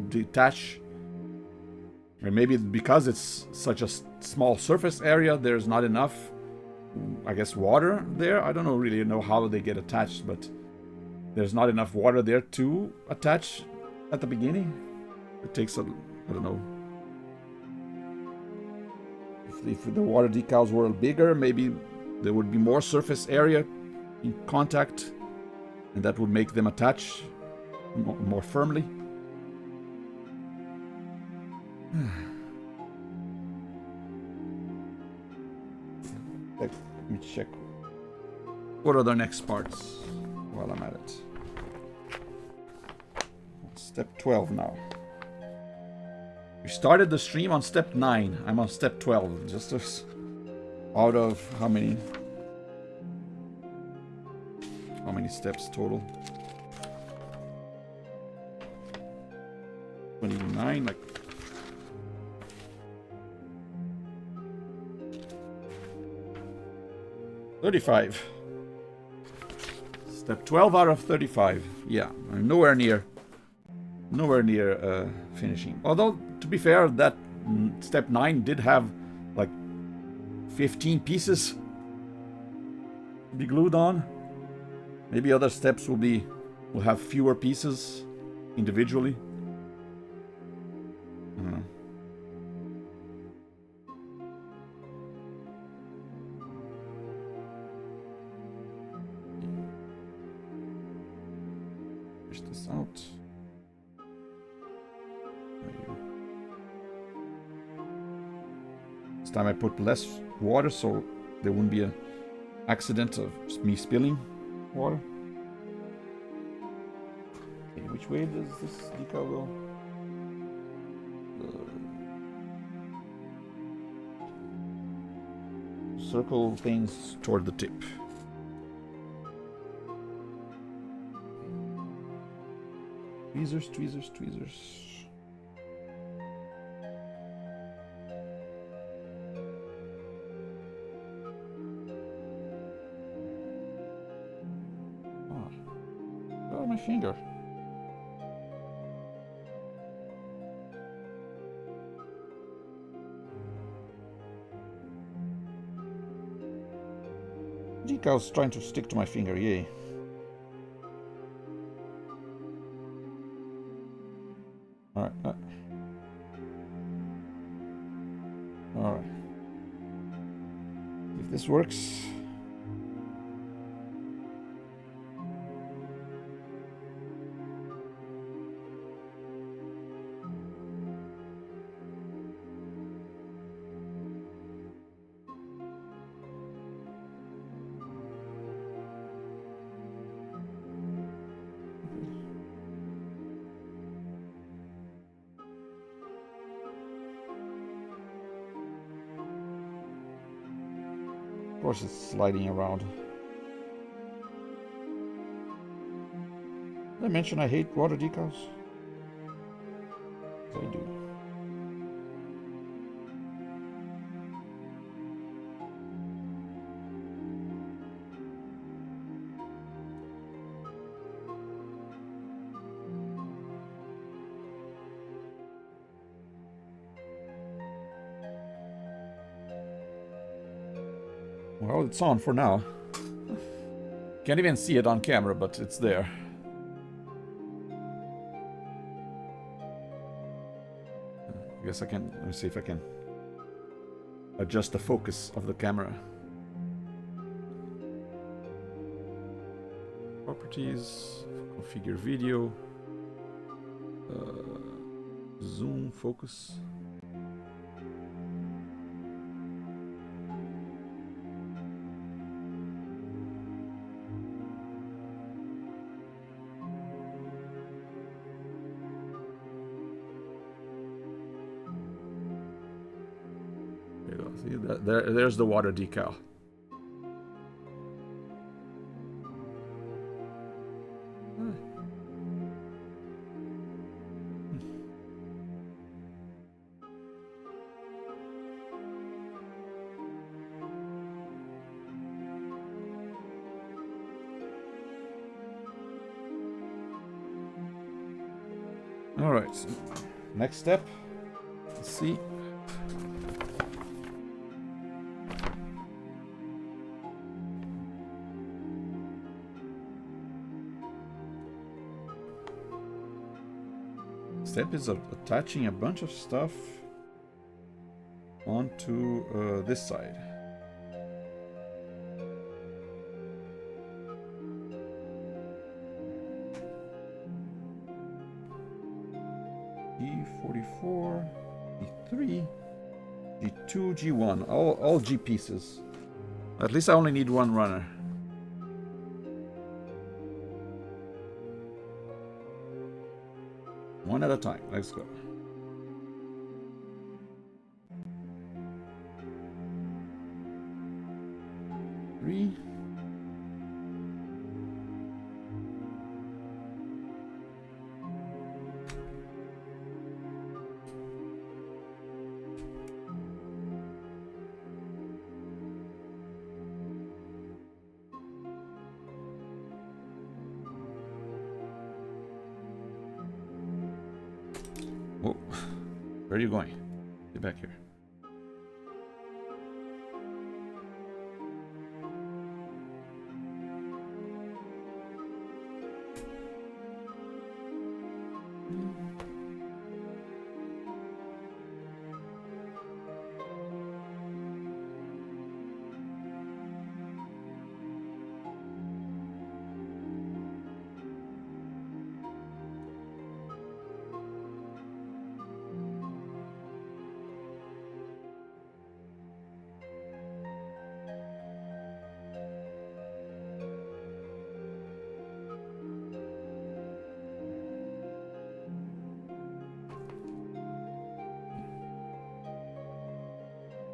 detach. Or maybe because it's such a small surface area, there's not enough, I guess, water there. I don't really know how they get attached, but there's not enough water there to attach at the beginning. It takes a, I don't know. If the water decals were bigger, maybe there would be more surface area in contact, and that would make them attach more firmly. Let me check. What are the next parts while I'm at it? Step 12 now. We started the stream on step 9. I'm on step 12. Just out of how many? How many steps total? 29, like. $35. Step 12 out of 35. Yeah, I'm nowhere near finishing. Although, to be fair, that step 9 did have like 15 pieces to be glued on. Maybe other steps will have fewer pieces individually. I don't know. Push this out. This time I put less water so there wouldn't be an accident of me spilling water. Okay, which way does this decal go? Circle things toward the tip. Tweezers, tweezers, tweezers. Oh, my finger. Decal's trying to stick to my finger, yay. Alright. Alright. If this works. Of course it's sliding around. Did I mention I hate water decals? Yes, I do. Well, it's on for now. Can't even see it on camera, but it's there. I guess I can. Let me see if I can adjust the focus of the camera. Properties, configure video, zoom, focus. See, there's the water decal. All right. Next step. Let's see. Step is attaching a bunch of stuff onto this side. E44, E3, G2, G1, all G pieces. At least I only need one runner. One at a time. Let's go. Three. Whoa. Where are you going? Get back here.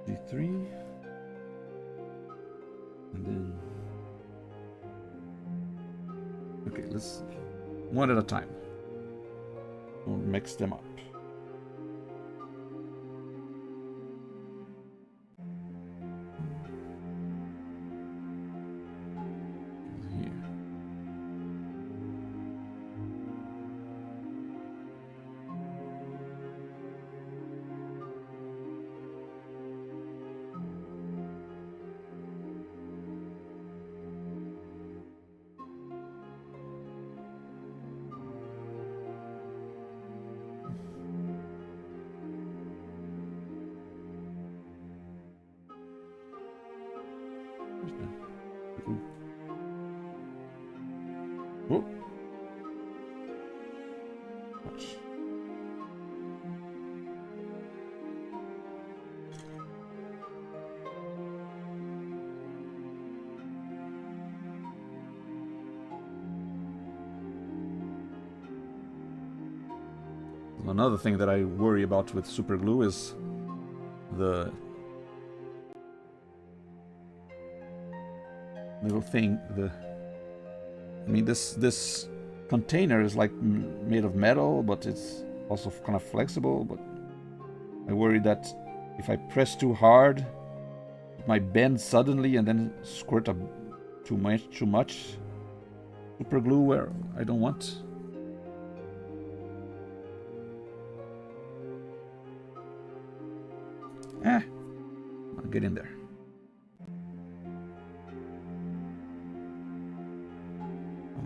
D3. And then... Okay, let's... One at a time. We'll mix them up. Here. Whoa. Watch. Another thing that I worry about with super glue is the little thing. I mean, this container is like made of metal, but it's also kind of flexible. But I worry that if I press too hard, it might bend suddenly and then squirt up too much super glue where I don't want. I'll get in there.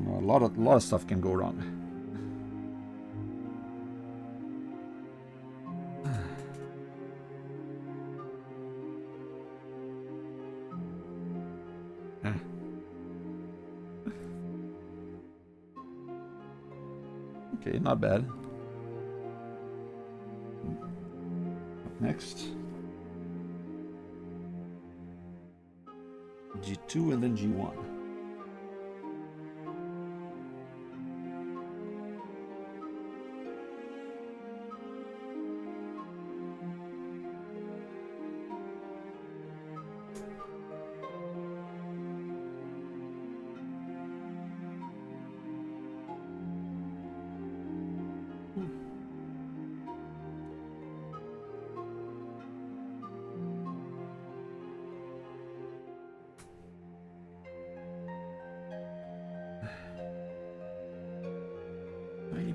A lot of stuff can go wrong. Okay, not bad. Next. G2 and then G1.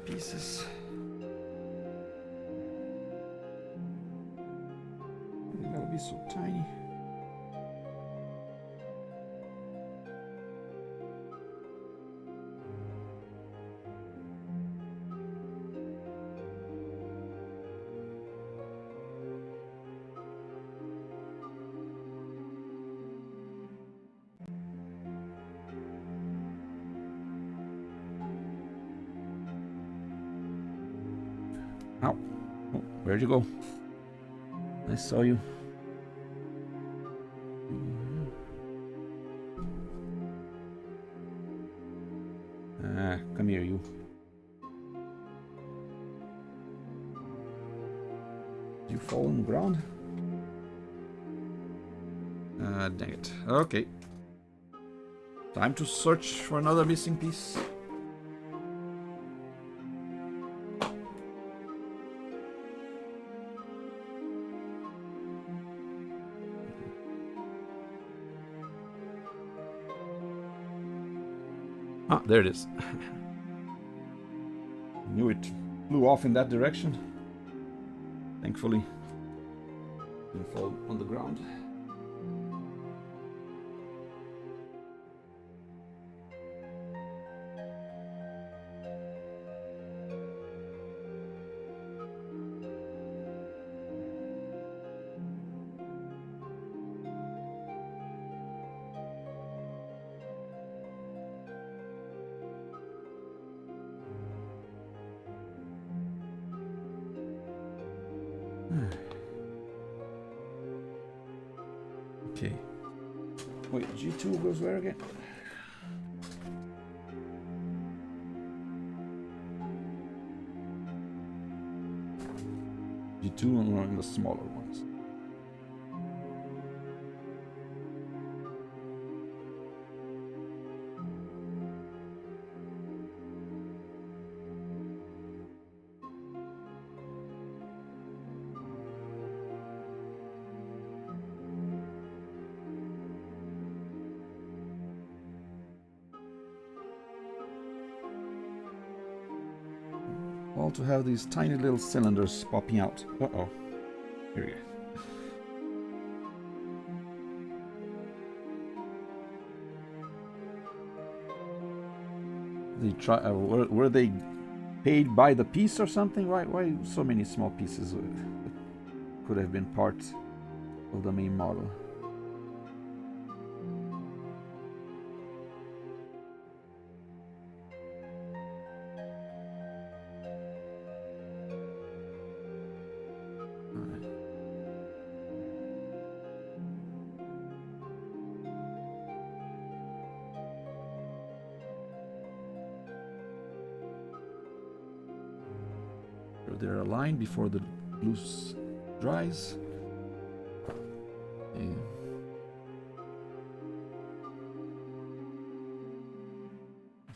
Pieces. be so tiny. Ow. Oh, where'd you go? I saw you. Come here, you. You fall on the ground? Dang it. Okay. Time to search for another missing piece. Ah, there it is. Knew it flew off in that direction. Thankfully, didn't fall on the ground. Okay. Wait, G2 goes where again? G2 and the smaller ones. All to have these tiny little cylinders popping out. Uh-oh. Here we go. They try. Were they paid by the piece or something? Why so many small pieces could have been part of the main model? They're aligned before the glue dries. Okay.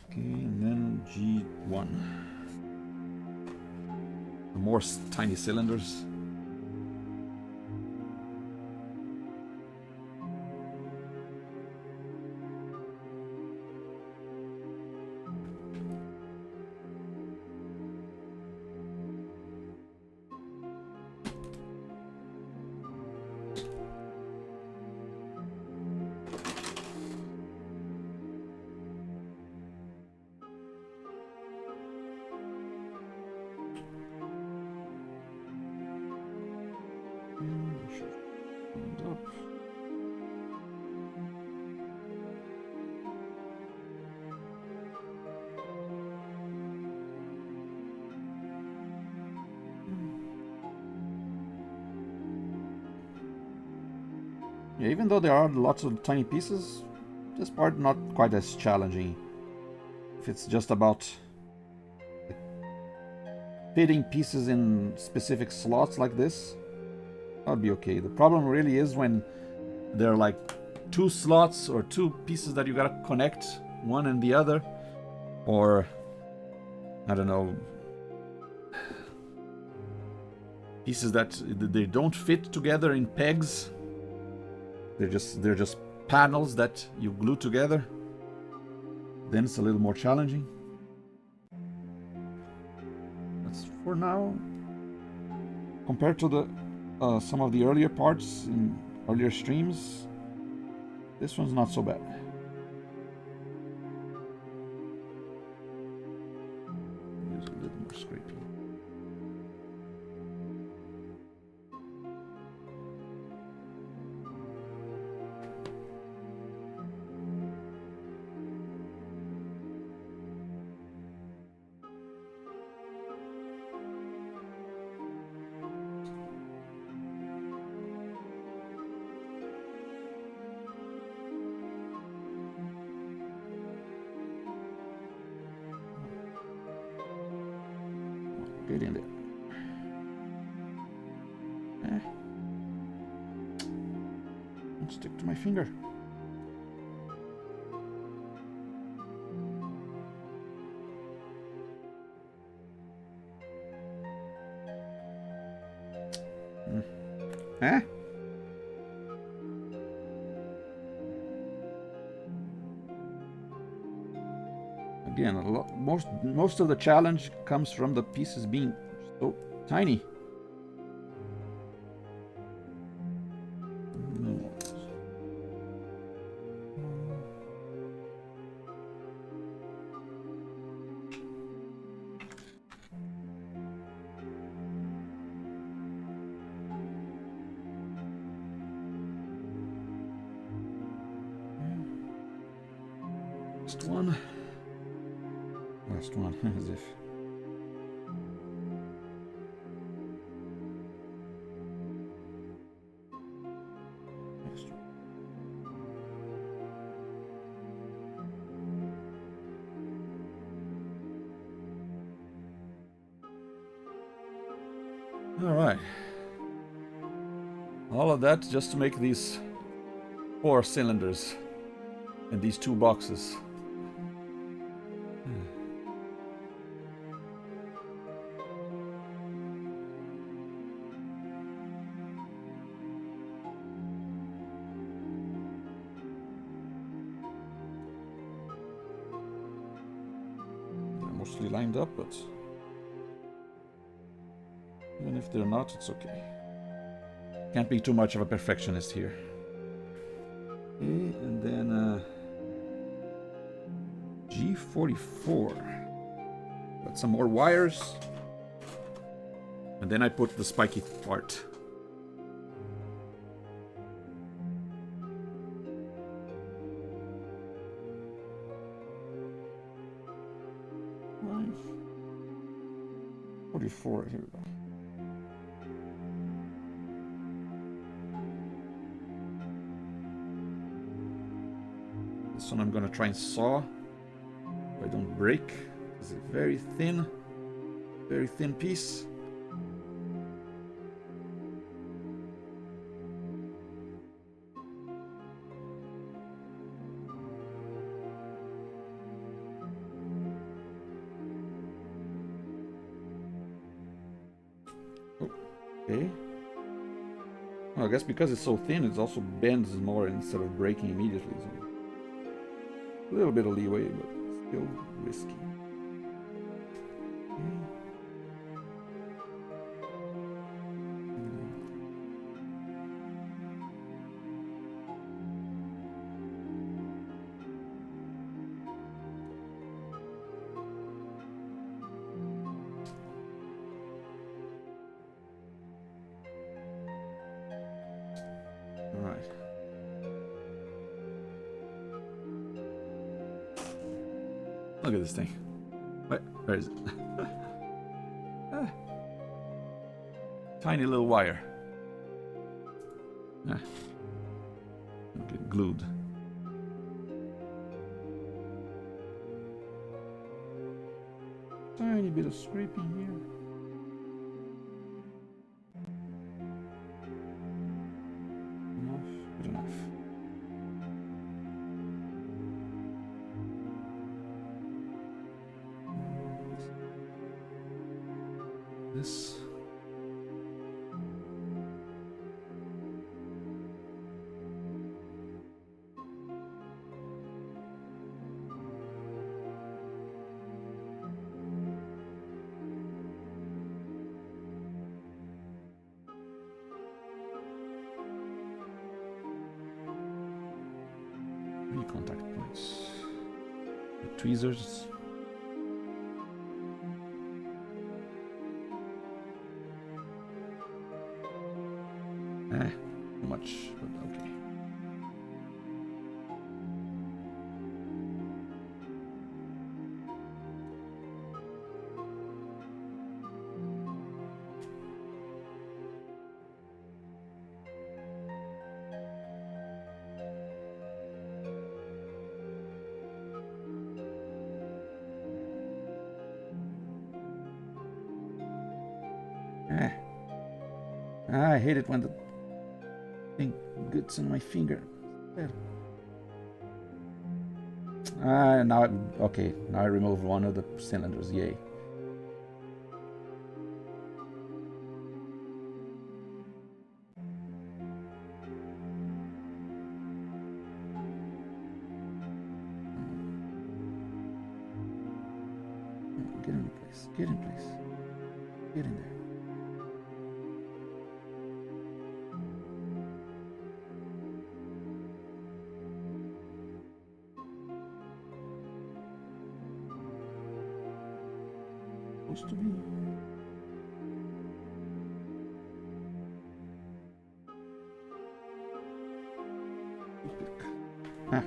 Okay, and then G1. The more tiny cylinders. Yeah, even though there are lots of tiny pieces, this part not quite as challenging. If it's just about fitting pieces in specific slots like this, that would be okay. The problem really is when there are like two slots or two pieces that you gotta connect, one and the other, or I don't know, pieces that they don't fit together in pegs. They're just panels that you glue together. Then it's a little more challenging. But for now, compared to the some of the earlier parts in earlier streams. This one's not so bad. Use a little more scraping. Get in there. Don't stick to my finger. Huh? Again, most of the challenge comes from the pieces being so tiny. Last one, as if. Next one. All right. All of that just to make these 4 cylinders and these 2 boxes. Mostly lined up, but even if they're not, it's okay. Can't be too much of a perfectionist here. Okay, and then G44. Got some more wires. And then I put the spiky part. Nice. 44, here we go. This one I'm gonna try and saw so I don't break. It's a very thin piece. Okay. Well, I guess because it's so thin, it also bends more instead of breaking immediately. So a little bit of leeway, but still risky. Okay. All right. Look at this thing. Where is it? Tiny little wire. Get glued. Tiny bit of scraping here. Good enough. This. tweezers. Too much, but okay. I hate it when the thing gets on my finger. Now, okay, now I remove one of the cylinders, yay. Get in place, get in place, get in there. Supposed to be. Ah.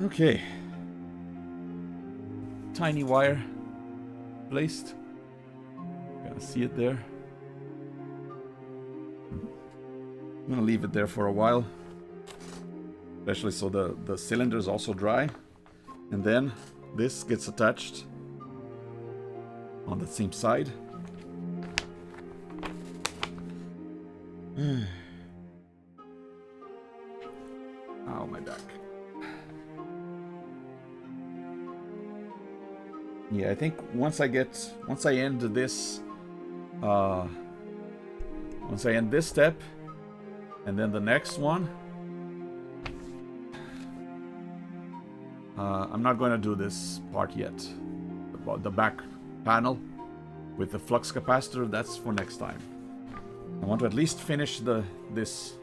Okay. Tiny wire placed. Gotta see it there. I'm gonna leave it there for a while. Especially so the cylinder is also dry. And then this gets attached on the same side. Ow, my back. Yeah, I think once I end this step, and then the next one, I'm not going to do this part yet. About the back panel with the flux capacitor, that's for next time. I want to at least finish this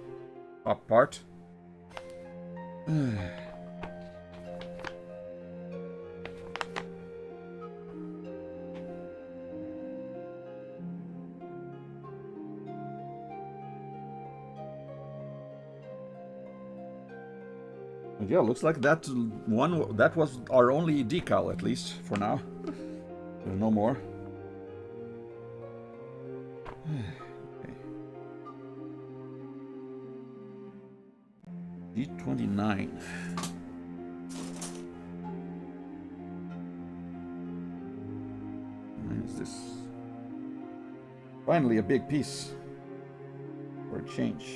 top part. Yeah, looks like that was our only decal, at least for now. There's no more. Okay. D29. What is this? Finally, a big piece for a change.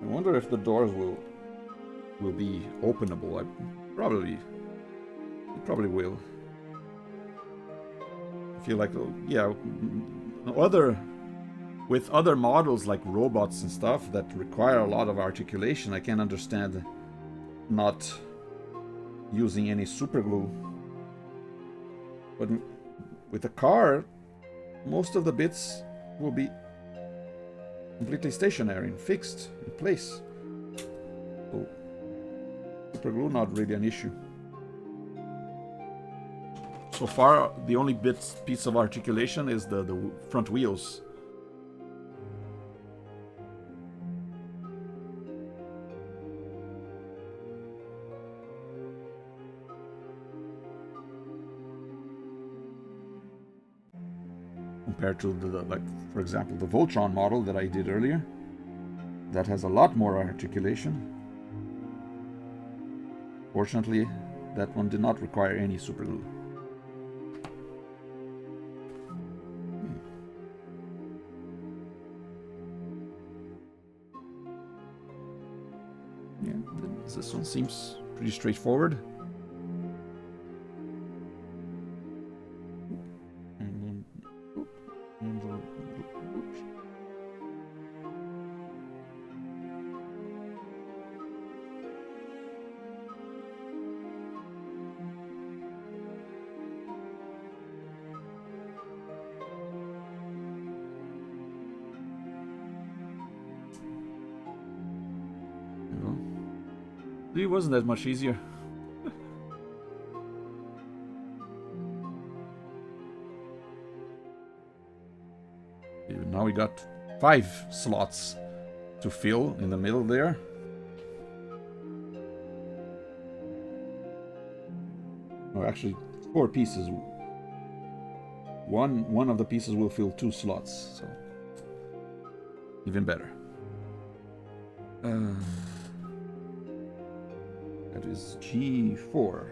I wonder if the doors will be openable. It probably will. I feel like, yeah, with other models like robots and stuff that require a lot of articulation, I can understand not using any super glue. But with a car, most of the bits will be completely stationary and fixed in place. So super glue not really an issue. So far, the only piece of articulation is the front wheels. Compared to like, for example, the Voltron model that I did earlier, that has a lot more articulation. Fortunately, that one did not require any super glue. Yeah, this one seems pretty straightforward. It wasn't that much easier. Now we got 5 slots to fill in the middle there. Oh, actually 4 pieces. One of the pieces will fill 2 slots, so even better. That is G4.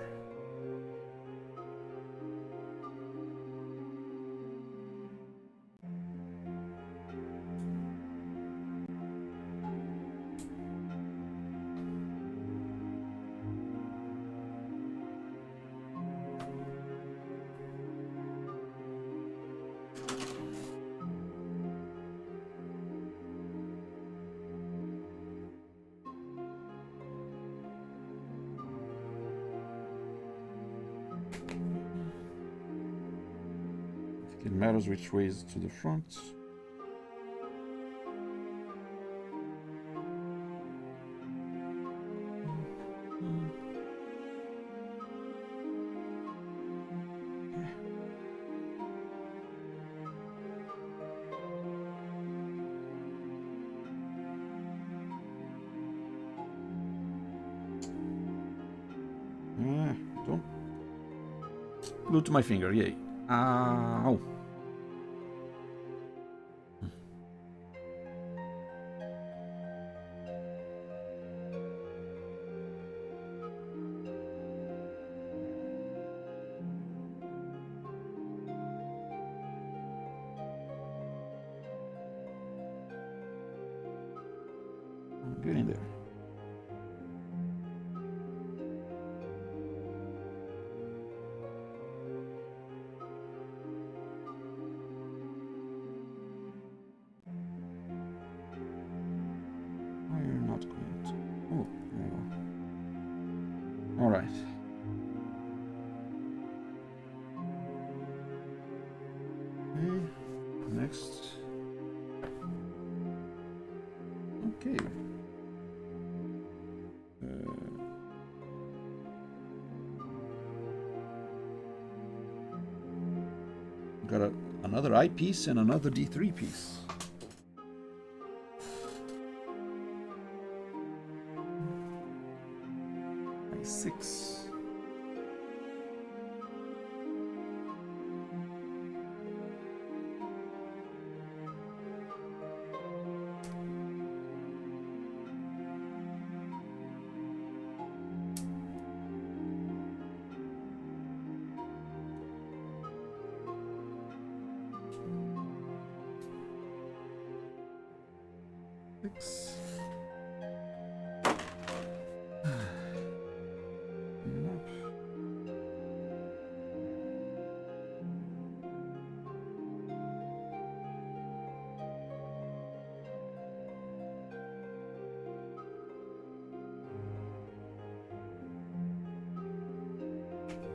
It matters which way is to the front. Don't glue to my finger, yay. Ow. Get in there. You're not going to. Oh, there you go. All right. Okay. Next. Okay. Got another I piece and another D3 piece. I6.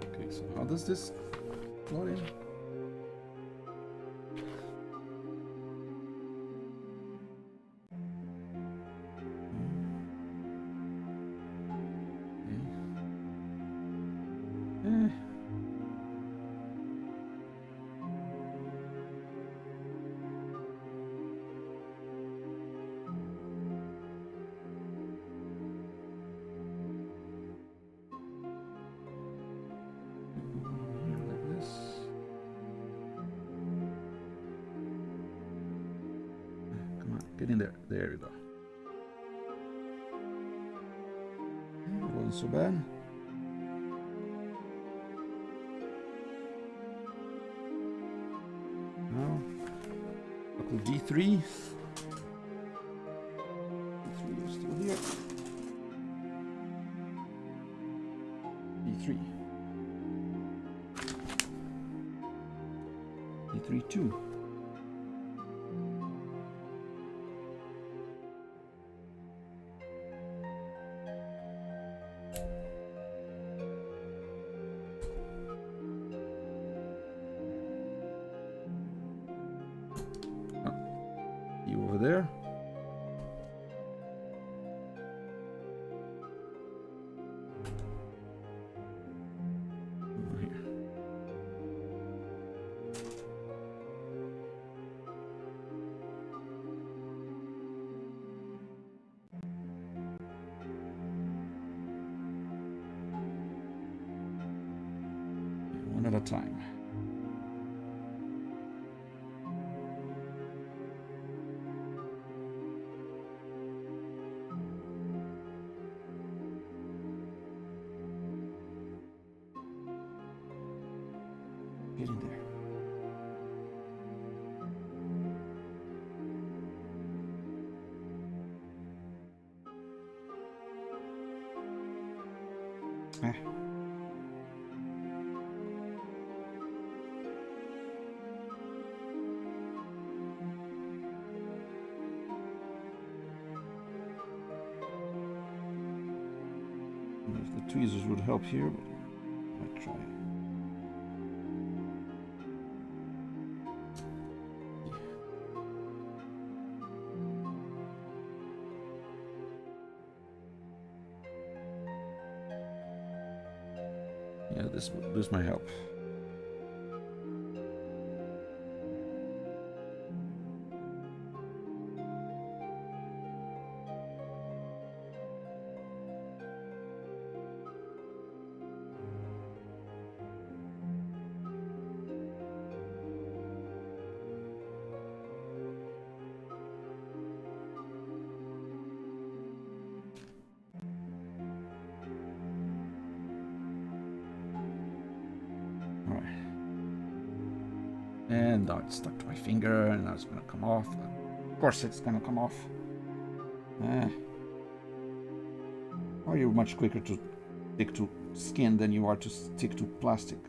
Okay, so how does this slot in? Get in there. There you go. It wasn't so bad. Now, buckle D3. D3 is still here. D3. D3, 2. Over there. Over here. One at a time. Get in there. If the tweezers would help here, but I'll try. Yeah, this might help. And now it's stuck to my finger, and now it's gonna come off. Of course it's gonna come off. Or you're much quicker to stick to skin than you are to stick to plastic.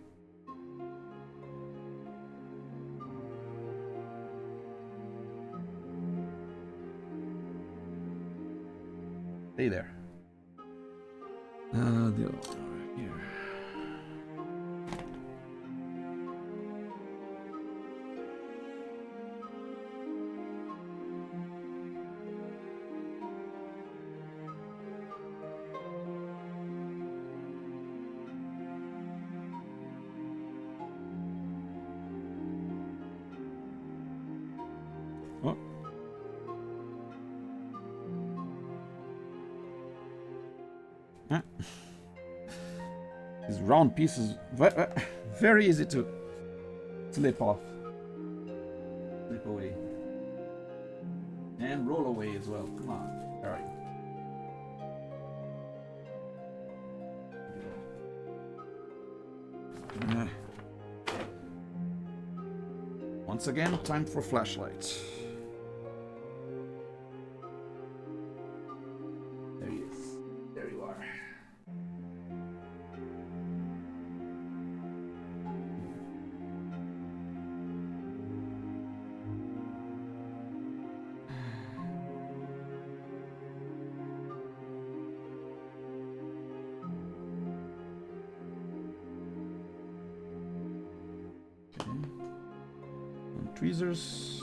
Stay there. The other one here. Oh. Ah. These round pieces, very easy to slip off, slip away, and roll away as well. Come on, all right. Once again, time for flashlight. There he is. There you are. Tweezers.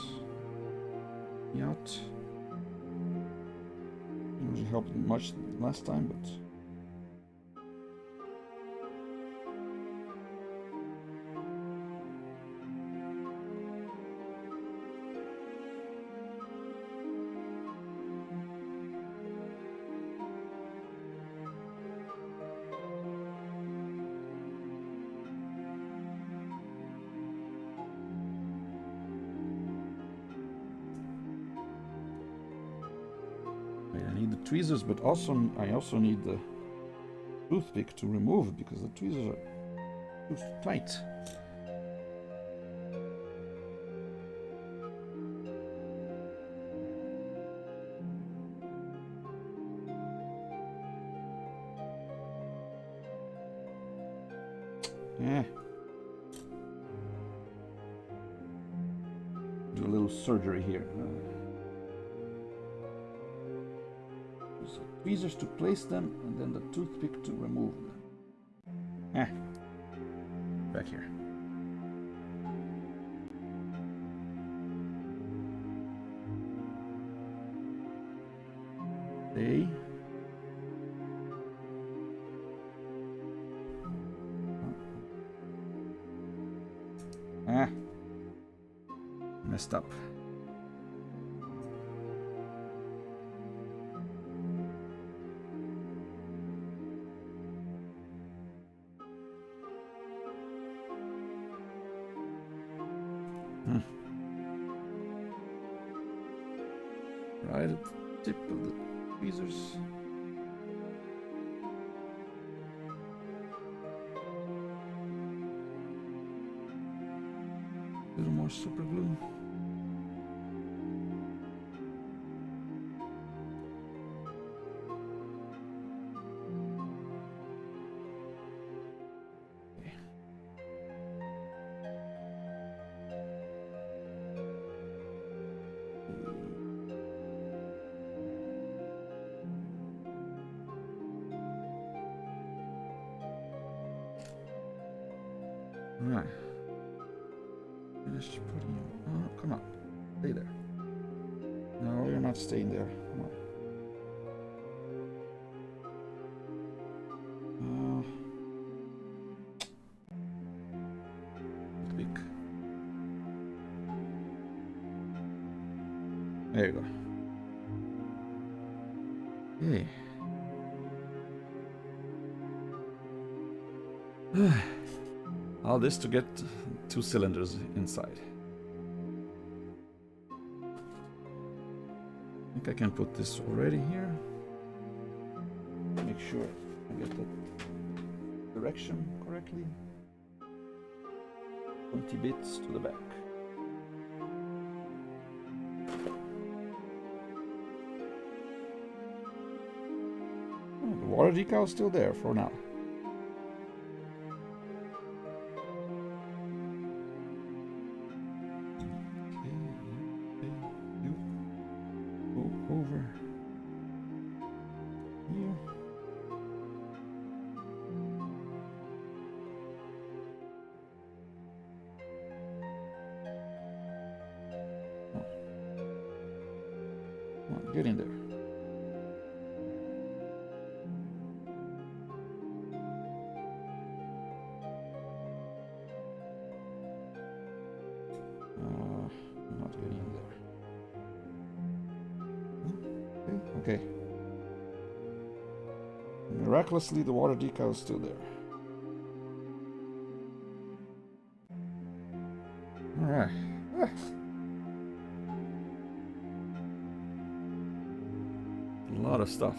Out. It would help much last time, but. tweezers, but I also need the toothpick to remove it because the tweezers are too tight. Yeah. Do a little surgery here. Use the tweezers to place them, and then the toothpick to remove them. Back here. Stay. Messed up. Right at the tip of the tweezers. A little more super glue. Right. Finish putting you. Oh, come on. Stay there. No, you're not staying there. Come on. Big. There you go. Hey. All this to get 2 cylinders inside. I think I can put this already here. Make sure I get the direction correctly. 20 bits to the back. Oh, the water decal is still there for now. Get in there. Not getting in there. Okay. Miraculously, the water decal is still there. All right. A lot of stuff.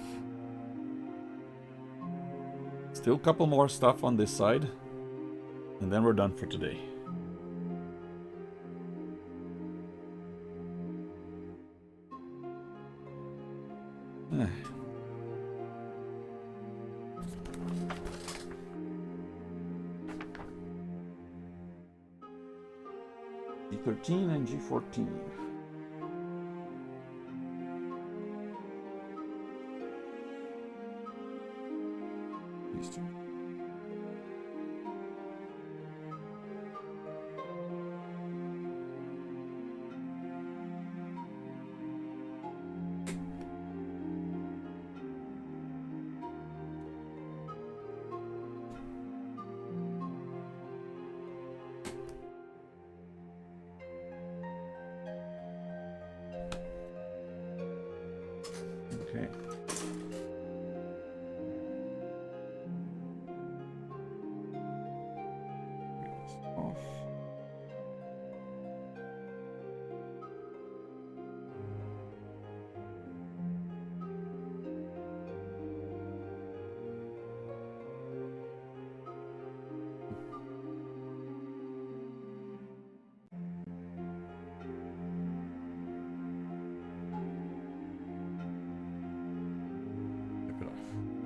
Still a couple more stuff on this side, and then we're done for today. G13 and G14. These two. Okay.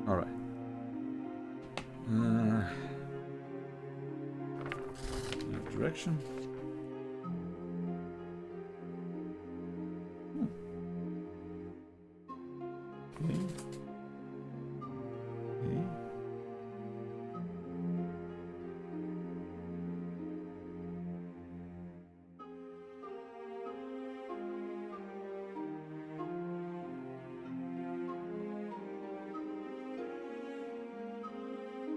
All right. Direction. Okay. Okay.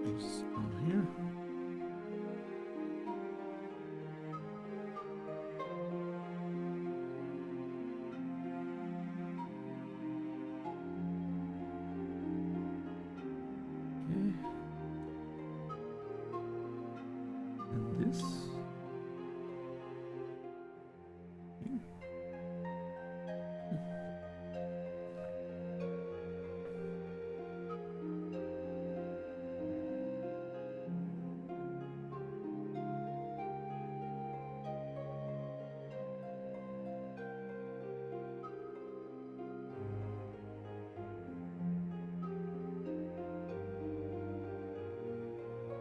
It's on here. This.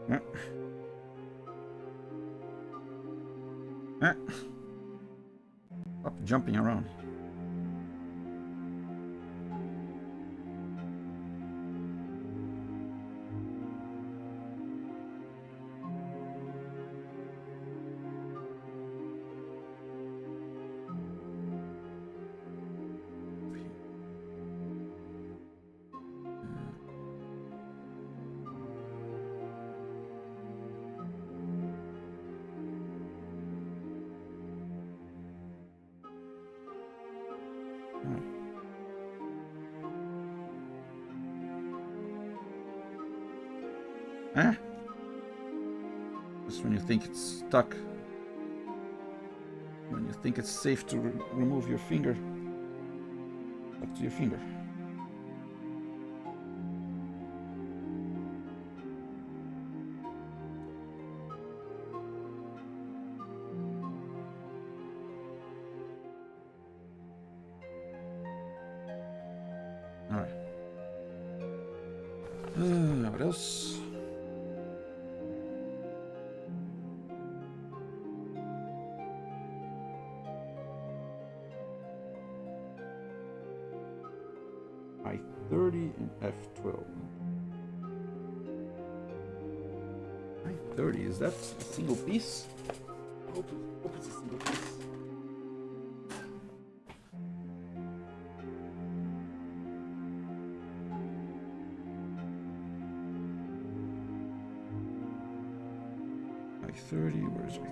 Yeah. Stop jumping around. Eh? Just when you think it's stuck. When you think it's safe to remove your finger. Up to your finger. Alright. What else? I-30 and F12. I-30, is that a single piece? I hope it's a single piece. I-30, where's I-30?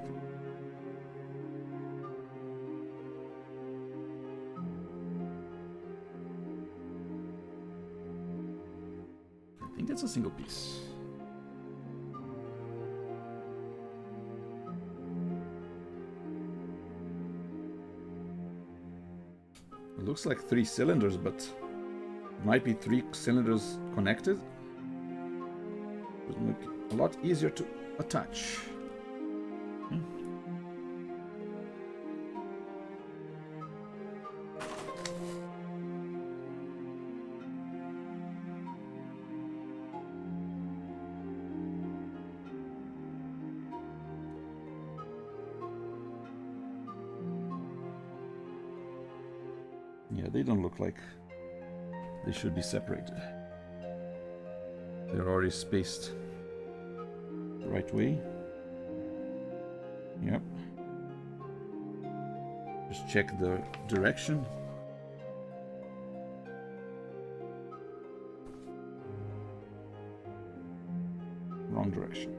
I think that's a single piece. It looks like 3 cylinders, but it might be 3 cylinders connected. It would make it a lot easier to attach. Yeah, they don't look like they should be separated. They're already spaced the right way. Yep. Just check the direction. Wrong direction.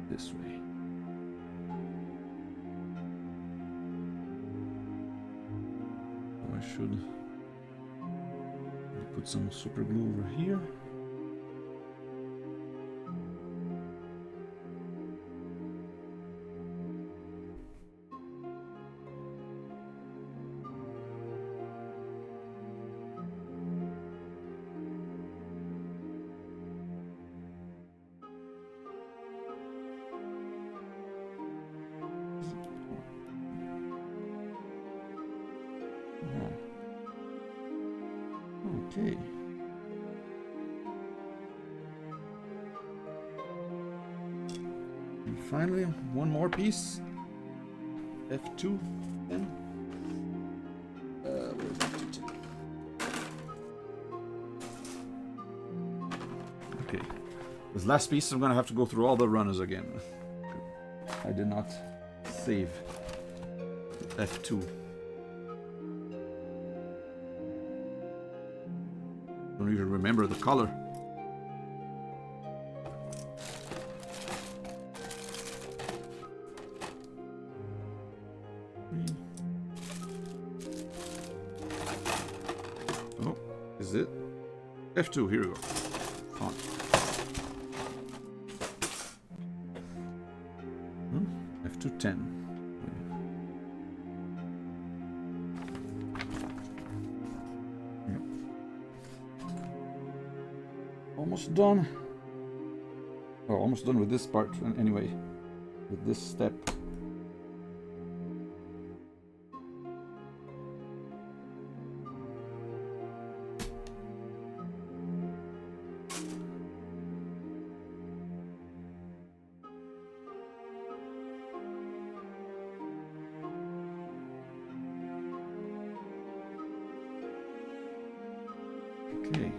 This way. I should put some super glue over here. Okay. And finally, one more piece. F2 then. Where's F2? Okay. This last piece, I'm gonna have to go through all the runners again. I did not save F2. Don't even remember the color. Oh, is it? F2, here we go. Font. F210. Almost done. Oh, almost done with this part anyway. With this step. Okay.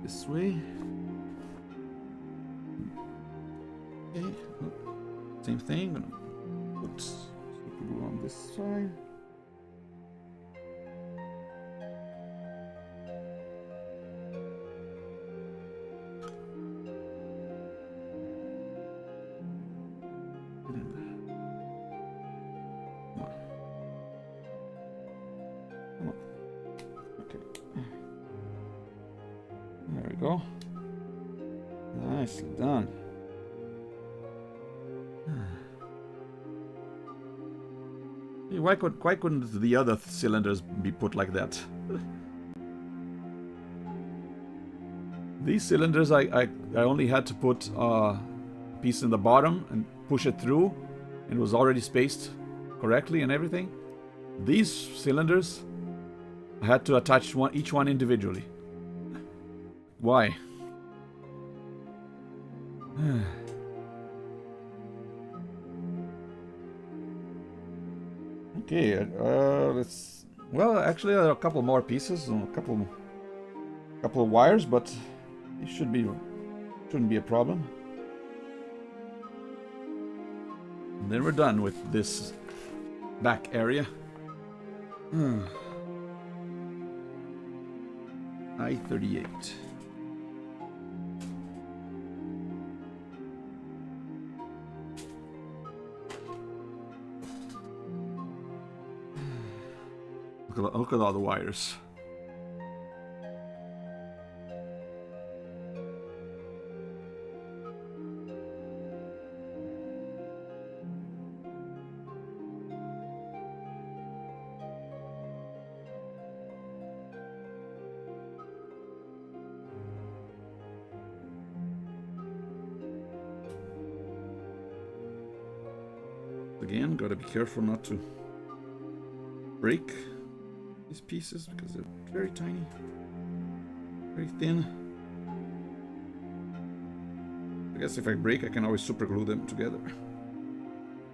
This way. Okay. Same thing. Gonna put super glue on this side. There we go. Nicely done. Hey, why couldn't the other cylinders be put like that? These cylinders, I only had to put a piece in the bottom and push it through, and it was already spaced correctly and everything. These cylinders, I had to attach each one individually. Why? Okay, let's. Well, actually, there are a couple more pieces, and a couple of wires, but it shouldn't be a problem. And then we're done with this back area. I-38. Look at all the wires. Again, gotta be careful not to break these pieces because they're very tiny, very thin. I guess if I break, I can always super glue them together.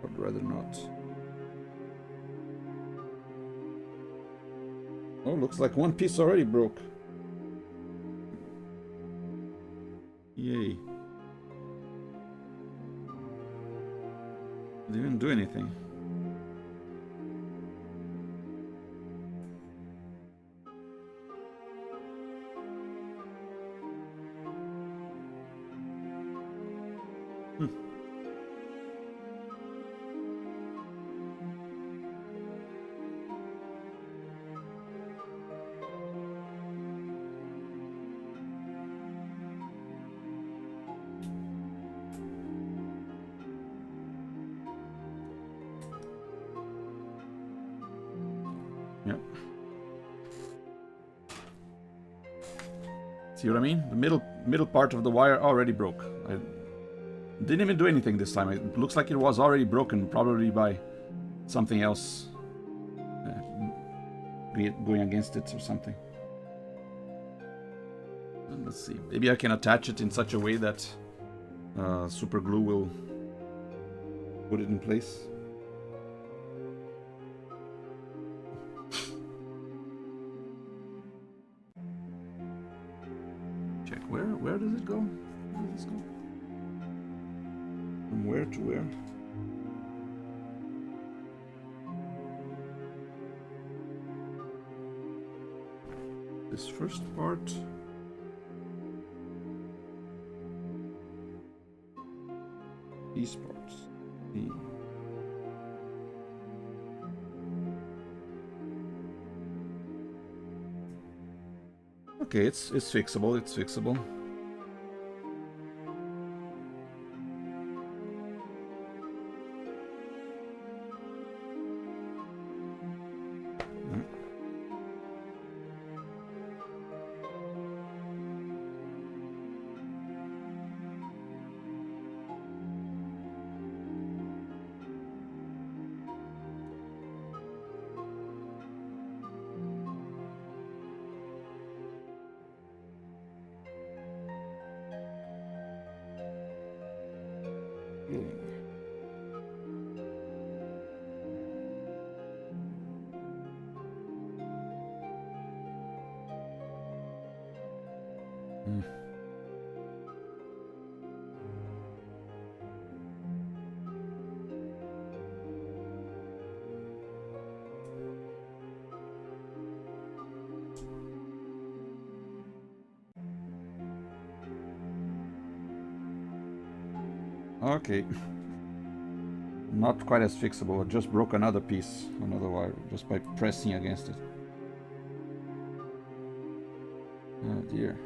I'd rather not. Oh, looks like one piece already broke. Yay. Didn't do anything. Yep. See what I mean? The middle part of the wire already broke. Didn't even do anything this time. It looks like it was already broken, probably by something else going against it or something. And let's see. Maybe I can attach it in such a way that super glue will put it in place. Check where does it go? Where does this go? From where to where? This first part. These parts. Okay, it's fixable. It's fixable. Okay. Not quite as fixable. I just broke another piece, another wire, just by pressing against it. Oh dear.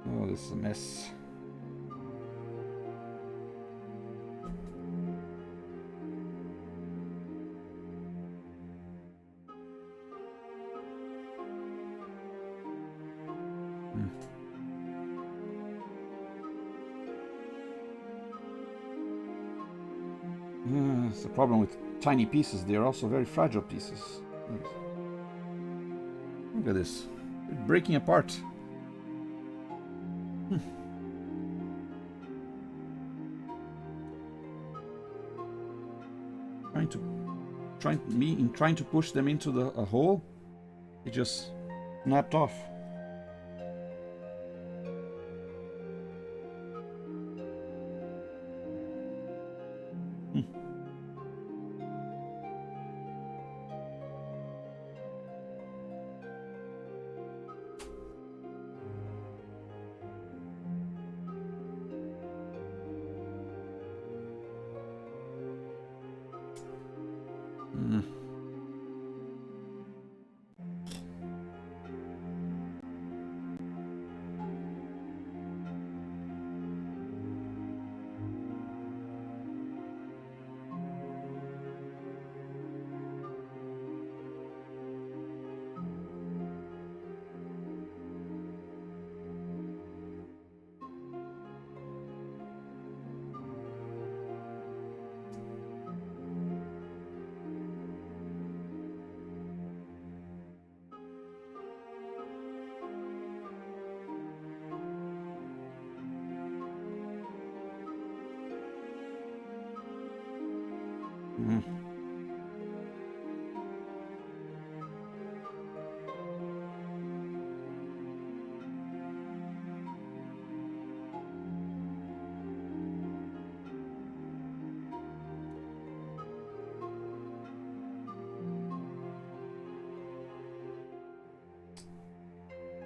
Oh, this is a mess. It's the problem with tiny pieces. They are also very fragile pieces. Look at this. They're breaking apart. Trying to push them into a hole, it just snapped off.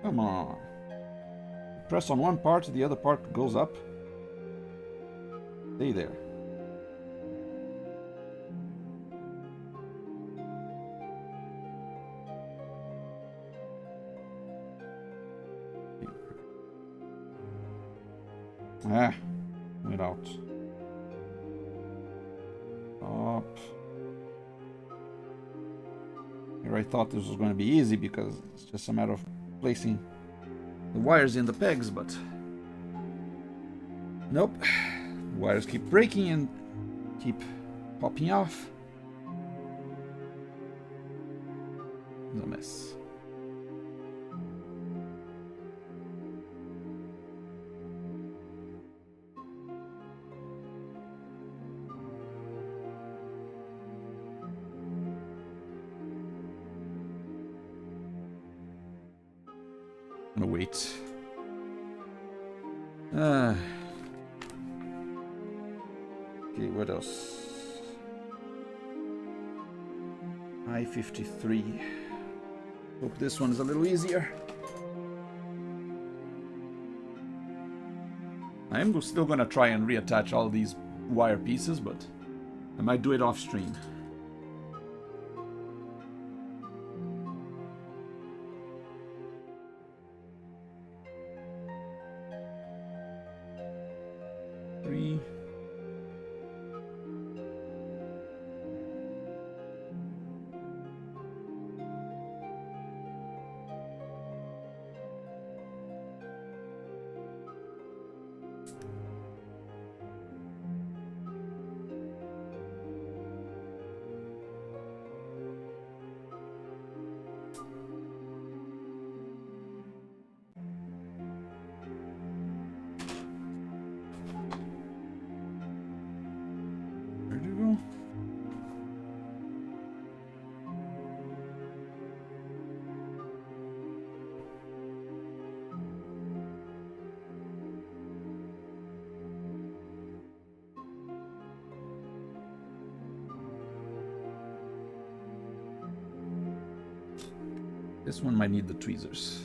Come on. Press on one part, the other part goes up. Stay there. Ah, went out. Up. Here I thought this was going to be easy because it's just a matter of placing the wires in the pegs, but nope. Wires keep breaking and keep popping off. It's a mess. I'm gonna wait. Okay, what else? I-53. Hope this one is a little easier. I am still gonna try and reattach all these wire pieces, but I might do it off stream. This one might need the tweezers.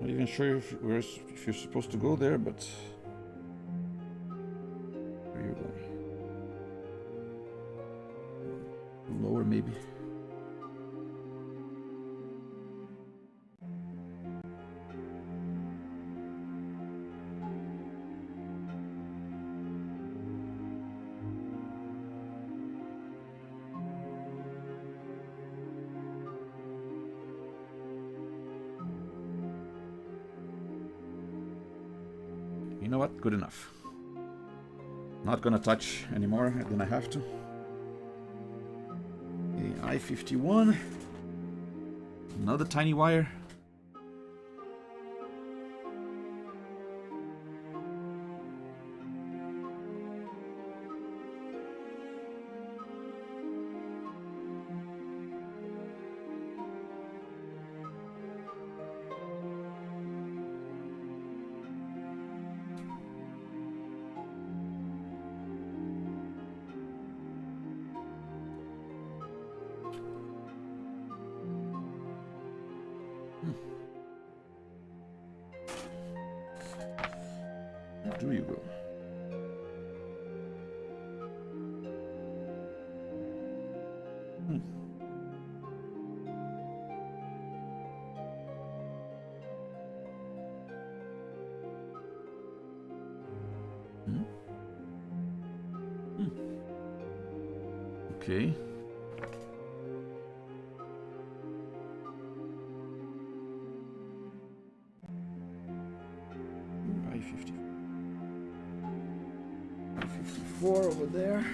Not even sure if you're supposed to go there, but where are you going? Lower, maybe. You know what? Good enough. Not gonna touch anymore than I have to. Okay, I-51. Another tiny wire. Where do you go? Okay. I-54 over there.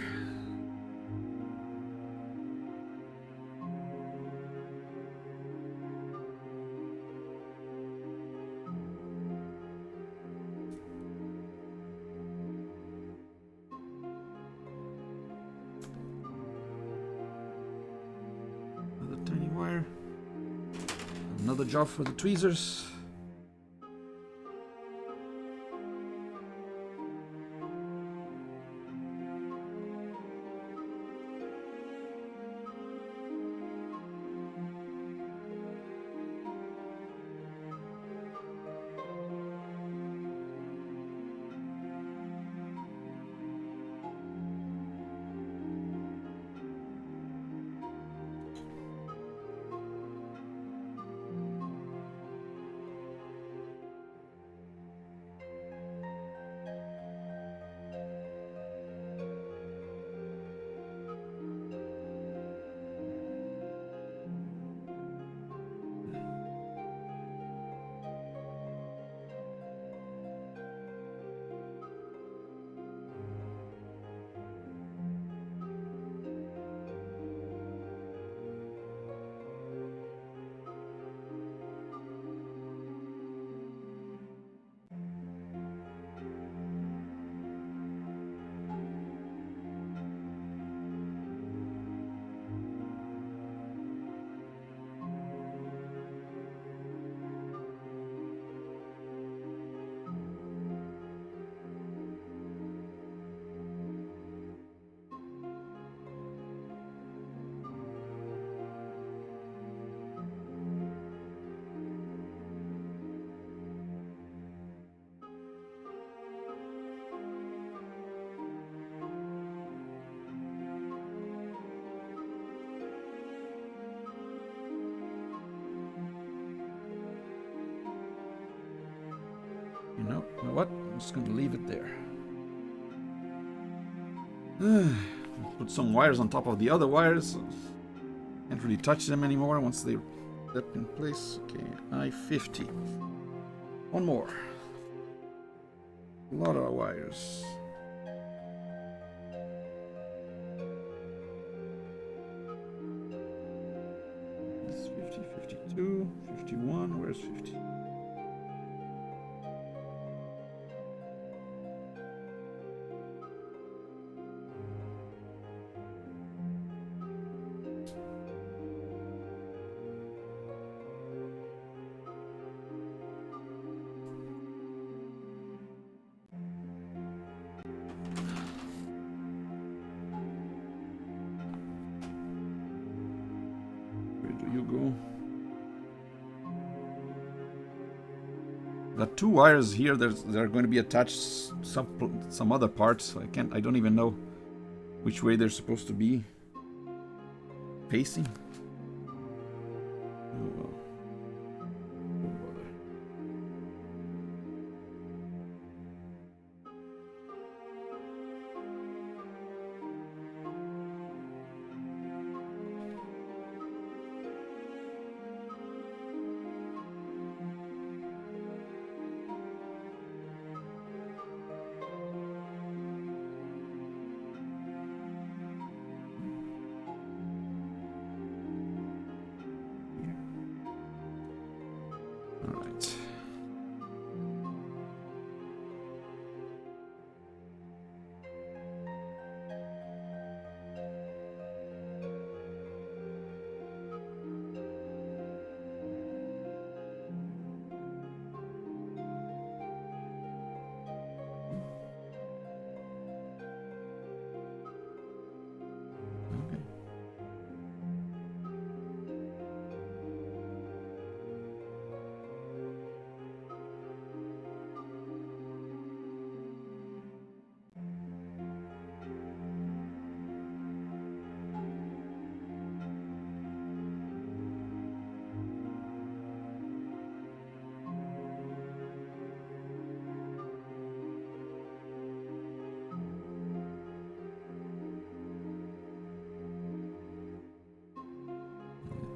Another tiny wire. Another job for the tweezers. You know what? I'm just going to leave it there. Put some wires on top of the other wires. Can't really touch them anymore once they step in place. Okay, I-50. One more. A lot of wires. This is 50, 52, 51. Where's 50? Got two wires here. They're going to be attached some other parts. I don't even know which way they're supposed to be facing.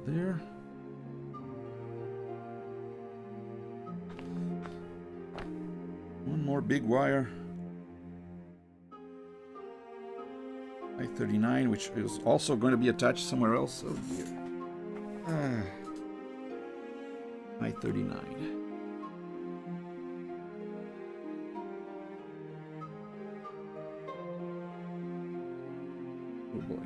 There. One more big wire. I-39, which is also going to be attached somewhere else. Oh dear. I-39. Oh boy.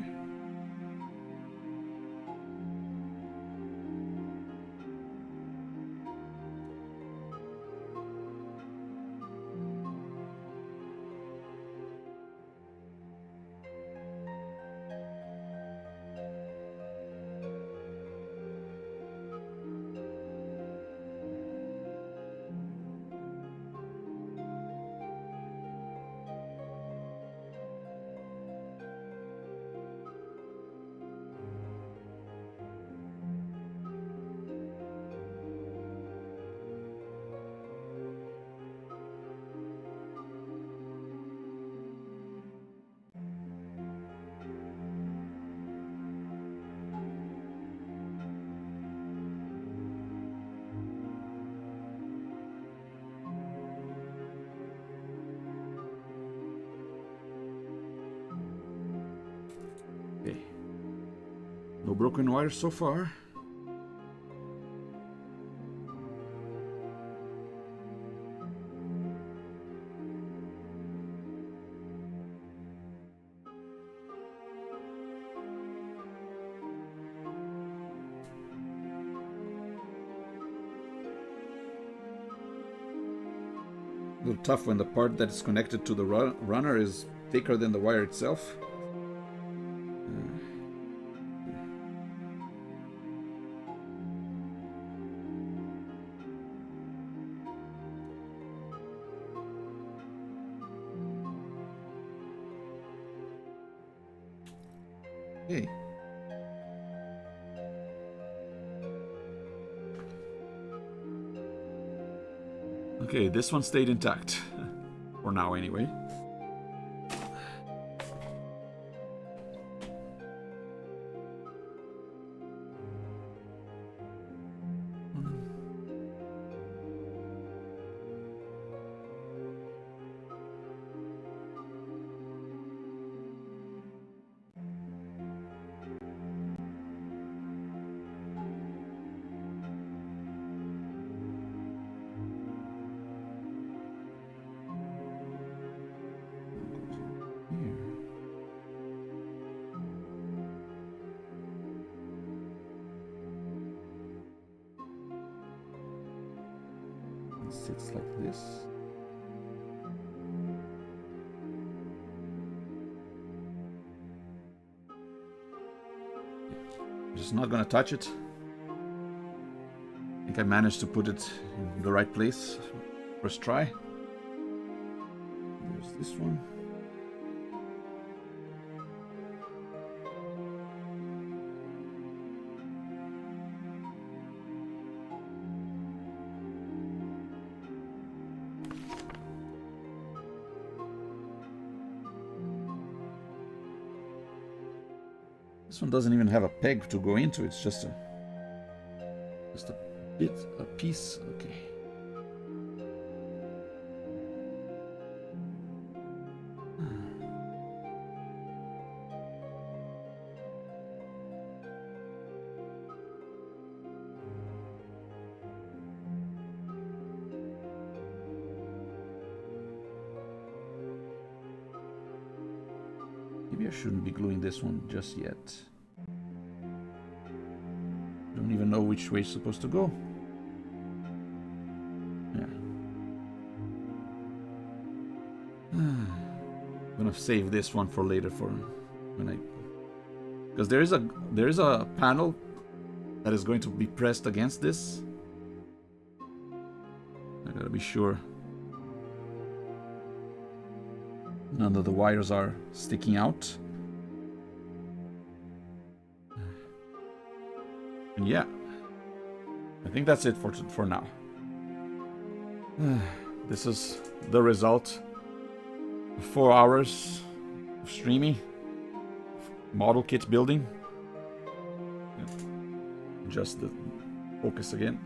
Okay. No broken wires so far. A little tough when the part that is connected to the runner is thicker than the wire itself. Okay. Okay, this one stayed intact. For now, anyway. Sits like this. Just not gonna touch it. I think I managed to put it in the right place. First try. There's this one. This one doesn't even have a peg to go into, it's just a piece. Okay. Maybe I shouldn't be gluing this one just yet. Don't even know which way it's supposed to go. Yeah. I'm gonna save this one for later for when I, because there is a panel that is going to be pressed against this. I gotta be sure none of the wires are sticking out. And yeah, I think that's it for now. This is the result of 4 hours of streaming, model kit building. Adjust the focus again.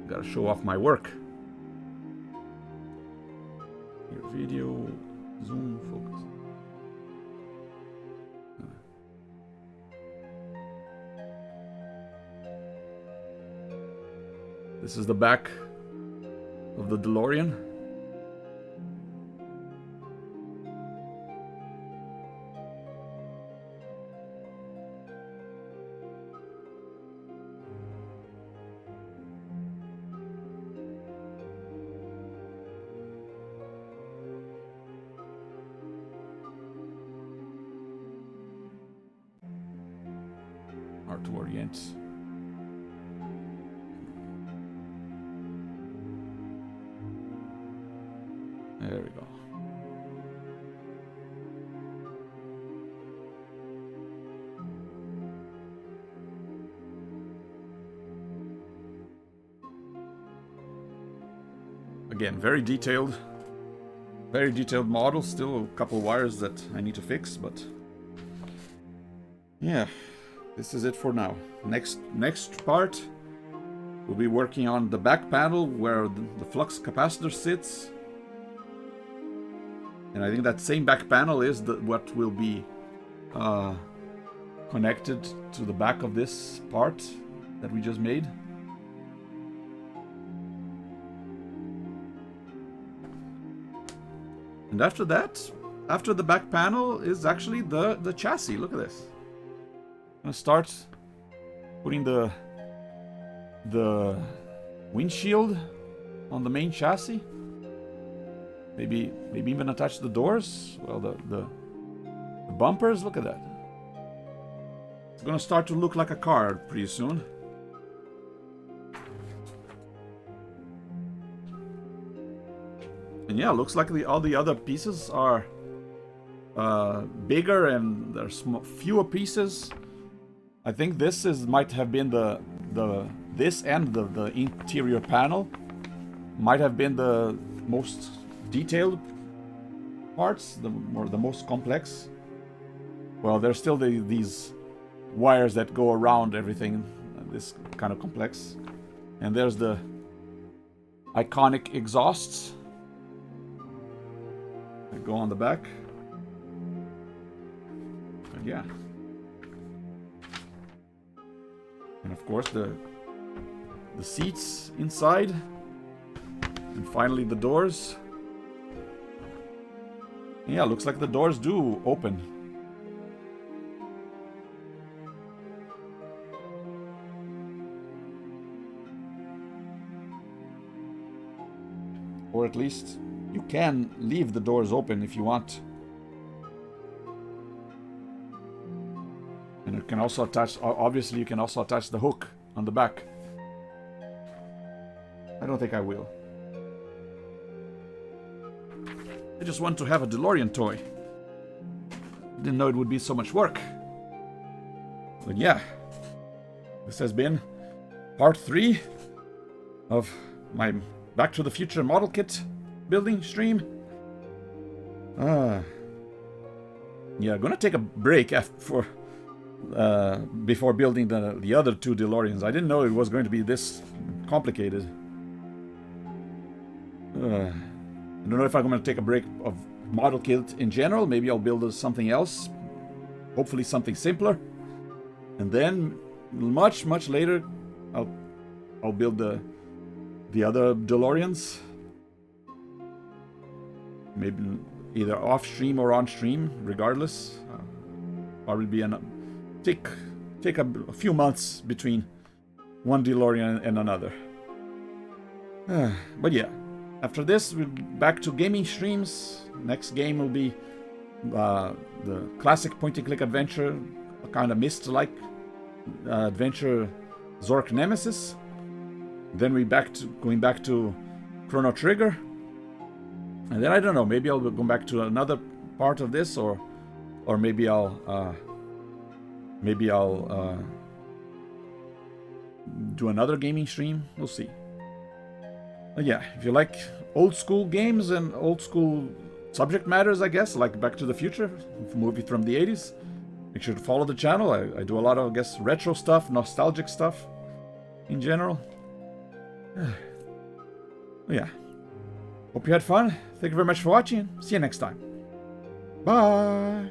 Gotta show off my work. Your video, zoom, focus. This is the back of the DeLorean. Hard to orient. There we go. Again, very detailed model. Still a couple wires that I need to fix, but yeah, this is it for now. Next part, we'll be working on the back panel where the flux capacitor sits. And I think that same back panel is what will be connected to the back of this part that we just made. And after that, after the back panel is actually the chassis. Look at this. I'm gonna start putting the windshield on the main chassis. Maybe even attach the doors. Well, the bumpers. Look at that. It's gonna start to look like a car pretty soon. And yeah, looks like all the other pieces are bigger and there's fewer pieces. I think this might have been this and the interior panel might have been the most detailed parts, the most complex. Well, there's still these wires that go around everything, this kind of complex. And there's the iconic exhausts that go on the back. And yeah. And of course the seats inside. And finally the doors. Yeah, looks like the doors do open. Or at least you can leave the doors open if you want. And you can also attach, obviously you can also attach the hook on the back. I don't think I will. I just want to have a DeLorean toy. Didn't know it would be so much work. But yeah, this has been part 3 of my Back to the Future model kit building stream. Yeah, gonna take a break before building the other 2 DeLoreans. I didn't know it was going to be this complicated. I don't know if I'm going to take a break of model kit in general. Maybe I'll build something else. Hopefully something simpler. And then much later I'll build the other DeLoreans. Maybe either off stream or on stream, regardless. Probably be take a few months between one DeLorean and another. But yeah. After this, we're back to gaming streams. Next game will be the classic point-and-click adventure, a kind of Myst-like adventure, Zork Nemesis. Then we're going back to Chrono Trigger. And then I don't know, maybe I'll go back to another part of this, or maybe I'll do another gaming stream. We'll see. But yeah, if you like old school games and old school subject matters, I guess, like Back to the Future, a movie from the 80s, make sure to follow the channel. I do a lot of, I guess, retro stuff, nostalgic stuff in general. Yeah. Hope you had fun. Thank you very much for watching. See you next time. Bye.